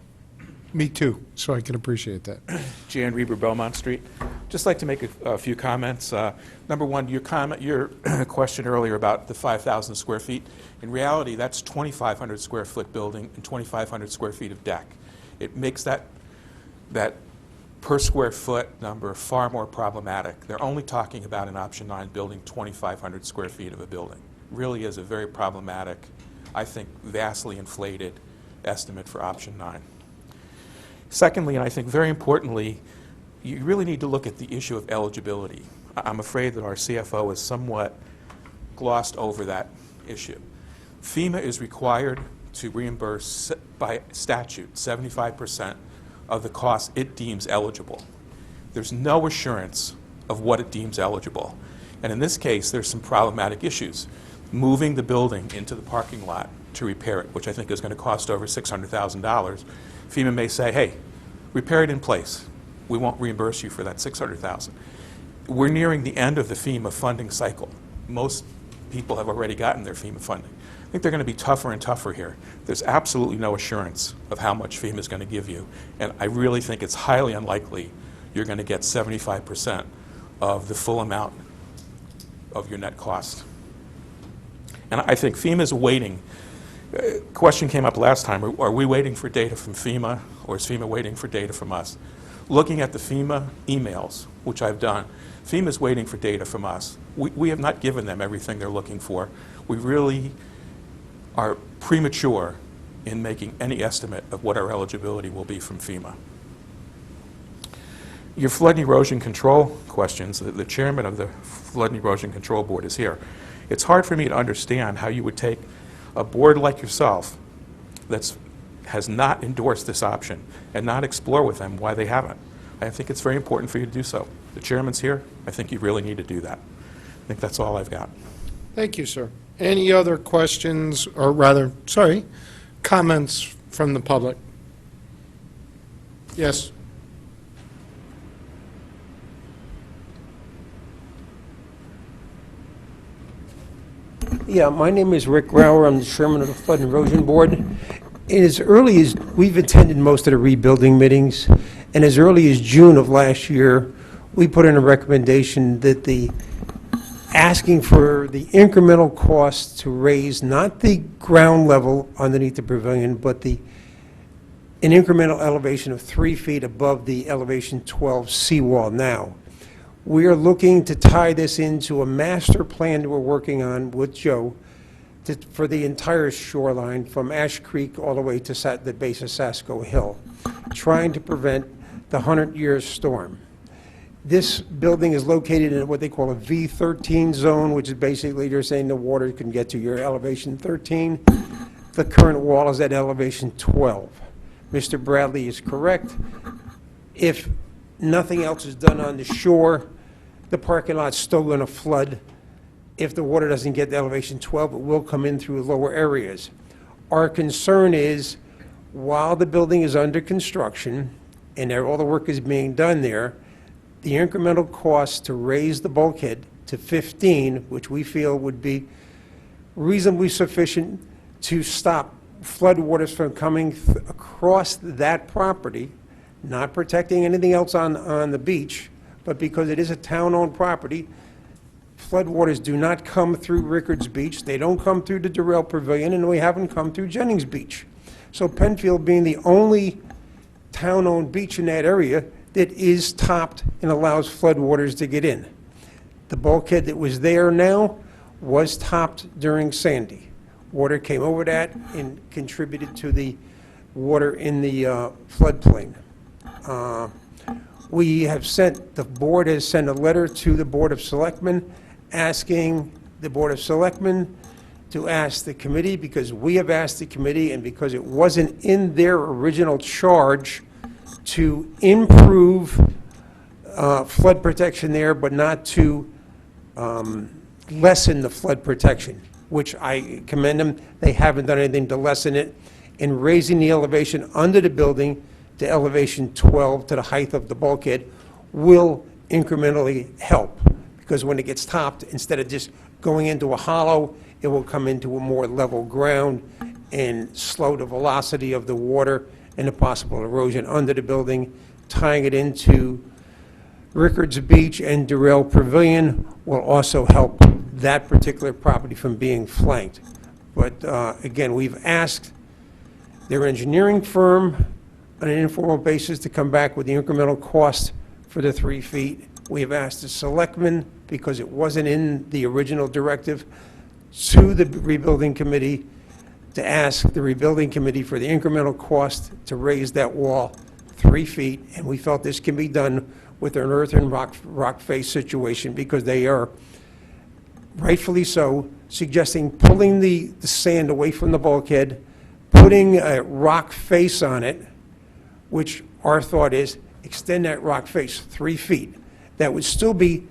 Me too, so I can appreciate that. Jan Reber, Belmont Street. Just like to make a few comments. Number one, your question earlier about the 5,000 square feet. In reality, that's 2,500 square foot building and 2,500 square feet of deck. It makes that per square foot number far more problematic. They're only talking about in option 9 building 2,500 square feet of a building. Really is a very problematic, I think vastly inflated estimate for option 9. Secondly, and I think very importantly, you really need to look at the issue of eligibility. I'm afraid that our CFO has somewhat glossed over that issue. FEMA is required to reimburse by statute 75% of the cost it deems eligible. There's no assurance of what it deems eligible. And in this case, there's some problematic issues. moving the building into the parking lot to repair it, which I think is going to cost over $600,000, FEMA may say, hey, repair it in place. We won't reimburse you for that $600,000. We're nearing the end of the FEMA funding cycle. Most people have already gotten their FEMA funding. I think they're going to be tougher and tougher here. There's absolutely no assurance of how much FEMA is going to give you, and I really think it's highly unlikely you're going to get 75% of the full amount of your net cost. And I think FEMA is waiting. Question came up last time, are we waiting for data from FEMA, or is FEMA waiting for data from us? Looking at the FEMA emails, which I've done, FEMA is waiting for data from us. We have not given them everything they're looking for. We really are premature in making any estimate of what our eligibility will be from FEMA. Your flood and erosion control questions, the chairman of the Flood and Erosion Control Board is here. It's hard for me to understand how you would take a board like yourself that has not endorsed this option and not explore with them why they haven't. I think it's very important for you to do so. The chairman's here. I think you really need to do that. I think that's all I've got. Thank you, sir. Any other questions, or rather, sorry, comments from the public? Yes. Yeah, my name is Rick Grauer. I'm the chairman of the Flood and Erosion Board. And as early as, we've attended most of the rebuilding meetings, and as early as June of last year, we put in a recommendation that the asking for the incremental cost to raise not the ground level underneath the pavilion, but an incremental elevation of 3 feet above the elevation 12 seawall now. We are looking to tie this into a master plan that we're working on with Joe for the entire shoreline from Ash Creek all the way to the base of Sasko Hill, trying to prevent the 100-year storm. This building is located in what they call a V13 zone, which is basically they're saying the water can get to your elevation 13. The current wall is at elevation 12. Mr. Bradley is correct. If nothing else is done on the shore, the parking lot's still going to flood. If the water doesn't get to elevation 12, it will come in through lower areas. Our concern is, while the building is under construction and all the work is being done there, the incremental cost to raise the bulkhead to 15, which we feel would be reasonably sufficient to stop floodwaters from coming across that property, not protecting anything else on the beach, but because it is a town-owned property, floodwaters do not come through Rickards Beach, they don't come through the Durrell Pavilion, and we haven't come through Jennings Beach. So Penfield, being the only town-owned beach in that area that is topped and allows floodwaters to get in. The bulkhead that was there now was topped during Sandy. Water came over that and contributed to the water in the floodplain. The board has sent a letter to the Board of Selectmen asking the Board of Selectmen to ask the committee, because we have asked the committee and because it wasn't in their original charge, to improve flood protection there, but not to lessen the flood protection, which I commend them. They haven't done anything to lessen it. In raising the elevation under the building to elevation 12 to the height of the bulkhead will incrementally help, because when it gets topped, instead of just going into a hollow, it will come into a more level ground and slow the velocity of the water and the possible erosion under the building. Tying it into Rickards Beach and Durrell Pavilion will also help that particular property from being flanked. But again, we've asked their engineering firm on an informal basis to come back with the incremental cost for the 3 feet. We have asked the selectmen, because it wasn't in the original directive, to the rebuilding committee to ask the rebuilding committee for the incremental cost to raise that wall 3 feet, and we felt this can be done with an earth and rock face situation, because they are, rightfully so, suggesting pulling the sand away from the bulkhead, putting a rock face on it, which our thought is extend that rock face 3 feet. That would still be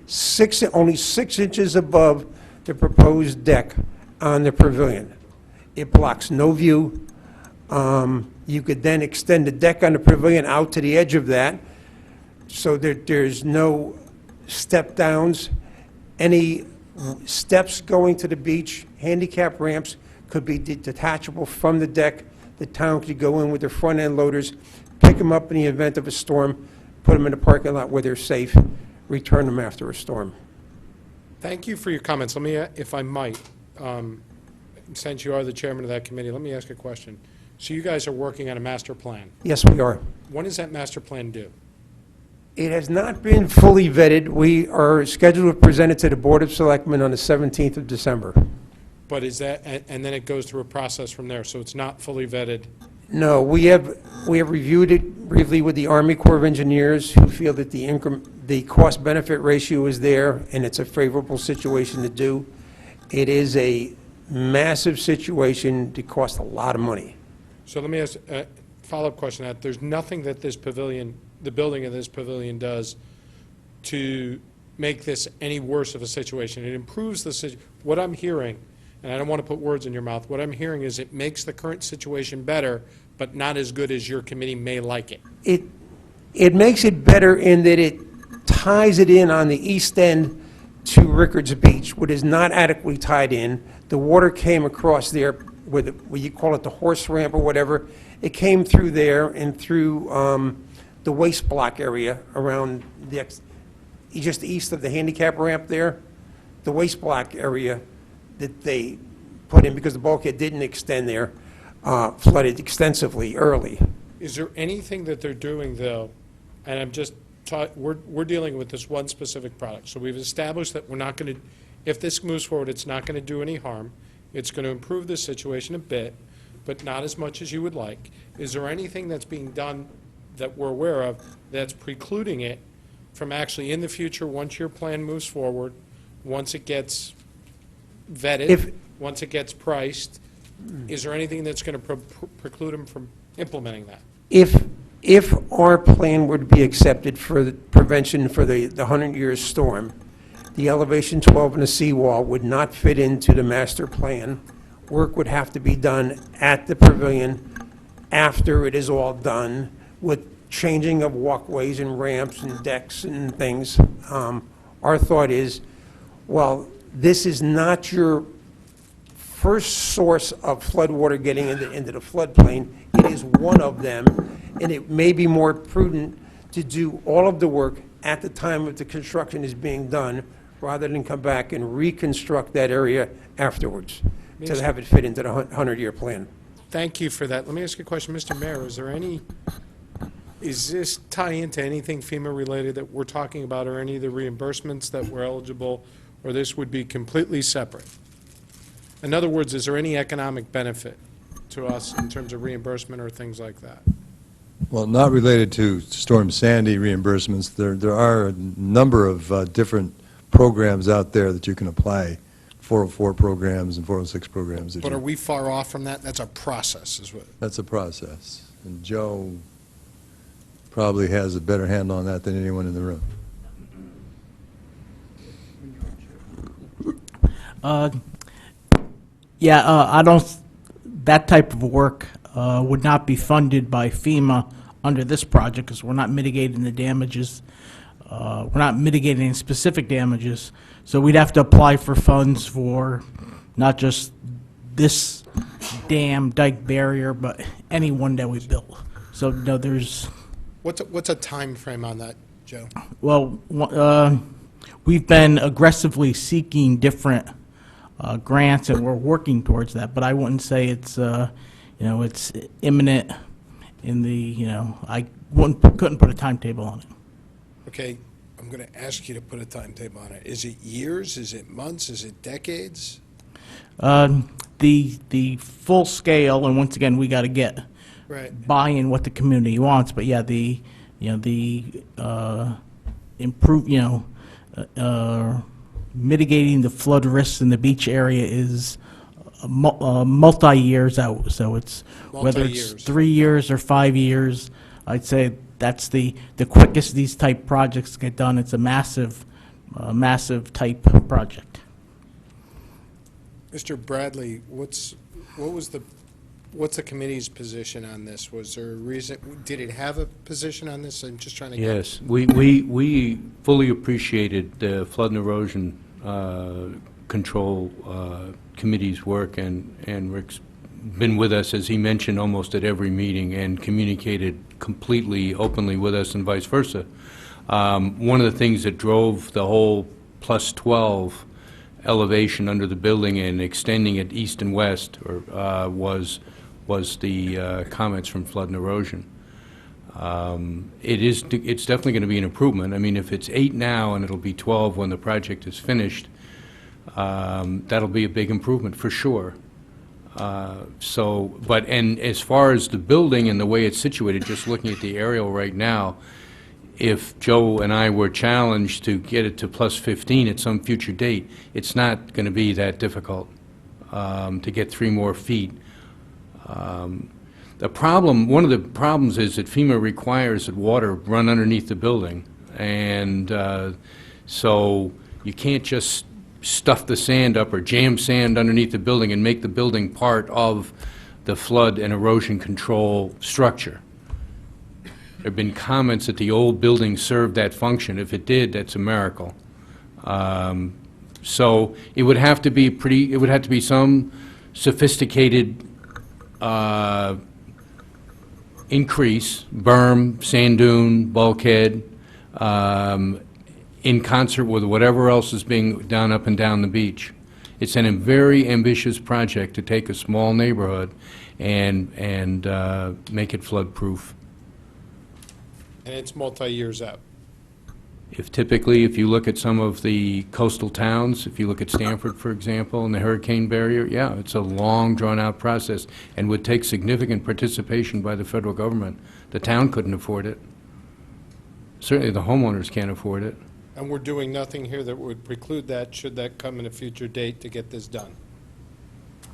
only 6 inches above the proposed deck on the pavilion. It blocks no view. You could then extend the deck on the pavilion out to the edge of that, so that there's no step downs. Any steps going to the beach, handicap ramps could be detachable from the deck. The town could go in with their front-end loaders, pick them up in the event of a storm, put them in the parking lot where they're safe, return them after a storm. Thank you for your comments. Let me, if I might, since you are the chairman of that committee, let me ask a question. So you guys are working on a master plan. Yes, we are. When does that master plan due? It has not been fully vetted. We are scheduled to present it to the Board of Selectmen on the 17th of December. But is that, and then it goes through a process from there, so it's not fully vetted? No, we have reviewed it briefly with the Army Corps of Engineers, who feel that the cost-benefit ratio is there, and it's a favorable situation to do. It is a massive situation that costs a lot of money. So let me ask a follow-up question to that. There's nothing that this pavilion, the building of this pavilion does to make this any worse of a situation. It improves the what I'm hearing, and I don't want to put words in your mouth, what I'm hearing is it makes the current situation better, but not as good as your committee may like it. It makes it better in that it ties it in on the east end to Rickards Beach, which is not adequately tied in. The water came across there with, what you call it, the horse ramp or whatever. It came through there and through the waste block area around just east of the handicap ramp there, the waste block area that they put in because the bulkhead didn't extend there, flooded extensively early. Is there anything that they're doing, though, and I'm just, we're dealing with this one specific product, so we've established that we're not going to, if this moves forward, it's not going to do any harm. It's going to improve the situation a bit, but not as much as you would like. Is there anything that's being done that we're aware of that's precluding it from actually in the future, once your plan moves forward, once it gets vetted, once it gets priced, is there anything that's going to preclude them from implementing that? If our plan were to be accepted for the prevention for the 100-year storm, the elevation 12 and the seawall would not fit into the master plan. Work would have to be done at the pavilion after it is all done with changing of walkways and ramps and decks and things. Our thought is, well, this is not your first source of floodwater getting into the floodplain. It is one of them, and it may be more prudent to do all of the work at the time that the construction is being done, rather than come back and reconstruct that area afterwards, to have it fit into the 100-year plan. Thank you for that. Let me ask you a question, Mr. Mayor. Is this tie into anything FEMA-related that we're talking about, or any of the reimbursements that we're eligible, or this would be completely separate? In other words, is there any economic benefit to us in terms of reimbursement or things like that? Well, not related to Storm Sandy reimbursements. There are a number of different programs out there that you can apply, 404 programs and 406 programs. But are we far off from that? That's a process, is what? That's a process. And Joe probably has a better handle on that than anyone in the room. I don't, that type of work would not be funded by FEMA under this project, because we're not mitigating the damages. We're not mitigating any specific damages, so we'd have to apply for funds for not just this dam, dike, barrier, but any one that we build. So, no, there's... What's a time frame on that, Joe? Well, we've been aggressively seeking different grants, and we're working towards that, but I wouldn't say it's, it's imminent in the, I couldn't put a timetable on it. Okay, I'm going to ask you to put a timetable on it. Is it years? Is it months? Is it decades? The full scale, and once again, we got to get buy-in what the community wants. But yeah, mitigating the flood risks in the beach area is multi-years out. So it's whether it's 3 years or 5 years, I'd say that's the quickest these type projects get done. It's a massive type project. Mr. Bradley, what's the committee's position on this? Was there a reason, did it have a position on this? I'm just trying to get... Yes, we fully appreciated the flood and erosion control committee's work, and Rick's been with us, as he mentioned, almost at every meeting and communicated completely openly with us and vice versa. One of the things that drove the whole plus 12 elevation under the building and extending it east and west was the comments from flood and erosion. It's definitely going to be an improvement. I mean, if it's 8 now and it'll be 12 when the project is finished, that'll be a big improvement for sure. And as far as the building and the way it's situated, just looking at the aerial right now, if Joe and I were challenged to get it to plus 15 at some future date, it's not going to be that difficult to get 3 more feet. One of the problems is that FEMA requires that water run underneath the building, and so you can't just stuff the sand up or jam sand underneath the building and make the building part of the flood and erosion control structure. There have been comments that the old building served that function. If it did, that's a miracle. So it would have to be some sophisticated increase, berm, sand dune, bulkhead, in concert with whatever else is being done up and down the beach. It's a very ambitious project to take a small neighborhood and make it flood-proof. And it's multi-years out. If you look at some of the coastal towns, if you look at Stamford, for example, and the hurricane barrier, yeah, it's a long, drawn-out process and would take significant participation by the federal government. The town couldn't afford it. Certainly the homeowners can't afford it. And we're doing nothing here that would preclude that, should that come in a future date to get this done.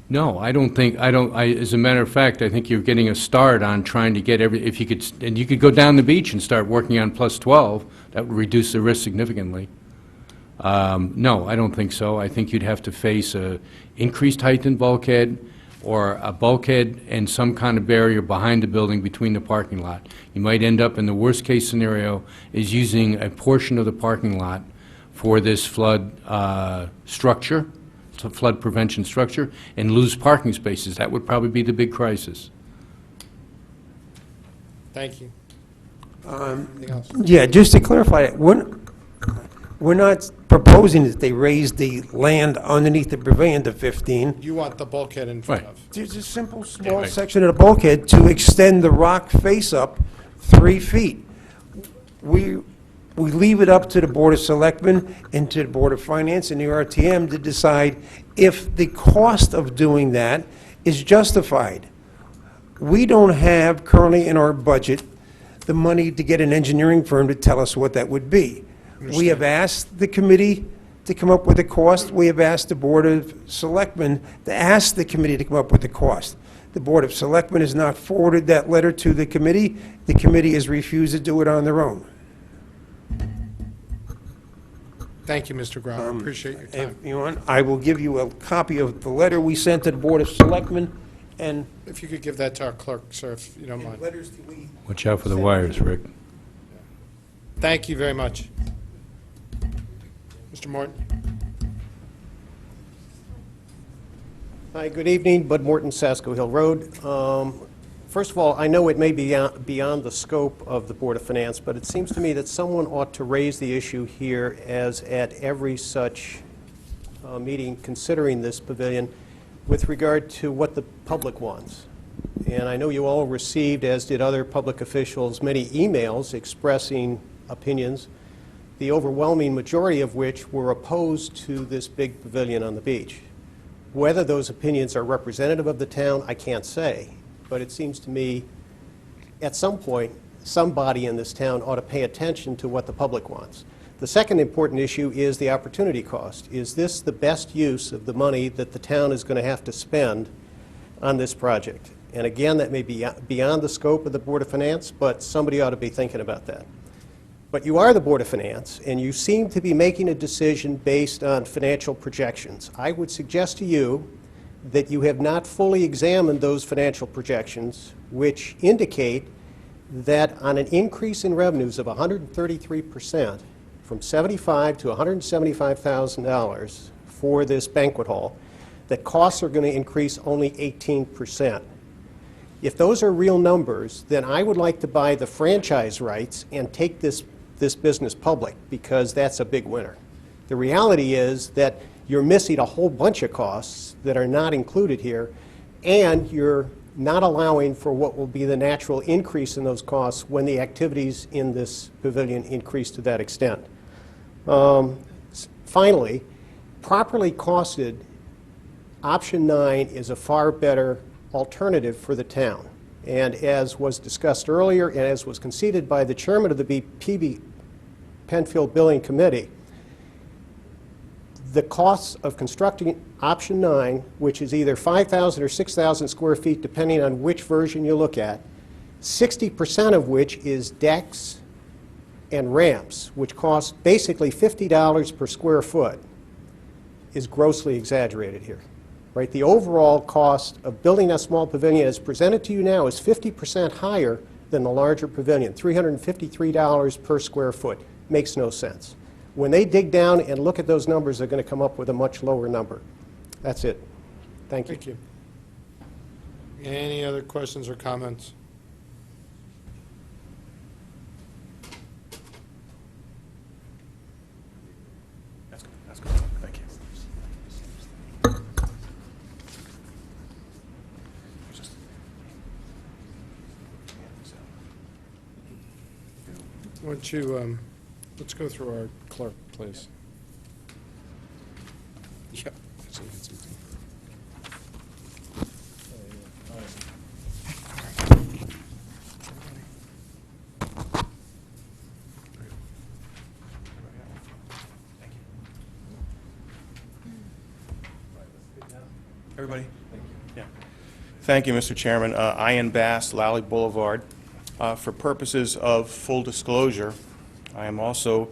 No, as a matter of fact, I think you're getting a start on trying to get if you could, and you could go down the beach and start working on plus 12, that would reduce the risk significantly. No, I don't think so. I think you'd have to face a increased height in bulkhead, or a bulkhead and some kind of barrier behind the building between the parking lot. You might end up in the worst-case scenario is using a portion of the parking lot for this flood structure, flood prevention structure, and lose parking spaces. That would probably be the big crisis. Thank you. Anything else? Yeah, just to clarify, we're not proposing that they raise the land underneath the pavilion to 15. You want the bulkhead in front of. There's a simple, small section of the bulkhead to extend the rock face up 3 feet. We leave it up to the Board of Selectmen and to the Board of Finance and the RTM to decide if the cost of doing that is justified. We don't have currently in our budget the money to get an engineering firm to tell us what that would be. We have asked the committee to come up with a cost. We have asked the Board of Selectmen to ask the committee to come up with a cost. The Board of Selectmen has not forwarded that letter to the committee. The committee has refused to do it on their own. Thank you, Mr. Grau. I appreciate your time. If you want, I will give you a copy of the letter we sent to the Board of Selectmen, and... If you could give that to our clerk, sir, if you don't mind. Watch out for the wires, Rick. Thank you very much. Mr. Morton? Hi, good evening. Bud Morton, Sasko Hill Road. First of all, I know it may be beyond the scope of the Board of Finance, but it seems to me that someone ought to raise the issue here, as at every such meeting considering this pavilion, with regard to what the public wants. And I know you all received, as did other public officials, many emails expressing opinions, the overwhelming majority of which were opposed to this big pavilion on the beach. Whether those opinions are representative of the town, I can't say. But it seems to me, at some point, somebody in this town ought to pay attention to what the public wants. The second important issue is the opportunity cost. Is this the best use of the money that the town is going to have to spend on this project? And again, that may be beyond the scope of the Board of Finance, but somebody ought to be thinking about that. But you are the Board of Finance, and you seem to be making a decision based on financial projections. I would suggest to you that you have not fully examined those financial projections, which indicate that on an increase in revenues of 133%, from $75,000 to $175,000 for this banquet hall, that costs are going to increase only 18%. If those are real numbers, then I would like to buy the franchise rights and take this business public, because that's a big winner. The reality is that you're missing a whole bunch of costs that are not included here, and you're not allowing for what will be the natural increase in those costs when the activities in this pavilion increase to that extent. Finally, properly costed, option 9 is a far better alternative for the town. And as was discussed earlier, and as was conceded by the chairman of the PB Penfield Building Committee, the costs of constructing option 9, which is either 5,000 or 6,000 square feet, depending on which version you look at, 60% of which is decks and ramps, which cost basically $50 per square foot, is grossly exaggerated here. Right? The overall cost of building a small pavilion as presented to you now is 50% higher than the larger pavilion, $353 per square foot. Makes no sense. When they dig down and look at those numbers, they're going to come up with a much lower number. That's it. Thank you. Thank you. Any other questions or comments? That's good. That's good. Thank you. Why don't you, let's go through our clerk, please. Yeah. So you can see. Everybody? Yeah. Thank you, Mr. Chairman. Ian Bass, Lally Boulevard. For purposes of full disclosure, I am also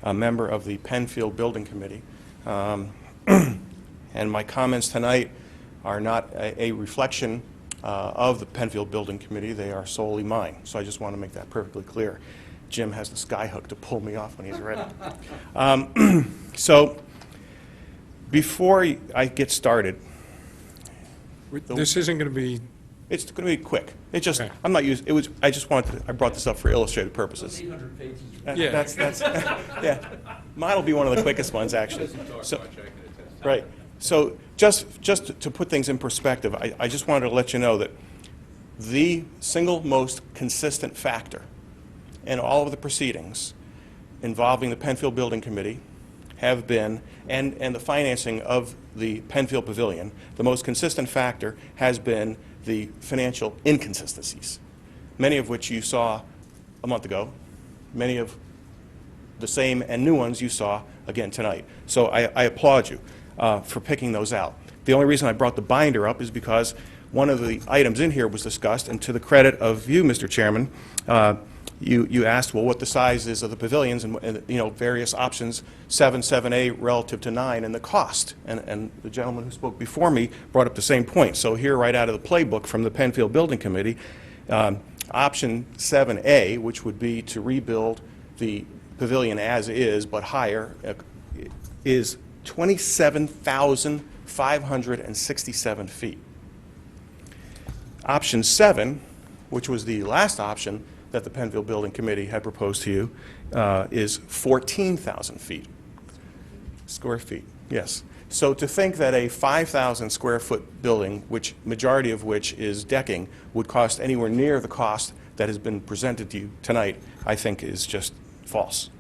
a member of the Penfield Building Committee. And my comments tonight are not a reflection of the Penfield Building Committee. They are solely mine. So I just want to make that perfectly clear. Jim has the skyhook to pull me off when he's ready. So before I get started, This isn't going to be... it's going to be quick. It just, Okay. I'm not using, it was, I just wanted to, I brought this up for illustrative purposes. 800 pages. Yeah. That's, yeah. Mine will be one of the quickest ones, actually. So, right. So just to put things in perspective, I just wanted to let you know that the single most consistent factor in all of the proceedings involving the Penfield Building Committee have been, and the financing of the Penfield Pavilion, the most consistent factor has been the financial inconsistencies, many of which you saw a month ago, many of the same and new ones you saw again tonight. So I applaud you for picking those out. The only reason I brought the binder up is because one of the items in here was discussed, and to the credit of you, Mr. Chairman, you asked, well, what the size is of the pavilions and you know, various options, 7, 7A relative to 9, and the cost. And the gentleman who spoke before me brought up the same point. So here, right out of the playbook from the Penfield Building Committee, option 7A, which would be to rebuild the pavilion as is, but higher, is 27,567 feet. Option 7, which was the last option that the Penfield Building Committee had proposed to you, is 14,000 square feet. Yes. So to think that a 5,000 square foot building, which majority of which is decking, would cost anywhere near the cost that has been presented to you tonight, I think is just false.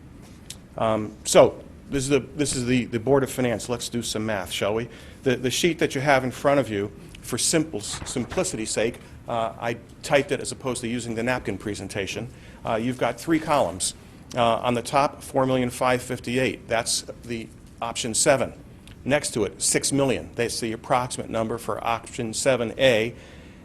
So this is the Board of Finance. Let's do some math, shall we? The sheet that you have in front of you, for simplicity's sake, I typed it as opposed to using the napkin presentation. You've got 3 columns. On the top, $4,558,000. That's the option 7. Next to it, $6 million. That's the approximate number for option 7A,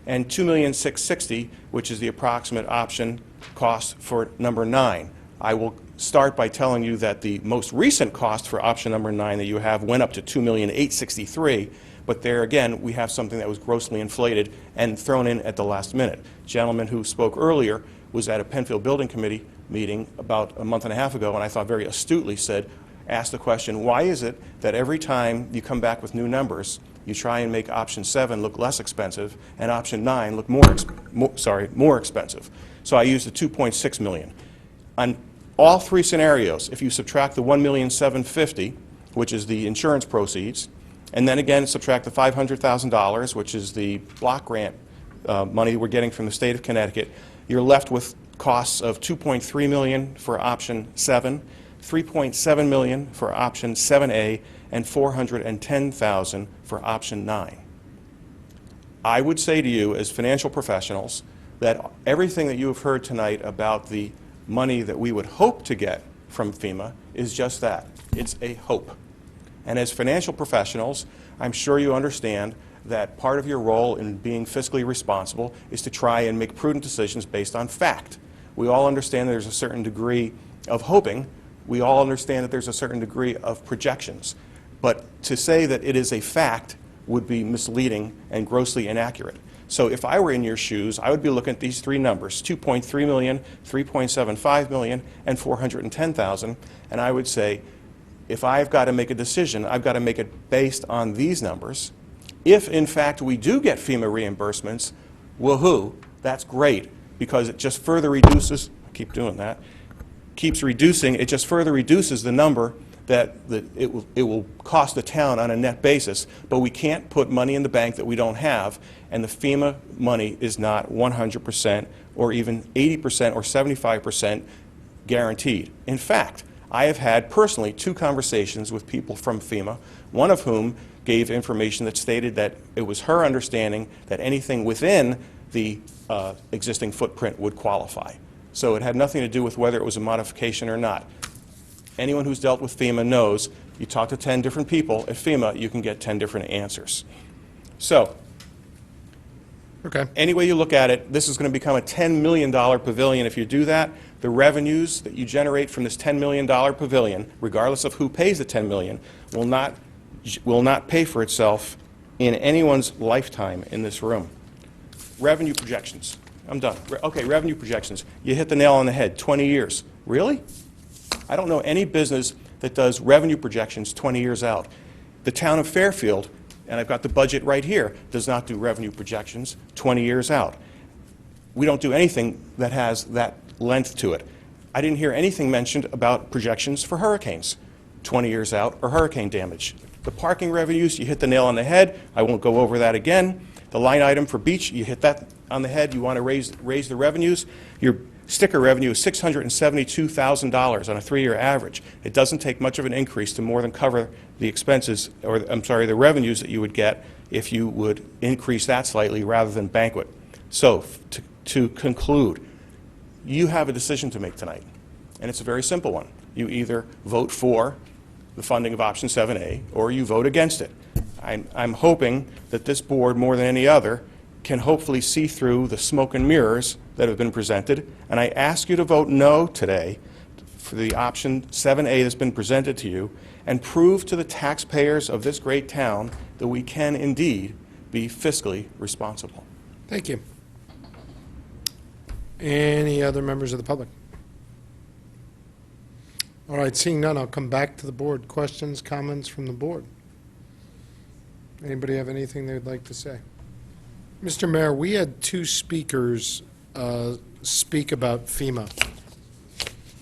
and $2,660,000, which is the approximate option cost for number 9. I will start by telling you that the most recent cost for option number 9 that you have went up to $2,863,000, but there again, we have something that was grossly inflated and thrown in at the last minute. Gentleman who spoke earlier was at a Penfield Building Committee meeting about a month and a half ago, and I thought very astutely asked the question, why is it that every time you come back with new numbers, you try and make option 7 look less expensive and option 9 look more expensive? So I used the $2.6 million. On all three scenarios, if you subtract the $1,750,000, which is the insurance proceeds, and then again subtract the $500,000, which is the block grant money we're getting from the state of Connecticut, you're left with costs of $2.3 million for option 7, $3.7 million for option 7A, and $410,000 for option 9. I would say to you as financial professionals that everything that you have heard tonight about the money that we would hope to get from FEMA is just that. It's a hope. And as financial professionals, I'm sure you understand that part of your role in being fiscally responsible is to try and make prudent decisions based on fact. We all understand there's a certain degree of hoping. We all understand that there's a certain degree of projections. But to say that it is a fact would be misleading and grossly inaccurate. So if I were in your shoes, I would be looking at these three numbers, $2.3 million, $3.75 million, and $410,000, and I would say, if I've got to make a decision, I've got to make it based on these numbers. If, in fact, we do get FEMA reimbursements, woohoo, that's great, because it just further reduces, keeps reducing, it just further reduces the number that it will cost the town on a net basis, but we can't put money in the bank that we don't have, and the FEMA money is not 100% or even 80% or 75% guaranteed. In fact, I have had personally 2 conversations with people from FEMA, one of whom gave information that stated that it was her understanding that anything within the existing footprint would qualify. So it had nothing to do with whether it was a modification or not. Anyone who's dealt with FEMA knows you talk to 10 different people at FEMA, you can get 10 different answers. So, any way you look at it, this is going to become a $10 million pavilion. If you do that, the revenues that you generate from this $10 million pavilion, regardless of who pays the $10 million, will not pay for itself in anyone's lifetime in this room. Revenue projections. I'm done. Okay, revenue projections. You hit the nail on the head. 20 years. Really? I don't know any business that does revenue projections 20 years out. The town of Fairfield, and I've got the budget right here, does not do revenue projections 20 years out. We don't do anything that has that length to it. I didn't hear anything mentioned about projections for hurricanes 20 years out or hurricane damage. The parking revenues, you hit the nail on the head. I won't go over that again. The line item for beach, you hit that on the head. You want to raise the revenues. Your sticker revenue is $672,000 on a 3-year average. It doesn't take much of an increase to more than cover the expenses, or I'm sorry, the revenues that you would get if you would increase that slightly rather than banquet. So to conclude, you have a decision to make tonight, and it's a very simple one. You either vote for the funding of option 7A or you vote against it. I'm hoping that this board, more than any other, can hopefully see through the smoke and mirrors that have been presented, and I ask you to vote no today for the option 7A that's been presented to you, and prove to the taxpayers of this great town that we can indeed be fiscally responsible. Thank you. Any other members of the public? All right, seeing none, I'll come back to the board. Questions, comments from the board? Anybody have anything they'd like to say? Mr. Mayor, we had 2 speakers speak about FEMA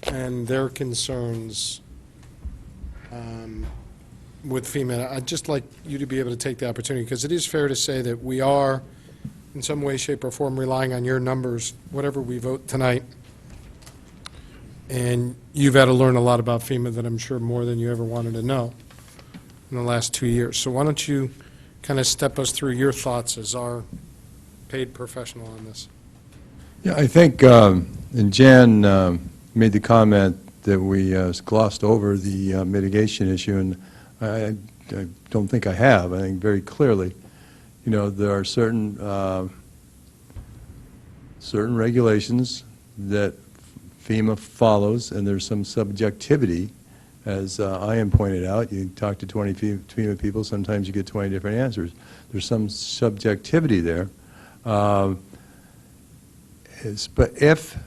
and their concerns with FEMA. I'd just like you to be able to take the opportunity, because it is fair to say that we are, in some way, shape, or form, relying on your numbers, whatever we vote tonight. And you've had to learn a lot about FEMA that I'm sure more than you ever wanted to know in the last 2 years. So why don't you kind of step us through your thoughts as our paid professional on this? Yeah, I think, and Jan made the comment that we glossed over the mitigation issue, and I don't think I have. I think very clearly, you know, there are certain regulations that FEMA follows, and there's some subjectivity, as Ian pointed out. You talk to 20 FEMA people, sometimes you get 20 different answers. There's some subjectivity there. But if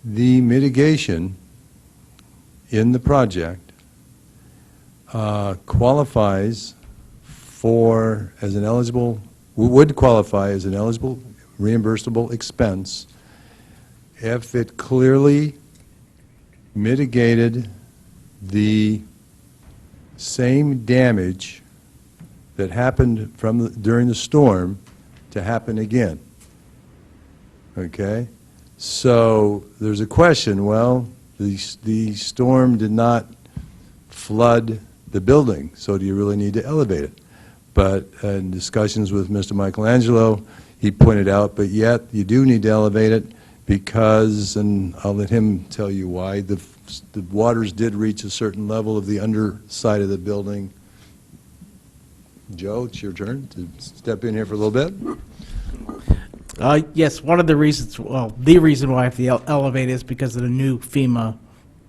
the mitigation in the project qualifies for, as an eligible, would qualify as an eligible reimbursable expense if it clearly mitigated the same damage that happened during the storm to happen again. Okay? So there's a question, well, the storm did not flood the building, so do you really need to elevate it? But in discussions with Mr. Michelangelo, he pointed out, but yet you do need to elevate it because, and I'll let him tell you why, the waters did reach a certain level of the underside of the building. Joe, it's your turn to step in here for a little bit. Yes, one of the reasons, well, the reason why I have to elevate is because of the new FEMA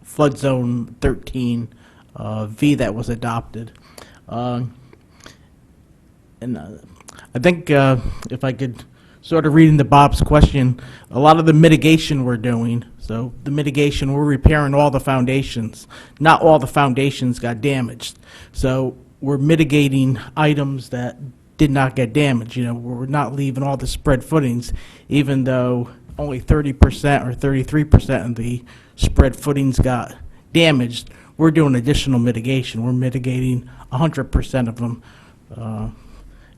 Flood Zone 13 V that was adopted. And I think if I could sort of read into Bob's question, a lot of the mitigation we're doing, so the mitigation, we're repairing all the foundations. Not all the foundations got damaged. So we're mitigating items that did not get damaged. You know, we're not leaving all the spread footings, even though only 30% or 33% of the spread footings got damaged. We're doing additional mitigation. We're mitigating 100% of them.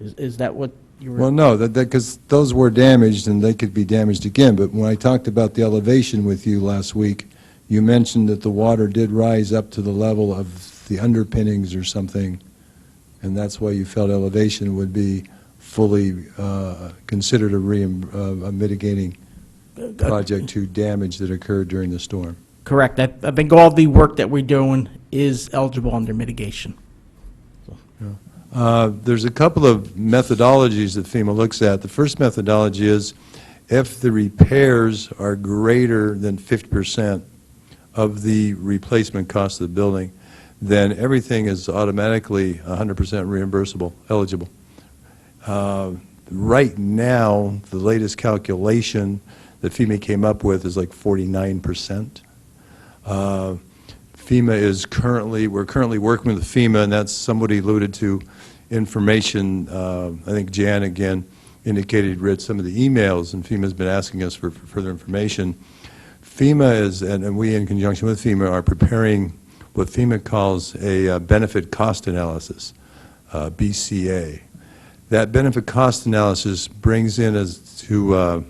Is that what you were? Well, no, because those were damaged and they could be damaged again. But when I talked about the elevation with you last week, you mentioned that the water did rise up to the level of the underpinnings or something, and that's why you felt elevation would be fully considered a mitigating project to damage that occurred during the storm. Correct. I think all the work that we're doing is eligible under mitigation. There's a couple of methodologies that FEMA looks at. The first methodology is if the repairs are greater than 50% of the replacement cost of the building, then everything is automatically 100% reimbursable, eligible. Right now, the latest calculation that FEMA came up with is like 49%. FEMA is we're currently working with FEMA, and that's, somebody alluded to information. I think Jan, again, indicated he'd read some of the emails, and FEMA's been asking us for further information. FEMA is, and we in conjunction with FEMA are preparing what FEMA calls a benefit cost analysis, BCA. That benefit cost analysis brings in as to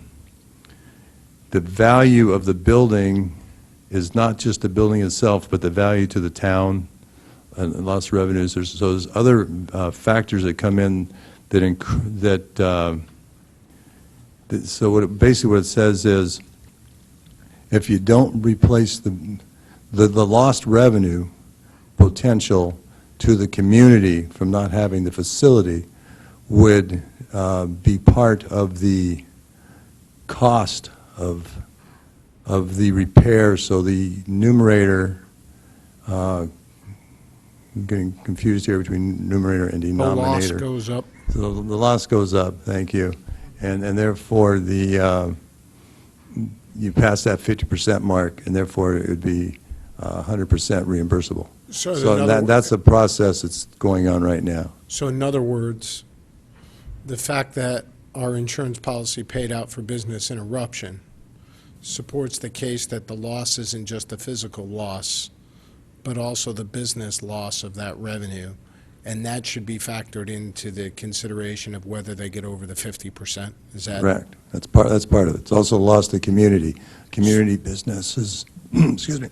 the value of the building is not just the building itself, but the value to the town and lost revenues. There's other factors that come in so basically what it says is if you don't replace the lost revenue potential to the community from not having the facility would be part of the cost of the repair. So the numerator, I'm getting confused here between numerator and The denominator. loss goes up. So the loss goes up, thank you. And therefore, you pass that 50% mark, and therefore it would be 100% reimbursable. So that's a process that's going on right now. So in other words, the fact that our insurance policy paid out for business interruption supports the case that the loss isn't just the physical loss, but also the business loss of that revenue, and that should be factored into the consideration of whether they get over the 50%. Is that Correct. That's part of it. It's also lost to community. Community businesses, excuse me,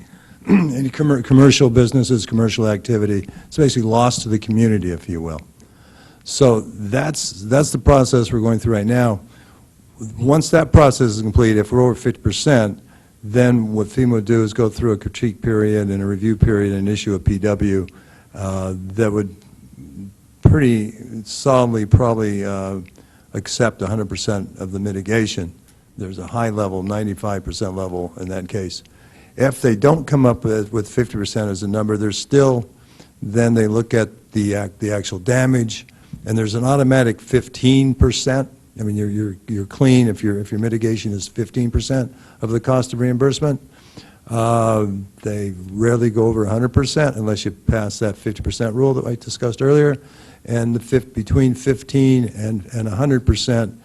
any commercial businesses, commercial activity, it's basically lost to the community, if you will. So that's the process we're going through right now. Once that process is complete, if we're over 50%, then what FEMA would do is go through a critique period and a review period and issue a PW that would pretty solidly probably accept 100% of the mitigation. There's a high level, 95% level in that case. If they don't come up with 50% as a number, there's still, then they look at the actual damage, and there's an automatic 15%. I mean, you're clean if your mitigation is 15% of the cost of reimbursement. They rarely go over 100% unless you pass that 50% rule that I discussed earlier. And between 15 and 100%,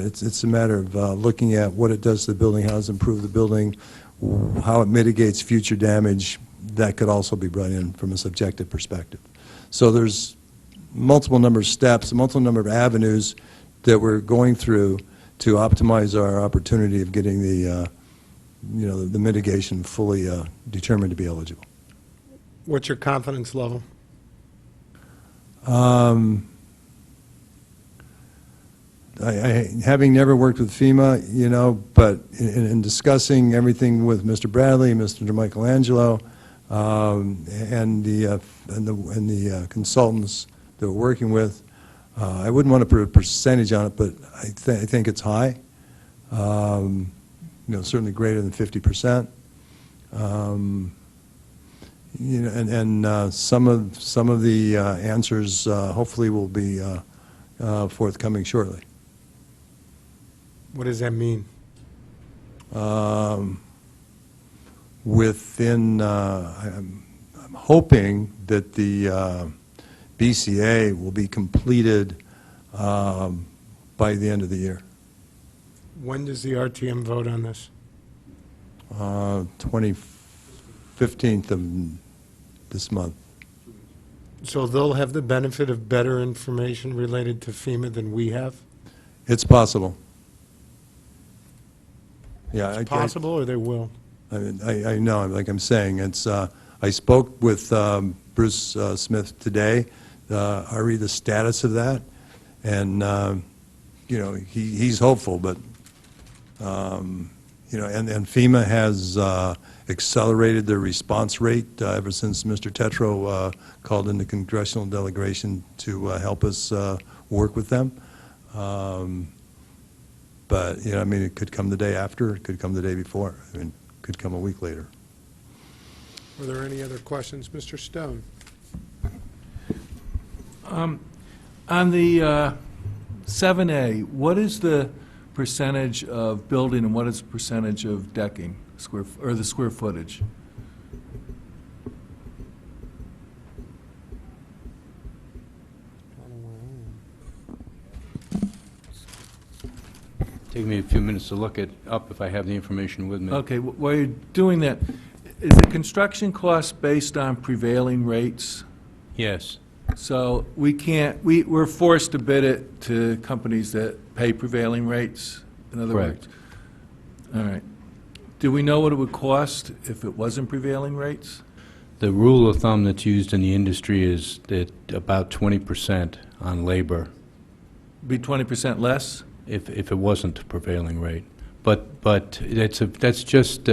it's a matter of looking at what it does to the building, how it's improved the building, how it mitigates future damage. That could also be brought in from a subjective perspective. So there's multiple number of steps, a multiple number of avenues that we're going through to optimize our opportunity of getting the the mitigation fully determined to be eligible. What's your confidence level? Having never worked with FEMA, but in discussing everything with Mr. Bradley, Mr. Michelangelo, and the consultants that we're working with, I wouldn't want to put a percentage on it, but I think it's high. Certainly greater than 50%. Some of the answers hopefully will be forthcoming shortly. What does that mean? I'm hoping that the BCA will be completed by the end of the year. When does the RTM vote on this? 15th of this month. So they'll have the benefit of better information related to FEMA than we have? It's possible. Yeah, It's possible, or they will? I know, like I'm saying, it's, I spoke with Bruce Smith today. I read the status of that, and, he's hopeful, but, and FEMA has accelerated their response rate ever since Mr. Tetreault called in the congressional delegation to help us work with them. But, it could come the day after, it could come the day before, it could come a week later. Are there any other questions? Mr. Stone? On the 7A, what is the percentage of building and what is the percentage of decking, or the square footage? Take me a few minutes to look it up if I have the information with me. Okay, while you're doing that, is the construction cost based on prevailing rates? Yes. So we're forced to bid it to companies that pay prevailing rates, in other words? Correct. All right. Do we know what it would cost if it wasn't prevailing rates? The rule of thumb that's used in the industry is that about 20% on labor. Be 20% less? If it wasn't a prevailing rate. But that's just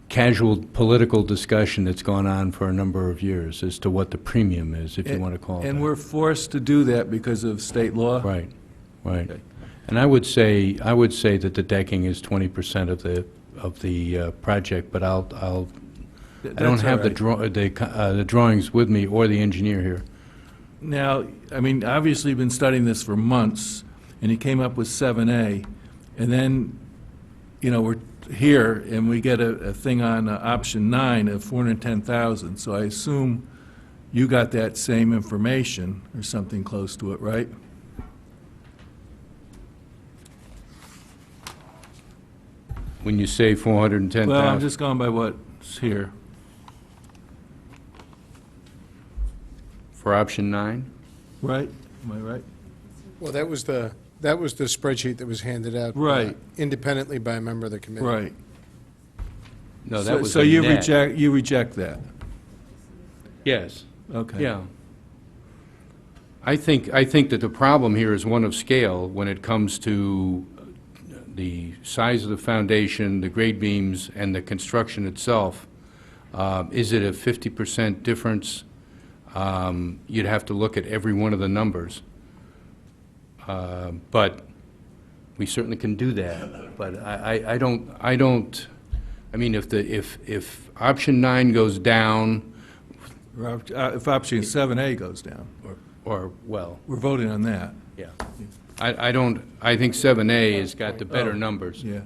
casual political discussion that's gone on for a number of years as to what the premium is, if you want to call it that. And we're forced to do that because of state law? Right, right. Okay. And I would say that the decking is 20% of the project, but I don't have the drawings with me or the engineer here. Now, obviously you've been studying this for months, and you came up with 7A, and then, we're here, and we get a thing on option 9 of 410,000, so I assume you got that same information, or something close to it, right? When you say 410,000. Well, I'm just going by what's here. For option 9? Right? Am I right? Well, that was the spreadsheet that was handed out. Right. Independently by a member of the committee. Right. No, that was So a you net. reject that? Yes. Okay. Yeah. I think that the problem here is one of scale when it comes to the size of the foundation, the grade beams, and the construction itself. Is it a 50% difference? You'd have to look at every one of the numbers. But we certainly can do that. But I don't, I mean, if option 9 goes down, If option 7A goes down, well, we're voting on that. yeah. I think 7A has got the better numbers Yeah.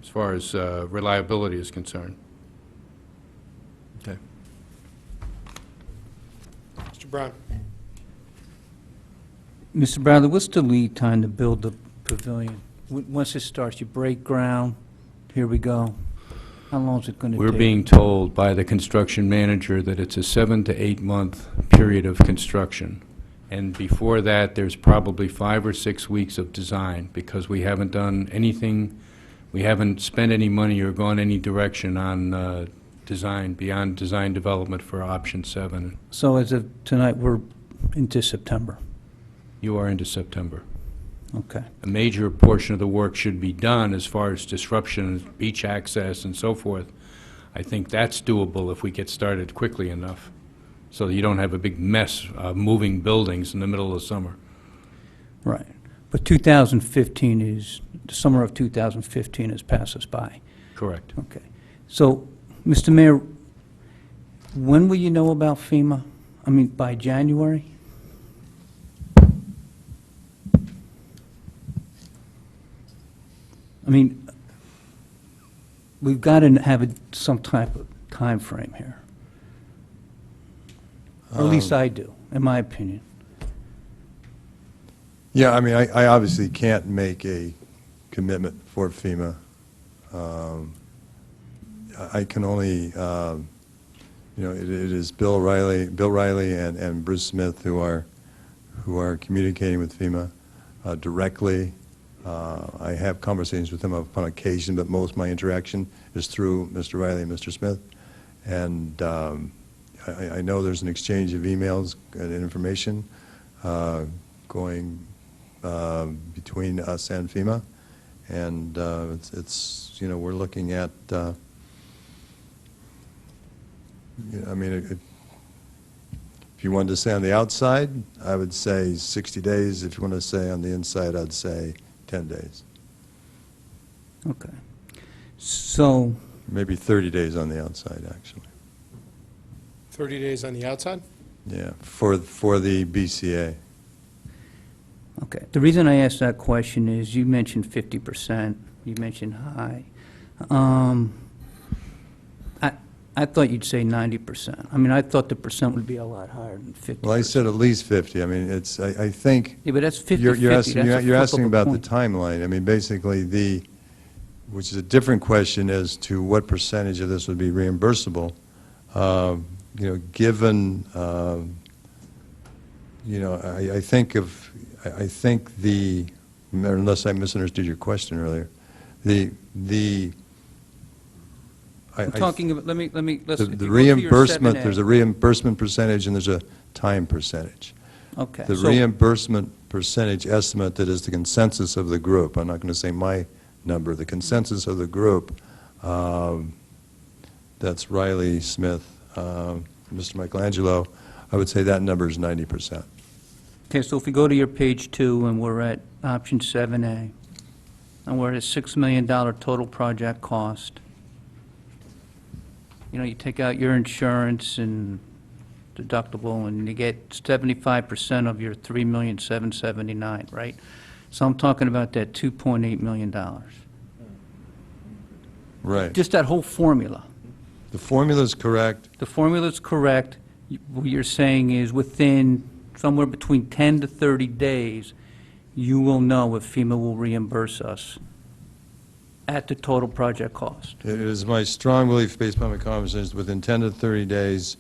as far as reliability is concerned. Okay. Mr. Brown? Mr. Bradley, what's the lead time to build the pavilion? Once it starts, you break ground, here we go. How long is it going to take? We're being told by the construction manager that it's a 7 to 8 month period of construction. And before that, there's probably 5 or 6 weeks of design, because we haven't done anything, we haven't spent any money or gone any direction on design, beyond design development for option 7. So as of tonight, we're into September. You are into September. Okay. A major portion of the work should be done as far as disruption, beach access, and so forth. I think that's doable if we get started quickly enough, so that you don't have a big mess of moving buildings in the middle of summer. Right. But 2015 is, the summer of 2015 has passed us by. Correct. Okay. So, Mr. Mayor, when will you know about FEMA? I mean, by January? I mean, we've got to have some type of time frame here. Or at least I do, in my opinion. Yeah, I mean, I obviously can't make a commitment for FEMA. I can only, it is Bill Riley and Bruce Smith who are communicating with FEMA directly. I have conversations with them upon occasion, but most of my interaction is through Mr. Riley and Mr. Smith. And I know there's an exchange of emails and information going between us and FEMA. And it's we're looking at, if you wanted to say on the outside, I would say 60 days. If you want to say on the inside, I'd say 10 days. Okay. So, Maybe 30 days on the outside, actually. 30 days on the outside? Yeah, for the BCA. okay. The reason I asked that question is you mentioned 50%, you mentioned high. I thought you'd say 90%. I mean, I thought the percent would be a lot higher than 50%. Well, I said at least 50. I mean, it's, I think. Yeah, but that's 50/50. You're asking, That's a you're flip asking of a about the coin. timeline. I mean, basically, which is a different question as to what percentage of this would be reimbursable. Given, I think unless I misunderstood your question earlier, I'm talking about, let's. The if you go to your reimbursement, 7A. there's a reimbursement percentage and there's a time percentage. Okay. The so- reimbursement percentage estimate that is the consensus of the group, I'm not going to say my number, the consensus of the group, that's Riley, Smith, Mr. Michelangelo, I would say that number is 90%. Okay, so if we go to your page 2 and we're at option 7A, and we're at a $6 million total project cost, you take out your insurance and deductible, and you get 75% of your $3,779,000, right? So I'm talking about that $2.8 million. Right. Just that whole formula. The formula is correct. The formula's correct. What you're saying is within somewhere between 10 to 30 days, you will know if FEMA will reimburse us at the total project cost. It is my strong belief, based upon my conversations, within 10 to 30 days,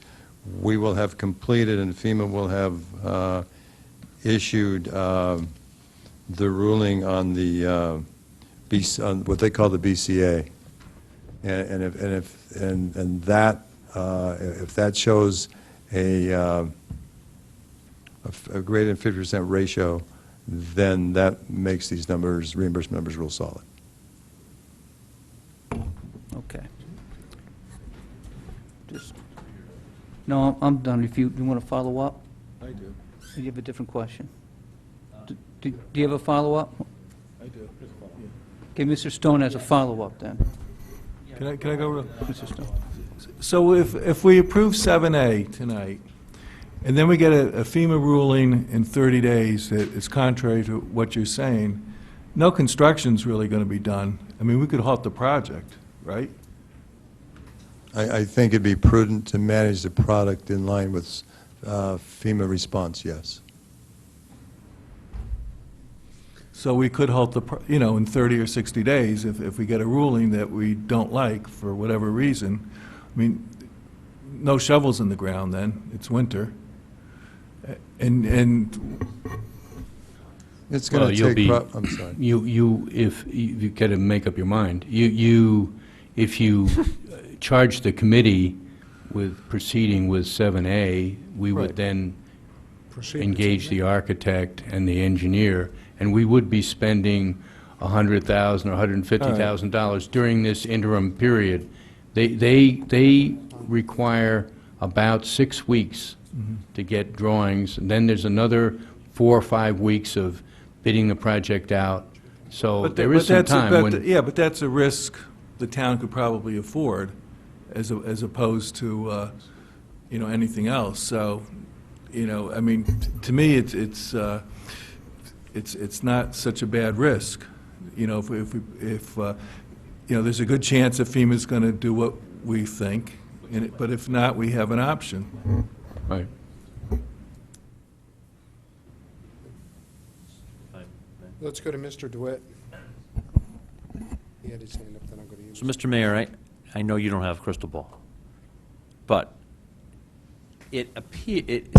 we will have completed and FEMA will have issued the ruling on the on what they call the BCA, and that if that shows a greater than 50% ratio, then that makes these numbers, reimbursement numbers, real solid. Okay. No, I'm done. If you want to follow up, I do. you have a different question. Do you have a follow-up? I do. Okay, Mr. Stone has a follow-up then. Can I go real? Mr. Stone. So if we approve 7A tonight, and then we get a FEMA ruling in 30 days that is contrary to what you're saying, no construction's really going to be done. I mean, we could halt the project, right? I think it'd be prudent to manage the product in line with FEMA response, yes. So we could halt in 30 or 60 days if we get a ruling that we don't like for whatever reason. I mean, no shovels in the ground then, it's winter. And It's going to take, I'm sorry. If you got to make up your mind, if you charge the committee with proceeding with 7A, we Right. would then Proceed. engage the architect and the engineer, and we would be spending $100,000 or $150,000 during this interim period. They require about 6 weeks to get drawings, and then there's another 4 or 5 weeks of bidding the project out. So there is some time when... Yeah, but that's a risk the town could probably afford as opposed to, anything else. So, I mean, to me, it's not such a bad risk. If there's a good chance that FEMA's going to do what we think, but if not, we have an option. Right. Let's go to Mr. DeWitt. He had his hand up, then I'm going to use So, Mr. Mayor, I know you don't have a crystal ball, but it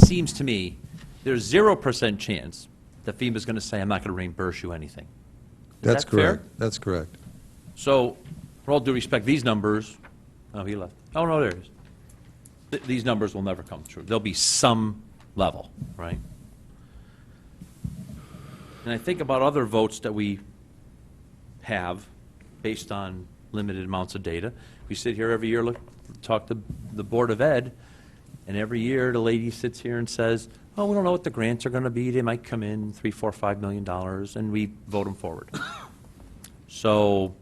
seems to me there's 0% chance that FEMA's going to say, I'm not going to reimburse you anything. Is That's that fair? correct. That's correct. So, for all due respect, these numbers, oh, he left. Oh, no, there he is. These numbers will never come true. There'll be some level, right? And I think about other votes that we have based on limited amounts of data. We sit here every year, talk to the Board of Ed, and every year the lady sits here and says, oh, we don't know what the grants are going to be. They might come in $3, $4, $5 million, and we vote them forward. So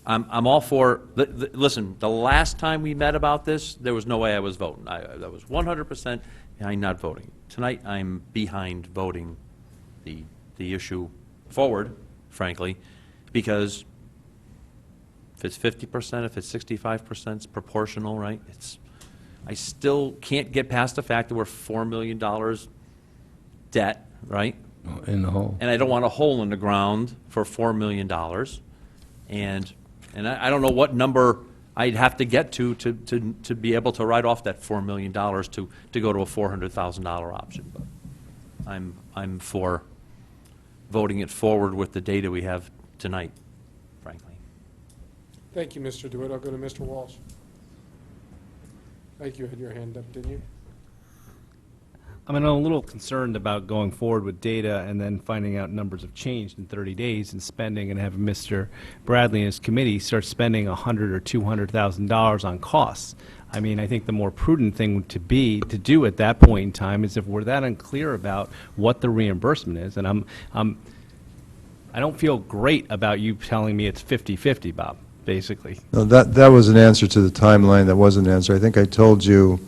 I'm all for, listen, the last time we met about this, there was no way I was voting. I was 100% behind not voting. Tonight, I'm behind voting the issue forward, frankly, because if it's 50%, if it's 65%, it's proportional, right? I still can't get past the fact that we're $4 million debt, right? In the hole. And I don't want a hole in the ground for $4 million. And I don't know what number I'd have to get to be able to write off that $4 million to go to a $400,000 option. But I'm for voting it forward with the data we have tonight, frankly. Thank you, Mr. DeWitt. I'll go to Mr. Walsh. Thank you. You had your hand up, didn't you? I'm a little concerned about going forward with data and then finding out numbers have changed in 30 days and spending and having Mr. Bradley and his committee start spending $100,000 or $200,000 on costs. I mean, I think the more prudent thing to do at that point in time is if we're that unclear about what the reimbursement is, and I don't feel great about you telling me it's 50-50, Bob, basically. No, that was an answer to the timeline. That wasn't an answer. I think I told you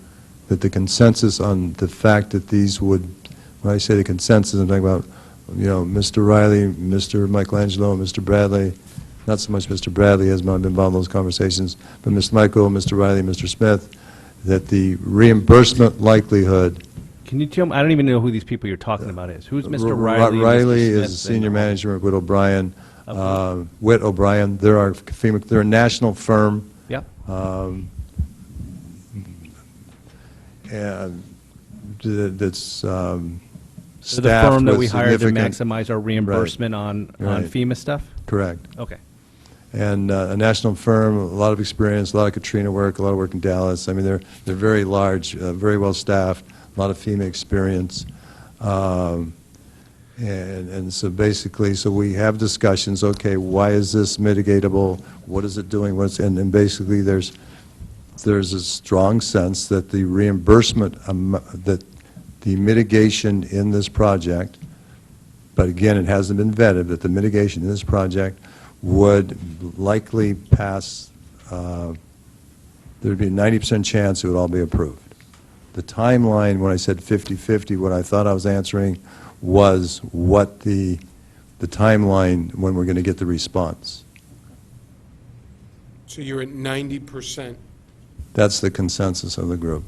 that the consensus on the fact that these would, when I say the consensus, I'm talking about, Mr. Riley, Mr. Michelangelo, Mr. Bradley, not so much Mr. Bradley has been involved in those conversations, but Mr. Michael, Mr. Riley, Mr. Smith, that the reimbursement likelihood. Can you tell me, I don't even know who these people you're talking about is. Who's Mr. Riley? Riley Mr. Smith, is senior manager at Witt O'Brien. Witt O'Brien, they're a national firm. Yep. And that's So the staffed firm that with we hired to significant- maximize our reimbursement on Right. FEMA stuff? Correct. Okay. And a national firm, a lot of experience, a lot of Katrina work, a lot of work in Dallas. I mean, they're very large, very well staffed, a lot of FEMA experience. And so basically, so we have discussions, okay, why is this mitigatable? What is it doing? And basically, there's a strong sense that the reimbursement, that the mitigation in this project but again, it hasn't been vetted, that the mitigation in this project would likely pass, there'd be a 90% chance it would all be approved. The timeline, when I said 50/50, what I thought I was answering was what the timeline when we're going to get the response. So you're at 90%. That's the consensus of the group.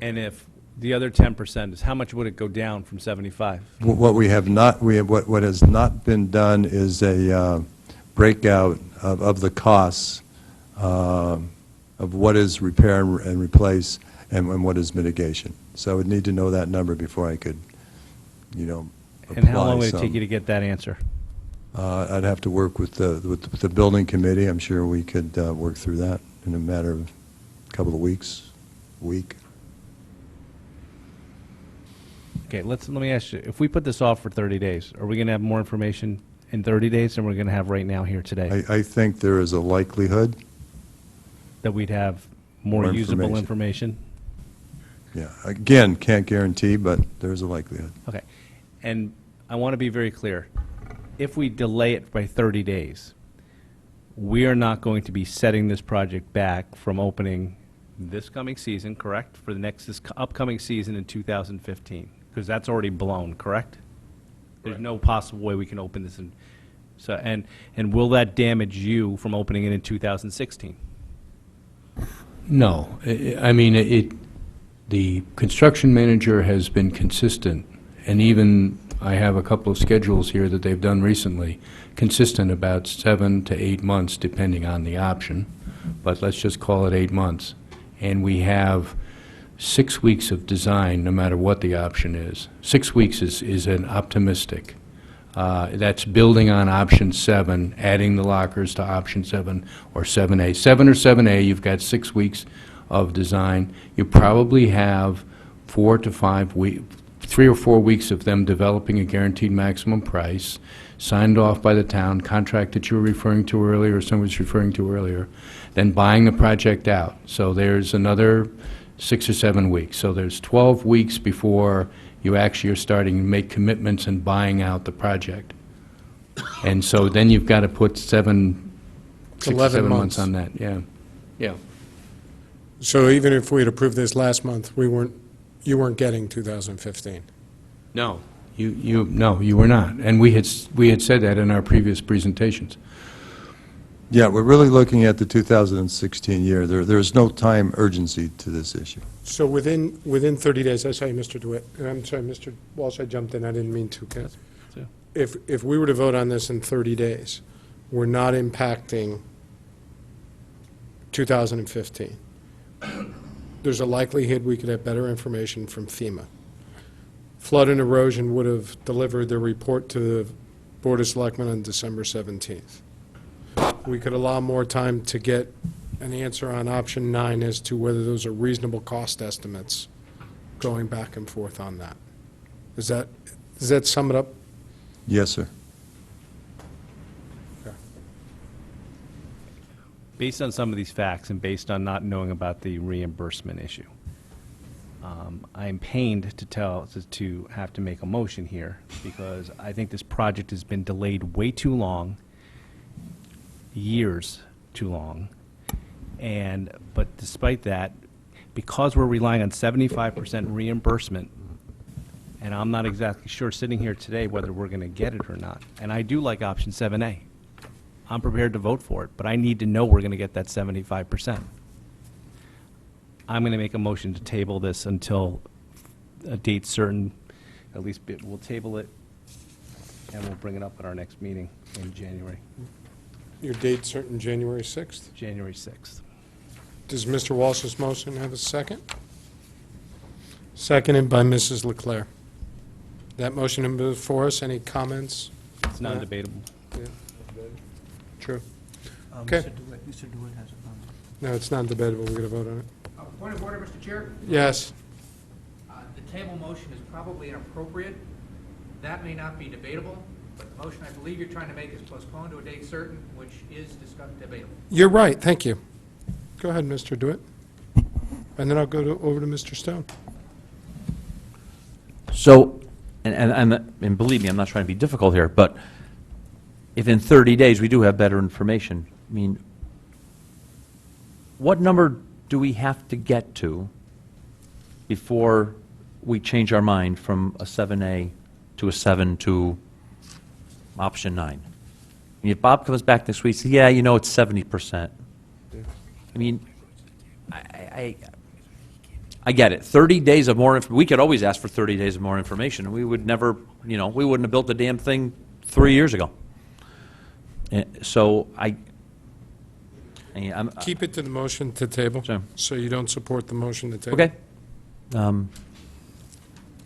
And if the other 10% is, how much would it go down from 75? What we have not, what has not been done is a breakout of the costs of what is repair and replace and what is mitigation. So I would need to know that number before I could, apply And how long would it some. take you to get that answer? I'd have to work with the building committee. I'm sure we could work through that in a matter of a couple of weeks, week. Okay, let me ask you, if we put this off for 30 days, are we going to have more information in 30 days than we're going to have right now here today? I think there is a likelihood. That we'd have more More usable information? Yeah, again, can't guarantee, but there's a likelihood. Okay. And I want to be very clear. If we delay it by 30 days, we are not going to be setting this project back from opening this coming season, correct? For this upcoming season in 2015, because that's already blown, correct? There's no possible way we can open this in, so, and will that damage you from opening it in 2016? No. I mean, the construction manager has been consistent, and even I have a couple of schedules here that they've done recently, consistent about 7 to 8 months, depending on the option, but let's just call it 8 months. And we have 6 weeks of design, no matter what the option is. 6 weeks is an optimistic. That's building on option 7, adding the lockers to option 7 or 7A. 7 or 7A, you've got 6 weeks of design. You probably have 4 to 5 weeks, 3 or 4 weeks of them developing a guaranteed maximum price, signed off by the town, contract that you were referring to earlier, or someone was referring to earlier, then buying the project out. So there's another 6 or 7 weeks. So there's 12 weeks before you actually are starting to make commitments and buying out the project. And so then you've got to put 6 or 11 7 months. months on that, yeah. Yeah. So even if we had approved this last month, you weren't getting 2015? No. No, you were not. And we had said that in our previous presentations. Yeah, we're really looking at the 2016 year. There's no time urgency to this issue. So within 30 days, I saw you, Mr. DeWitt, and I'm sorry, Mr. Walsh, I jumped in, I didn't mean to. Ken. If we were to vote on this in 30 days, we're not impacting 2015. There's a likelihood we could have better information from FEMA. Flood and Erosion would have delivered their report to the Board of Selectmen on December 17th. We could allow more time to get an answer on option 9 as to whether those are reasonable cost estimates, going back and forth on that. Does that sum it up? Yes, sir. Based on some of these facts and based on not knowing about the reimbursement issue, I am pained to have to make a motion here because I think this project has been delayed way too long, years too long. But despite that, because we're relying on 75% reimbursement, and I'm not exactly sure sitting here today whether we're going to get it or not, and I do like option 7A. I'm prepared to vote for it, but I need to know we're going to get that 75%. I'm going to make a motion to table this until a date certain. At least we'll table it, and we'll bring it up at our next meeting in January. Your date certain, January 6th? January 6th. Does Mr. Walsh's motion have a second? Seconded by Mrs. Leclerc. That motion is before us. Any comments? It's non-debatable. Yeah. True. Okay. Mr. DeWitt has a comment. No, it's not debatable. We're going to vote on it. Point of order, Mr. Chair? Yes. The table motion is probably inappropriate. That may not be debatable, but the motion I believe you're trying to make is postponed to a date certain, which is discussed debatable. You're right. Thank you. Go ahead, Mr. DeWitt. And then I'll go over to Mr. Stone. So, and believe me, I'm not trying to be difficult here, but if in 30 days we do have better information, I mean, what number do we have to get to before we change our mind from a 7A to a 7 to option 9? I mean, if Bob comes back next week and says, yeah, you know, it's 70%. I mean, I get it. 30 days of more, we could always ask for 30 days of more information, and we would never, you know, we wouldn't have built the damn thing 3 years ago. So I'm Keep it to the motion to table, Sure. so you don't support the motion to table. okay.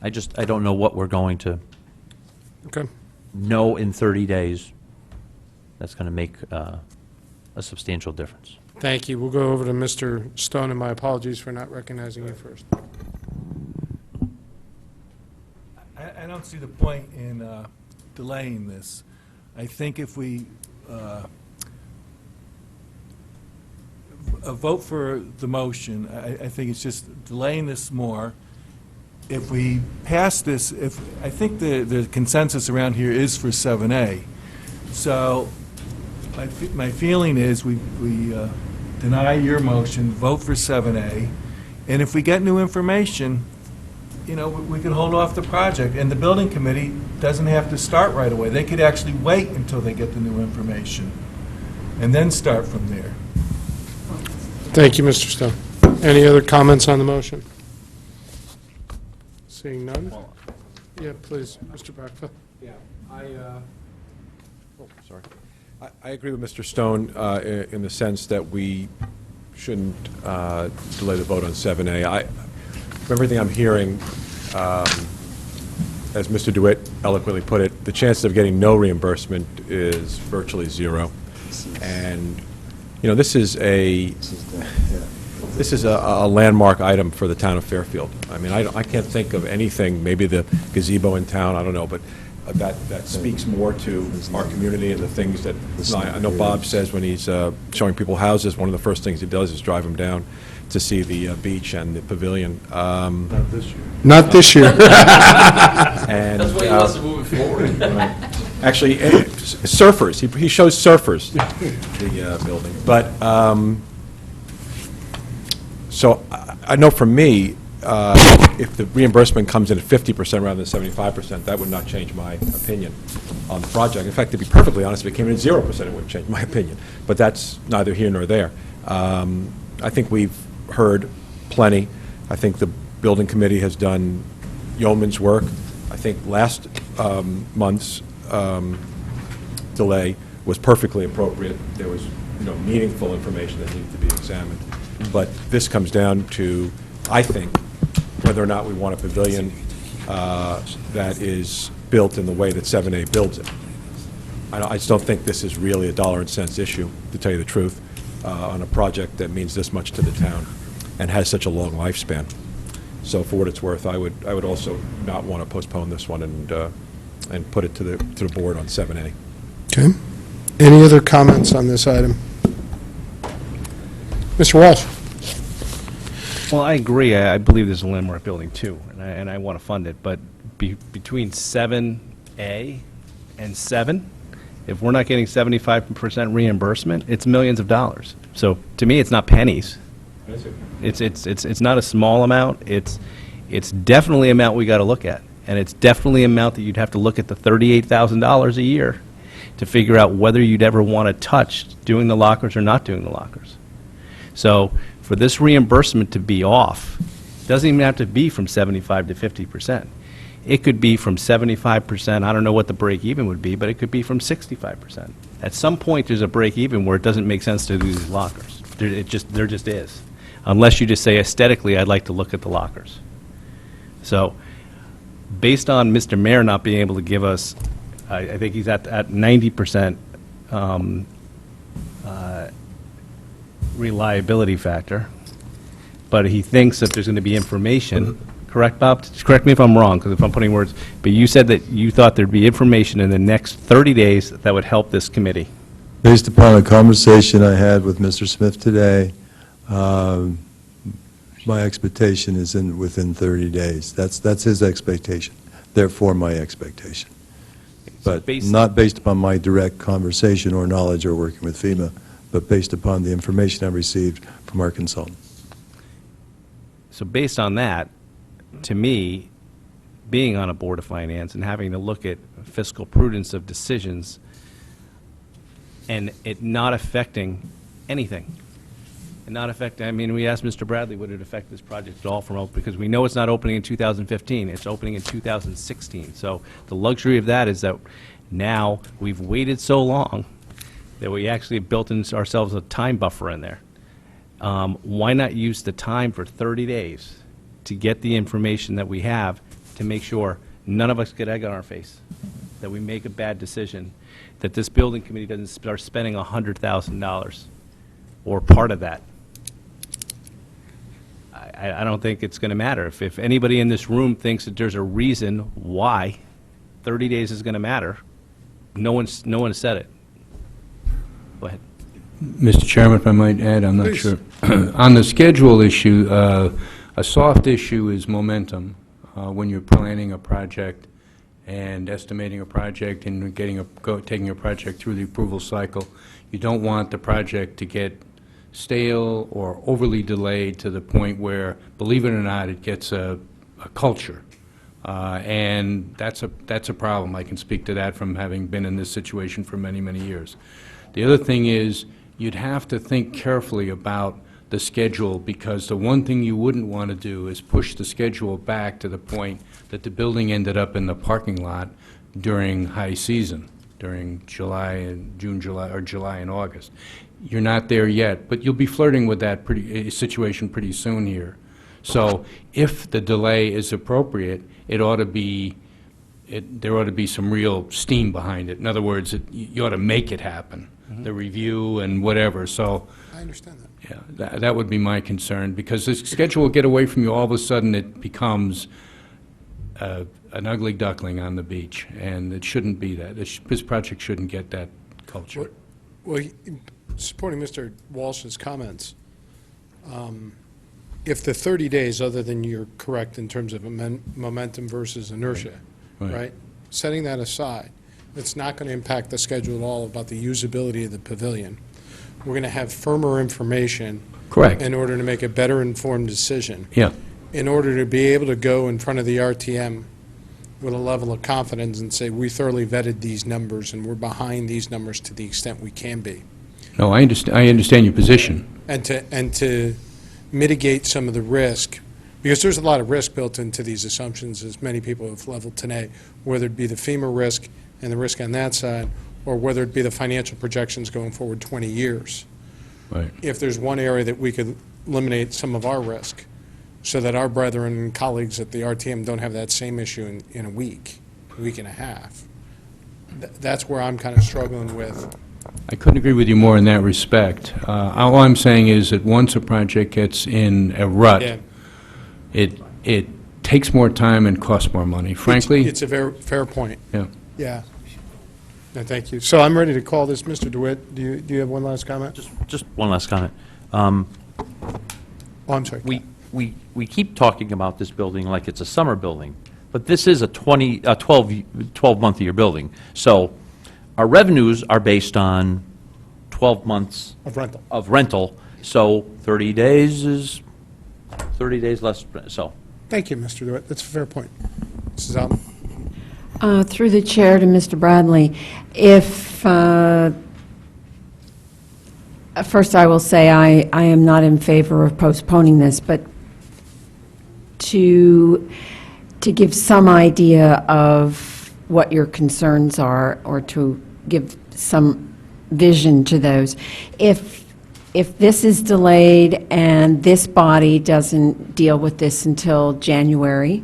I don't know what we're going to Okay. know in 30 days that's going to make a substantial difference. Thank you. We'll go over to Mr. Stone, and my apologies for not recognizing you first. I don't see the point in delaying this. I think if we vote for the motion, I think it's just delaying this more. If we pass this, I think the consensus around here is for 7A. So my feeling is we deny your motion, vote for 7A, and if we get new information, you know, we could hold off the project, and the building committee doesn't have to start right away. They could actually wait until they get the new information, and then start from there. Thank you, Mr. Stone. Any other comments on the motion? Seeing none? Yeah, please, Mr. Brackville. Yeah, I agree with Mr. Stone in the sense that we shouldn't delay the vote on 7A. From everything I'm hearing, as Mr. DeWitt eloquently put it, the chances of getting no reimbursement is virtually zero. And, you know, this is a landmark item for the town of Fairfield. I mean, I can't think of anything, maybe the gazebo in town, I don't know, but that speaks more to our community and the things that, I know Bob says when he's showing people houses, one of the first things he does is drive them down to see the beach and the pavilion. Not this year. Not this year. And, That's why he wants to move it forward. actually, surfers, he shows surfers, the building. But, so I know for me, if the reimbursement comes in at 50% rather than 75%, that would not change my opinion on the project. In fact, to be perfectly honest, if it came in at 0%, it wouldn't change my opinion. But that's neither here nor there. I think we've heard plenty. I think the building committee has done yeoman's work. I think last month's delay was perfectly appropriate. There was, you know, meaningful information that needed to be examined. But this comes down to, I think, whether or not we want a pavilion that is built in the way that 7A builds it. I just don't think this is really a dollar and cents issue, to tell you the truth, on a project that means this much to the town and has such a long lifespan. So for what it's worth, I would also not want to postpone this one and put it to the board on 7A. Okay. Any other comments on this item? Mr. Walsh? Well, I agree. I believe there's a landmark building too, and I want to fund it. But between 7A and 7, if we're not getting 75% reimbursement, it's millions of dollars. So to me, it's not pennies. It's not a small amount. It's definitely an amount we got to look at, and it's definitely an amount that you'd have to look at the $38,000 a year to figure out whether you'd ever want to touch doing the lockers or not doing the lockers. So for this reimbursement to be off, doesn't even have to be from 75 to 50%. It could be from 75%, I don't know what the break even would be, but it could be from 65%. At some point, there's a break even where it doesn't make sense to do these lockers. There just is. Unless you just say aesthetically, I'd like to look at the lockers. So based on Mr. Mayor not being able to give us, I think he's at 90% reliability factor, but he thinks that there's going to be information, correct, Bob? Correct me if I'm wrong, because if I'm putting words, but you said that you thought there'd be information in the next 30 days that would help this committee. Based upon a conversation I had with Mr. Smith today, my expectation is within 30 days. That's his expectation. therefore my expectation. But based- not based upon my direct conversation or knowledge or working with FEMA, but based upon the information I received from our consultant. So based on that, to me, being on a Board of Finance and having to look at fiscal prudence of decisions and it not affecting anything, and not affect, I mean, we asked Mr. Bradley, would it affect this project at all because we know it's not opening in 2015, it's opening in 2016. So the luxury of that is that now we've waited so long that we actually built in ourselves a time buffer in there. Why not use the time for 30 days to get the information that we have to make sure none of us get egg on our face, that we make a bad decision, that this building committee doesn't start spending $100,000 or part of that. I don't think it's going to matter. If anybody in this room thinks that there's a reason why 30 days is going to matter, no one said it. Go ahead. Mr. Chairman, if I might add, I'm not Please. sure. On the schedule issue, a soft issue is momentum. When you're planning a project and estimating a project and taking a project through the approval cycle, you don't want the project to get stale or overly delayed to the point where, believe it or not, it gets a culture. And that's a problem. I can speak to that from having been in this situation for many, many years. The other thing is, you'd have to think carefully about the schedule, because the one thing you wouldn't want to do is push the schedule back to the point that the building ended up in the parking lot during high season, during July and August. You're not there yet, but you'll be flirting with that situation pretty soon here. So if the delay is appropriate, there ought to be some real steam behind it. In other words, you ought to make it happen, the review and whatever. So I understand that. yeah, that would be my concern, because the schedule will get away from you. All of a sudden, it becomes an ugly duckling on the beach, and it shouldn't be that. This project shouldn't get that culture. Well, supporting Mr. Walsh's comments, if the 30 days, other than you're correct in terms of momentum versus inertia, right? Setting that aside, it's not going to impact the schedule at all about the usability of the pavilion. We're going to have firmer information. Correct. In order to make a better informed decision. Yeah. In order to be able to go in front of the RTM with a level of confidence and say, we thoroughly vetted these numbers and we're behind these numbers to the extent we can be. No, I understand your position. And to mitigate some of the risk, because there's a lot of risk built into these assumptions, as many people have leveled today, whether it be the FEMA risk and the risk on that side, or whether it be the financial projections going forward 20 years. Right. If there's one area that we could eliminate some of our risk, so that our brethren and colleagues at the RTM don't have that same issue in a week and a half, that's where I'm kind of struggling with. I couldn't agree with you more in that respect. All I'm saying is that once a project gets in a rut, Yeah. it takes more time and costs more money. Frankly, It's a very fair point. yeah. Yeah. No, thank you. So I'm ready to call this. Mr. DeWitt, do you have one last comment? Just one last comment. Oh, I'm sorry. We keep talking about this building like it's a summer building, but this is a 12-month-a-year building. So our revenues are based on 12 months of rental. So 30 days is 30 days less, so. Thank you, Mr. DeWitt. That's a fair point. Mrs. Allen? Through the chair to Mr. Bradley, if, first I will say I am not in favor of postponing this, but to give some idea of what your concerns are, or to give some vision to those, if this is delayed and this body doesn't deal with this until January,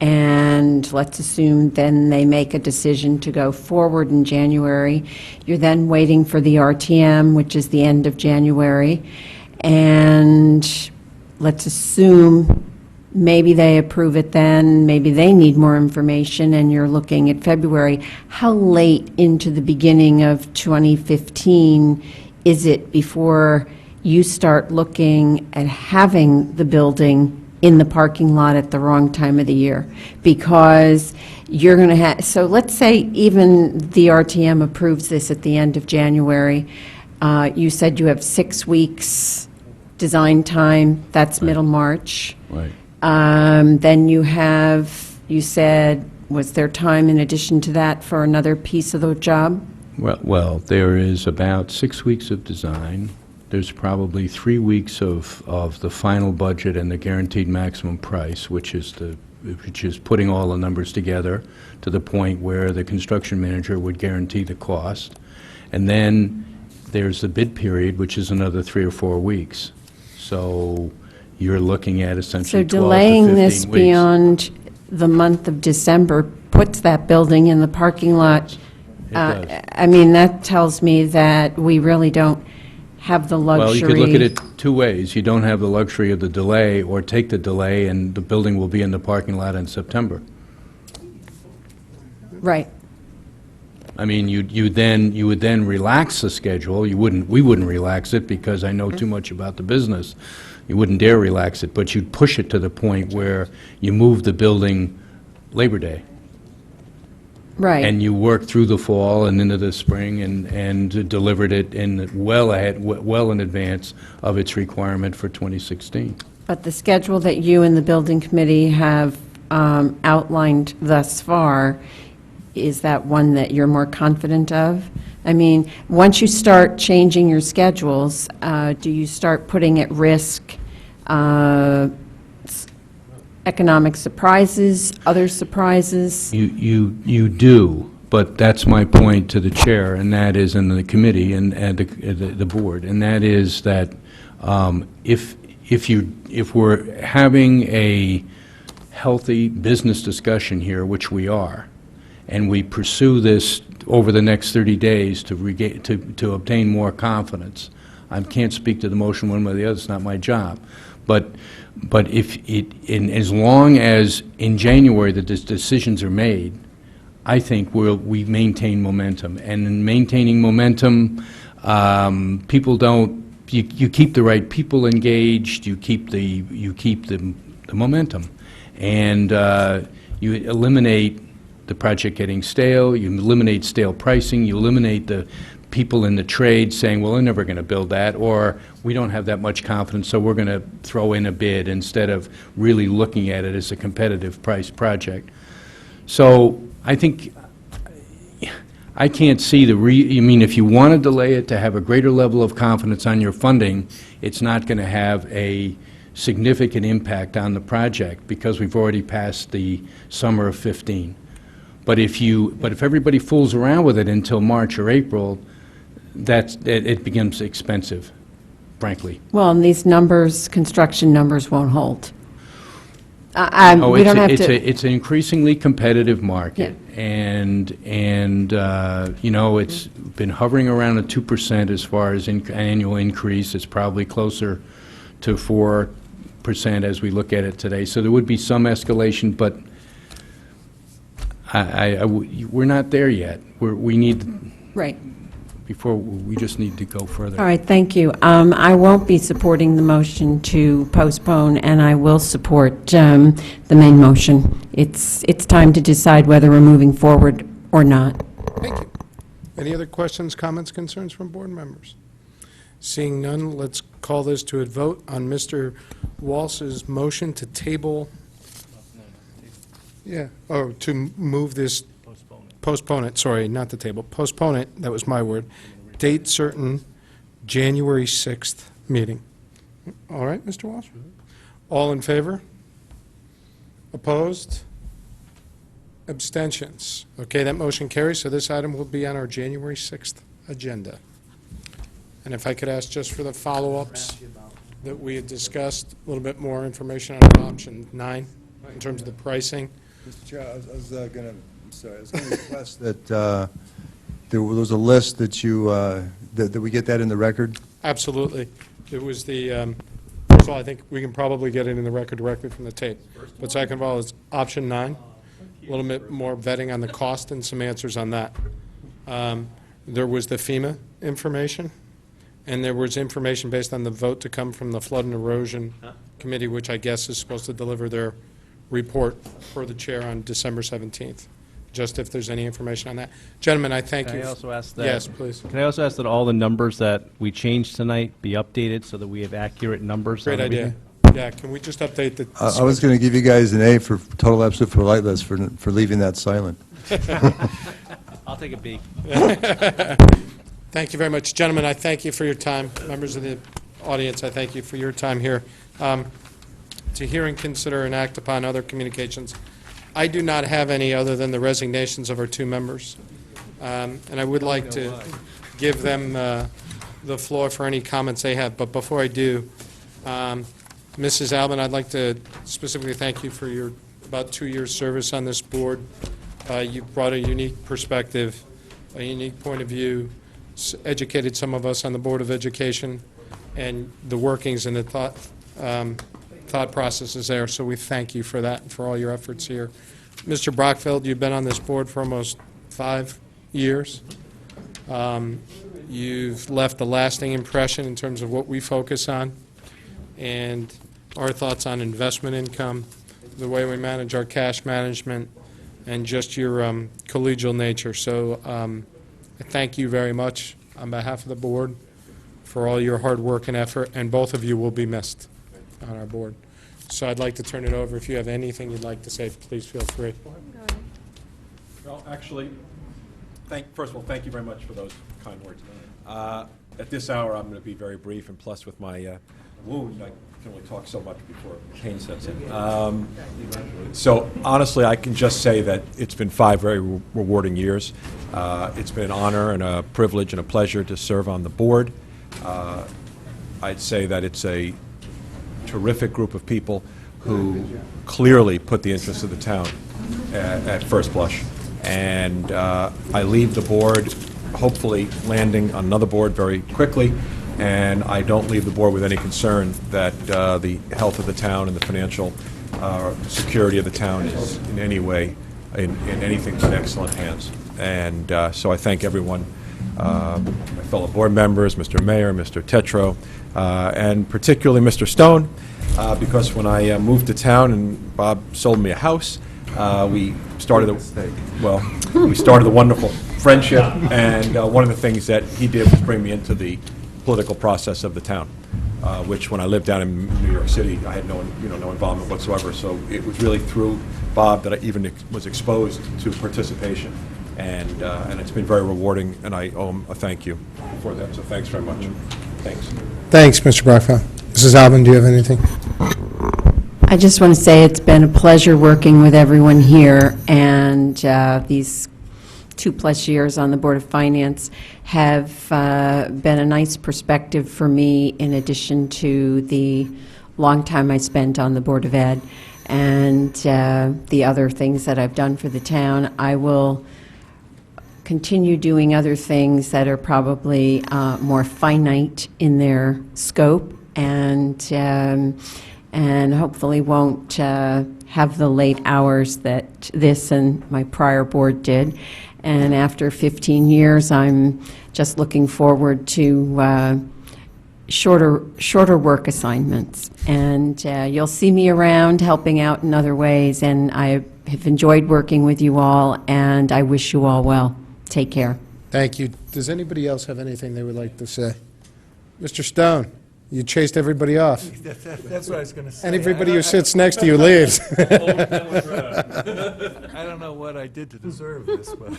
and let's assume then they make a decision to go forward in January, you're then waiting for the RTM, which is the end of January, and let's assume maybe they approve it then, maybe they need more information, and you're looking at February. How late into the beginning of 2015 is it before you start looking at having the building in the parking lot at the wrong time of the year, because you're going to have, so let's say even the RTM approves this at the end of January. You said you have 6 weeks design time, that's middle March. Right. Then you have, you said, was there time in addition to that for another piece of the job? Well, there is about 6 weeks of design. There's probably 3 weeks of the final budget and the guaranteed maximum price, which is putting all the numbers together to the point where the construction manager would guarantee the cost. And then there's the bid period, which is another 3 or 4 weeks. So you're looking at So essentially 12 to 15 delaying this weeks. beyond the month of December puts that building in the parking lot. It does. I mean, that tells me that we really don't have the luxury. Well, you could look at it two ways. You don't have the luxury of the delay, or take the delay, and the building will be in the parking lot in September. Right. I mean, you would then relax the schedule. We wouldn't relax it, because I know too much about the business. You wouldn't dare relax it, but you'd push it to the point where you move the building Labor Day. Right. And you worked through the fall and into the spring and delivered it well in advance of its requirement for 2016. But the schedule that you and the building committee have outlined thus far, is that one that you're more confident of? I mean, once you start changing your schedules, do you start putting at risk economic surprises, other surprises? You do, but that's my point to the chair, and that is, in the committee and the board, and that is that if we're having a healthy business discussion here, which we are, and we pursue this over the next 30 days to obtain more confidence. I can't speak to the motion one way or the other, it's not my job. But as long as in January the decisions are made, I think we maintain momentum. And in maintaining momentum, people don't, you keep the right people engaged, you keep the momentum. And you eliminate the project getting stale, you eliminate stale pricing, you eliminate the people in the trade saying, well, they're never going to build that, or we don't have that much confidence, so we're going to throw in a bid instead of really looking at it as a competitive price project. So I think, I can't see I mean, if you want to delay it to have a greater level of confidence on your funding, it's not going to have a significant impact on the project, because we've already passed the summer of 15. But if everybody fools around with it until March or April, it becomes expensive, frankly. Well, and these numbers, construction numbers won't hold. Oh, We don't have to. it's an increasingly competitive market, Yeah. and you know, it's been hovering around at 2% as far as annual increase. It's probably closer to 4% as we look at it today. So there would be some escalation, but we're not there yet. We need, Right. we just need to go further. All right, thank you. I won't be supporting the motion to postpone, and I will support the main motion. It's time to decide whether we're moving forward or not. Thank you. Any other questions, comments, concerns from board members? Seeing none, let's call this to a vote on Mr. Walsh's motion to table. Yeah, oh, to move this, postpone it, sorry, not the table, postpone it, that was my word. Date certain, January 6th meeting. All right, Mr. Walsh? All in favor? Opposed? Abstentions? Okay, that motion carries, so this item will be on our January 6th agenda. And if I could ask just for the follow-ups that we had discussed, a little bit more information on option 9 in terms of the pricing. Mr. Chair, I was going to request that there was a list that you, that we get that in the record. Absolutely. It was the, first of all, I think we can probably get it in the record directly from the tape. But second of all, it's option 9, a little bit more vetting on the cost and some answers on that. There was the FEMA information, and there was information based on the vote to come from the Flood and Erosion Committee, which I guess is supposed to deliver their report for the chair on December 17th, just if there's any information on that. Gentlemen, I thank you. Can I also ask that? Yes, please. Can I also ask that all the numbers that we changed tonight be updated so that we have accurate numbers? Great on idea. everything? Yeah, can we just update the... I was going to give you guys an A for total absolute politeness for leaving that silent. I'll take a B. Thank you very much. Gentlemen, I thank you for your time. Members of the audience, I thank you for your time here. To hear and consider and act upon other communications. I do not have any other than the resignations of our two members. And I would like to give them the floor for any comments they have. But before I do, Mrs. Albin, I'd like to specifically thank you for your about 2 years' service on this board. You've brought a unique perspective, a unique point of view, educated some of us on the Board of Education, and the workings and the thought processes there. So we thank you for that and for all your efforts here. Mr. Brockfeld, you've been on this board for almost 5 years. You've left a lasting impression in terms of what we focus on and our thoughts on investment income, the way we manage our cash management, and just your collegial nature. So I thank you very much on behalf of the board for all your hard work and effort, and both of you will be missed on our board. So I'd like to turn it over. If you have anything you'd like to say, please feel free. Well, actually, first of all, thank you very much for those kind words. At this hour, I'm going to be very brief, and plus with my wound, I can only talk so much before pain sets in. So honestly, I can just say that it's been 5 very rewarding years. It's been an honor and a privilege and a pleasure to serve on the board. I'd say that it's a terrific group of people who clearly put the interests of the town at first blush. And I leave the board hopefully landing on another board very quickly, and I don't leave the board with any concern that the health of the town and the financial security of the town is in any way in anything but excellent hands. And so I thank everyone, my fellow board members, Mr. Mayor, Mr. Tetro, and particularly Mr. Stone, because when I moved to town and Bob sold me a house, we started a wonderful friendship, and one of the things that he did was bring me into the political process of the town, which when I lived down in New York City, I had no involvement whatsoever. So it was really through Bob that I even was exposed to participation, and it's been very rewarding, and I owe him a thank you for that. So thanks very much. Thanks. Thanks, Mr. Brockfeld. Mrs. Albin, do you have anything? I just want to say it's been a pleasure working with everyone here, and these 2+ years on the Board of Finance have been a nice perspective for me, in addition to the long time I spent on the Board of Ed and the other things that I've done for the town. I will continue doing other things that are probably more finite in their scope, and hopefully won't have the late hours that this and my prior board did. And after 15 years, I'm just looking forward to shorter work assignments. And you'll see me around helping out in other ways, and I have enjoyed working with you all, and I wish you all well. Take care. Thank you. Does anybody else have anything they would like to say? Mr. Stone, you chased everybody off. That's what I was going to say. And everybody who sits next to you leaves. I don't know what I did to deserve this, but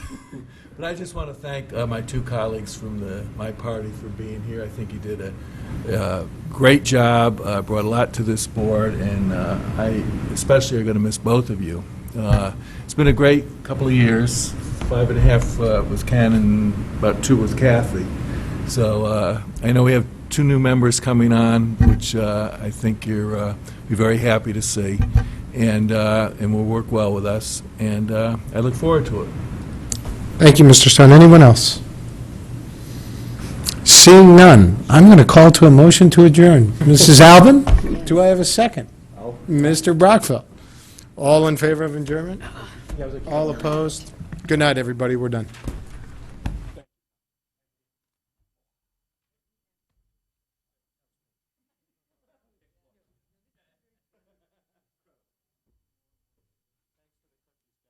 I just want to thank my 2 colleagues from my party for being here. I think you did a great job, brought a lot to this board, and I especially are going to miss both of you. It's been a great couple of years, 5.5 with Ken and about 2 with Kathy. So I know we have 2 new members coming on, which I think you'll be very happy to see, and will work well with us, and I look forward to it. Thank you, Mr. Stone. Anyone else? Seeing none, I'm going to call to a motion to adjourn. Mrs. Albin, do I have a second? Mr. Brockfeld. All in favor of adjournment? All opposed? Good night, everybody. We're done.